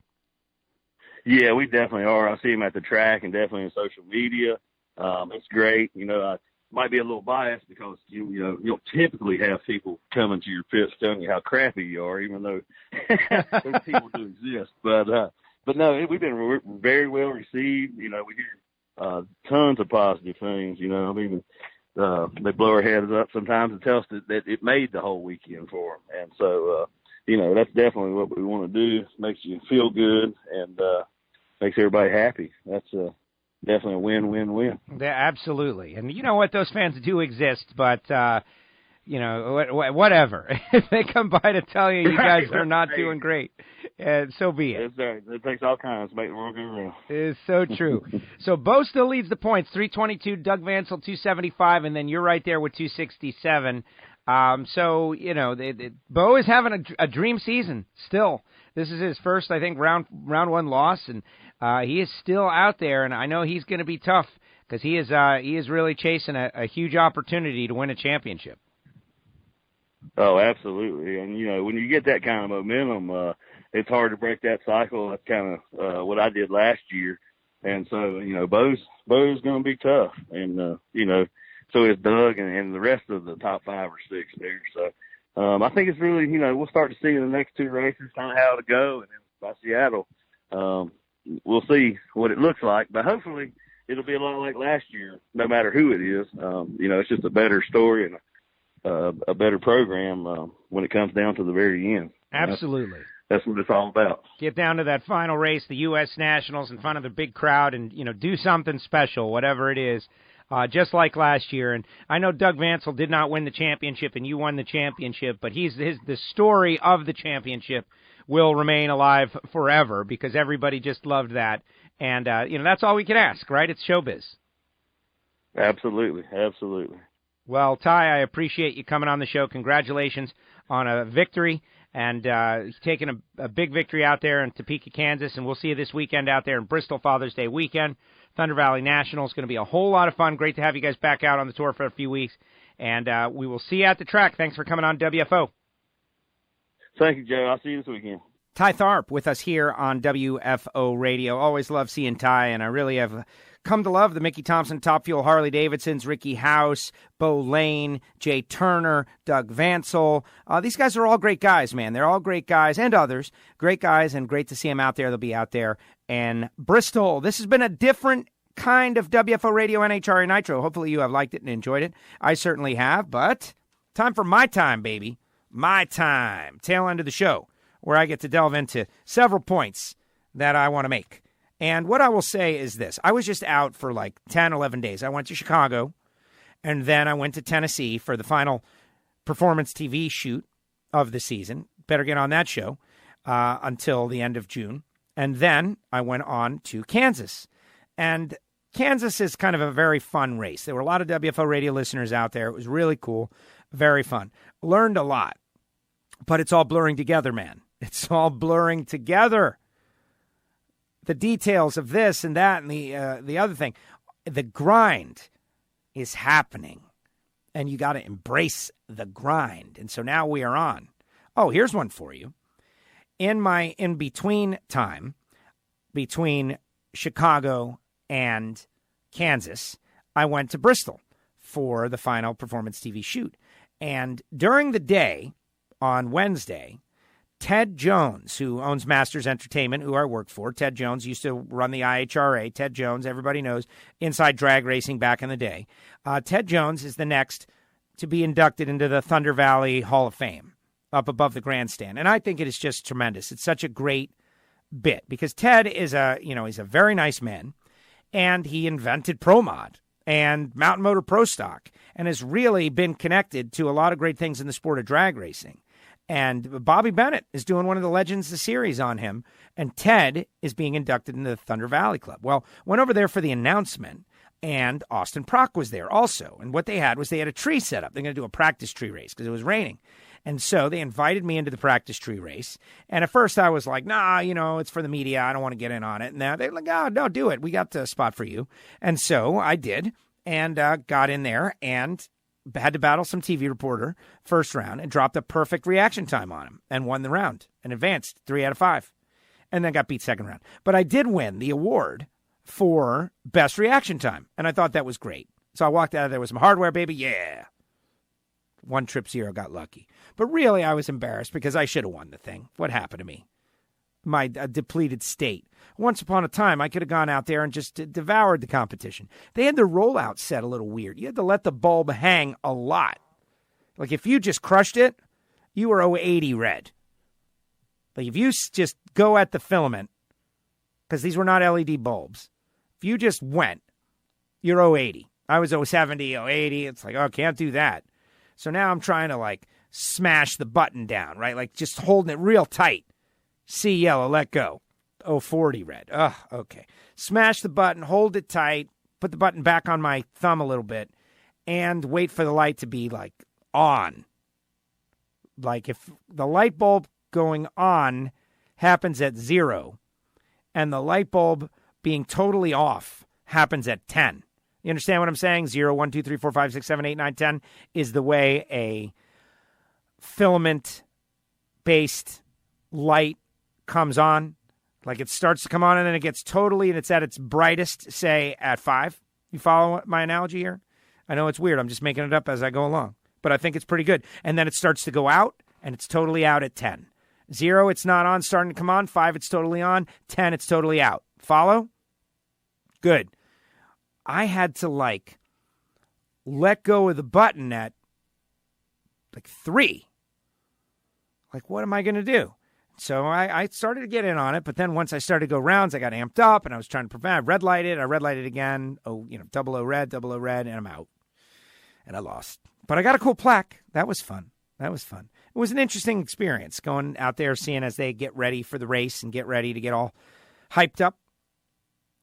K: Yeah, we definitely are. I see them at the track and definitely in social media. It's great. I might be a little biased because you don't typically have people coming to your pits telling you how crappy you are, even though those people do exist. But no, we've been very well received. We hear tons of positive things. They blow our heads up sometimes and tell us that it made the whole weekend for them. And so, that's definitely what we want to do. It makes you feel good and makes everybody happy. That's definitely a win-win-win.
F: Yeah, absolutely. And you know what? Those fans do exist, but, whatever. If they come by to tell you guys are not doing great, so be it.
K: It takes all kinds to make the world go round.
F: It is so true. So Bo still leads the points, 322, Doug Vansel, 275, and then you're right there with 267. Bo is having a dream season still. This is his first, I think, round one loss, and he is still out there, and I know he's going to be tough because he is really chasing a huge opportunity to win a championship.
K: Oh, absolutely. And, when you get that kind of momentum, it's hard to break that cycle. That's kind of what I did last year. And so, Bo's going to be tough. And, so is Doug and the rest of the top 5 or 6 there. So, I think it's really, we'll start to see in the next two races kind of how it'll go. And then by Seattle, we'll see what it looks like. But hopefully it'll be a lot like last year, no matter who it is. It's just a better story and a better program when it comes down to the very end.
F: Absolutely.
K: That's what it's all about.
F: Get down to that final race, the U.S. Nationals, in front of the big crowd and, do something special, whatever it is, just like last year. And I know Doug Vansel did not win the championship and you won the championship, but the story of the championship will remain alive forever because everybody just loved that. And, that's all we can ask, right? It's showbiz.
K: Absolutely. Absolutely.
F: Well, Ty, I appreciate you coming on the show. Congratulations on a victory and taking a big victory out there in Topeka, Kansas. And we'll see you this weekend out there in Bristol, Father's Day weekend. Thunder Valley National is going to be a whole lot of fun. Great to have you guys back out on the tour for a few weeks. And we will see you at the track. Thanks for coming on WFO.
K: Thank you, Joe. I'll see you this weekend.
F: Ty Tharp with us here on WFO Radio. Always love seeing Ty, and I really have come to love the Mickey Thompson Top Fuel Harley Davidsons, Ricky House, Bo Lane, Jay Turner, Doug Vansel. These guys are all great guys, man. They're all great guys, and others. Great guys, and great to see them out there. They'll be out there in Bristol. This has been a different kind of WFO Radio NHRA Nitro. Hopefully you have liked it and enjoyed it. I certainly have, but time for my time, baby. My time. Tail end of the show, where I get to delve into several points that I want to make. And what I will say is this. I was just out for like 10, 11 days. I went to Chicago, and then I went to Tennessee for the final performance TV shoot of the season. Better get on that show until the end of June. And then I went on to Kansas. And Kansas is kind of a very fun race. There were a lot of WFO radio listeners out there. It was really cool, very fun. Learned a lot. But it's all blurring together, man. It's all blurring together. The details of this and that and the other thing. The grind is happening. And you got to embrace the grind. And so now we are on. Oh, here's one for you. In my in-between time, between Chicago and Kansas, I went to Bristol for the final performance TV shoot. And during the day, on Wednesday, Ted Jones, who owns Masters Entertainment, who I work for. Ted Jones used to run the IHRA. Ted Jones, everybody knows, inside drag racing back in the day. Ted Jones is the next to be inducted into the Thunder Valley Hall of Fame up above the grandstand. And I think it is just tremendous. It's such a great bit because Ted is he's a very nice man, and he invented Pro Mod and Mountain Motor Pro Stock and has really been connected to a lot of great things in the sport of drag racing. And Bobby Bennett is doing one of the Legends of the Series on him, and Ted is being inducted into the Thunder Valley Club. Well, went over there for the announcement, and Austin Prock was there also. And what they had was they had a tree set up. They're going to do a practice tree race because it was raining. And so they invited me into the practice tree race. And at first I was like, nah, it's for the media. I don't want to get in on it. And now they're like, oh, no, do it. We got the spot for you. And so I did and got in there and had to battle some TV reporter first round and dropped a perfect reaction time on him and won the round and advanced 3 out of 5 and then got beat second round. But I did win the award for best reaction time. And I thought that was great. So I walked out of there with some hardware, baby. Yeah. 1-0 got lucky. But really, I was embarrassed because I should have won the thing. What happened to me? My depleted state. Once upon a time, I could have gone out there and just devoured the competition. They had the rollout set a little weird. You had to let the bulb hang a lot. Like if you just crushed it, you were 080 red. Like if you just go at the filament, because these were not LED bulbs, if you just went, you're 080. I was 070, 080. It's like, oh, can't do that. So now I'm trying to smash the button down, right? Like just holding it real tight. See yellow, let go. 040 red. Oh, okay. Smash the button, hold it tight, put the button back on my thumb a little bit, and wait for the light to be on. Like if the light bulb going on happens at 0 and the light bulb being totally off happens at 10. You understand what I'm saying? 0, 1, 2, 3, 4, 5, 6, 7, 8, 9, 10 is the way a filament-based light comes on. Like it starts to come on and then it gets totally, and it's at its brightest, say, at 5. You follow my analogy here? I know it's weird. I'm just making it up as I go along. but I think it's pretty good. And then it starts to go out, and it's totally out at 10. 0, it's not on, starting to come on. 5, it's totally on. 10, it's totally out. Follow? Good. I had to, let go of the button at, 3. What am I going to do? So I started to get in on it, but then once I started to go rounds, I got amped up, and I was trying to prevent. I red lighted again. Double O red, and I'm out. And I lost. But I got a cool plaque. That was fun. It was an interesting experience going out there, seeing as they get ready for the race and get ready to get all hyped up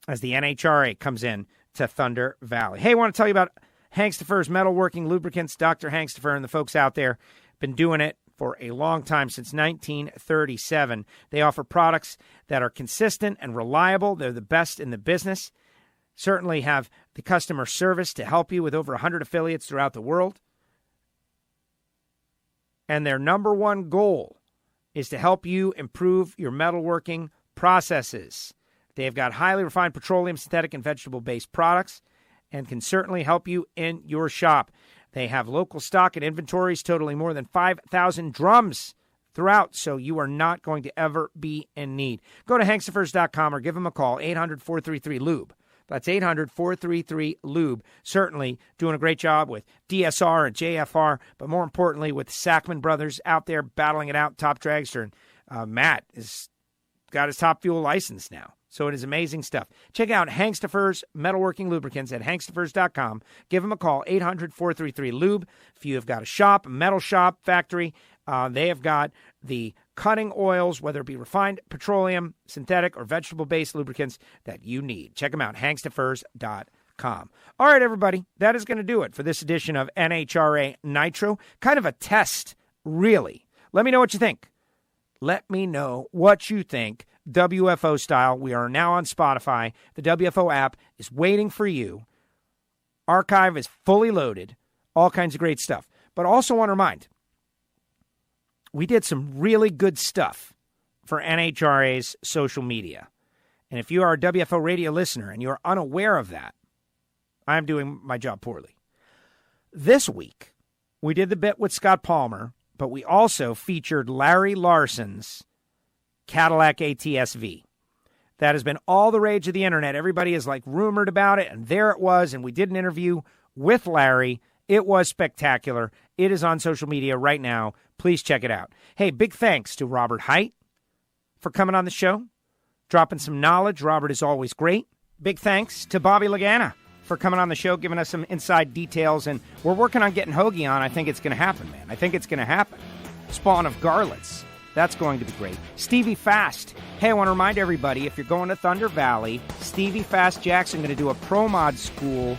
F: as the NHRA comes in to Thunder Valley. Hey, I want to tell you about Hangstifer's Metalworking Lubricants. Dr. Hangstifer and the folks out there been doing it for a long time, since 1937. They offer products that are consistent and reliable. They're the best in the business. Certainly have the customer service to help you with over 100 affiliates throughout the world. And their number one goal is to help you improve your metalworking processes. They've got highly refined petroleum, synthetic, and vegetable-based products and can certainly help you in your shop. They have local stock and inventories totaling more than 5,000 drums throughout, so you are not going to ever be in need. Go to hankstefers.com or give them a call, 800-433-LUBE. That's 800-433-LUBE. Certainly doing a great job with DSR and JFR, but more importantly with Sackman Brothers out there battling it out, top dragster. And Matt has got his Top Fuel license now. So it is amazing stuff. Check out Hangstifer's Metalworking Lubricants at hankstefers.com. Give them a call, 800-433-LUBE. If you have got a shop, a metal shop, factory, they have got the cutting oils, whether it be refined petroleum, synthetic, or vegetable-based lubricants that you need. Check them out, hankstefers.com. All right, everybody, that is going to do it for this edition of NHRA Nitro. Kind of a test, really. Let me know what you think. Let me know what you think. WFO style. We are now on Spotify. The WFO app is waiting for you. Archive is fully loaded. All kinds of great stuff. But also want to remind, we did some really good stuff for NHRA's social media. And if you are a WFO radio listener and you're unaware of that, I'm doing my job poorly. This week, we did the bit with Scott Palmer, but we also featured Larry Larson's Cadillac ATS-V. That has been all the rage of the internet. Everybody is rumored about it, and there it was, and we did an interview with Larry. It was spectacular. It is on social media right now. Please check it out. Hey, big thanks to Robert Height for coming on the show, dropping some knowledge. Robert is always great. Big thanks to Bobby Lagana for coming on the show, giving us some inside details, and we're working on getting Hoagie on. I think it's going to happen, man. I think it's going to happen. Spawn of Garlets. That's going to be great. Stevie Fast. Hey, I want to remind everybody, if you're going to Thunder Valley, Stevie Fast Jackson going to do a pro mod school,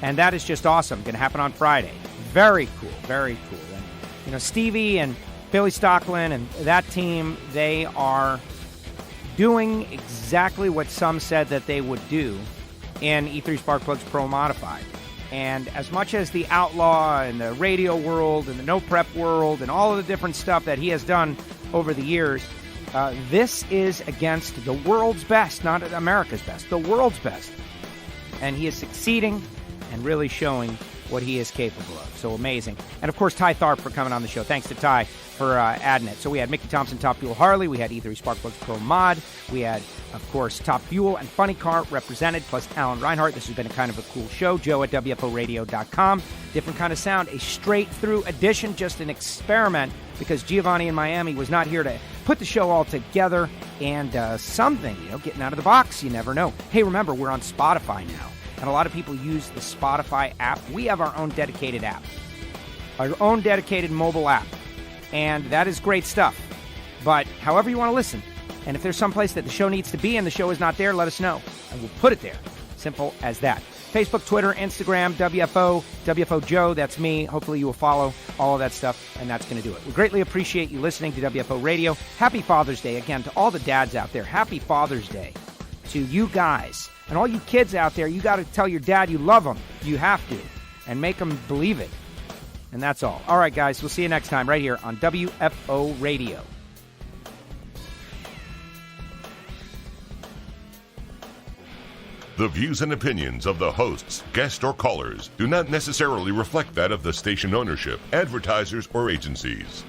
F: and that is just awesome. Going to happen on Friday. Very cool, very cool. And, Stevie and Billy Stocklin and that team, they are doing exactly what some said that they would do in E3 Sparkplugs Pro Modified. And as much as the Outlaw and the radio world and the no prep world and all of the different stuff that he has done over the years, this is against the world's best, not America's best, the world's best. And he is succeeding and really showing what he is capable of. So amazing. And, of course, Ty Tharp for coming on the show. Thanks to Ty for adding it. So we had Mickey Thompson, Top Fuel Harley. We had E3 Sparkplugs Pro Mod. We had, of course, Top Fuel and Funny Car represented, plus Alan Reinhart. This has been a kind of a cool show. Joe at WFOradio.com. Different kind of sound. A straight-through edition, just an experiment, because Giovanni in Miami was not here to put the show all together. And something, getting out of the box, you never know. Hey, remember, we're on Spotify now. And a lot of people use the Spotify app. We have our own dedicated app, our own dedicated mobile app. And that is great stuff. But however you want to listen, and if there's some place that the show needs to be and the show is not there, let us know. And we'll put it there. Simple as that. Facebook, Twitter, Instagram, WFO Joe, that's me. Hopefully you will follow all of that stuff, and that's going to do it. We greatly appreciate you listening to WFO Radio. Happy Father's Day, again, to all the dads out there. Happy Father's Day to you guys. And all you kids out there, you got to tell your dad you love him. You have to. And make him believe it. And that's all. All right, guys, we'll see you next time right here on WFO Radio.
A: The views and opinions of the hosts, guests, or callers do not necessarily reflect that of the station ownership, advertisers, or agencies.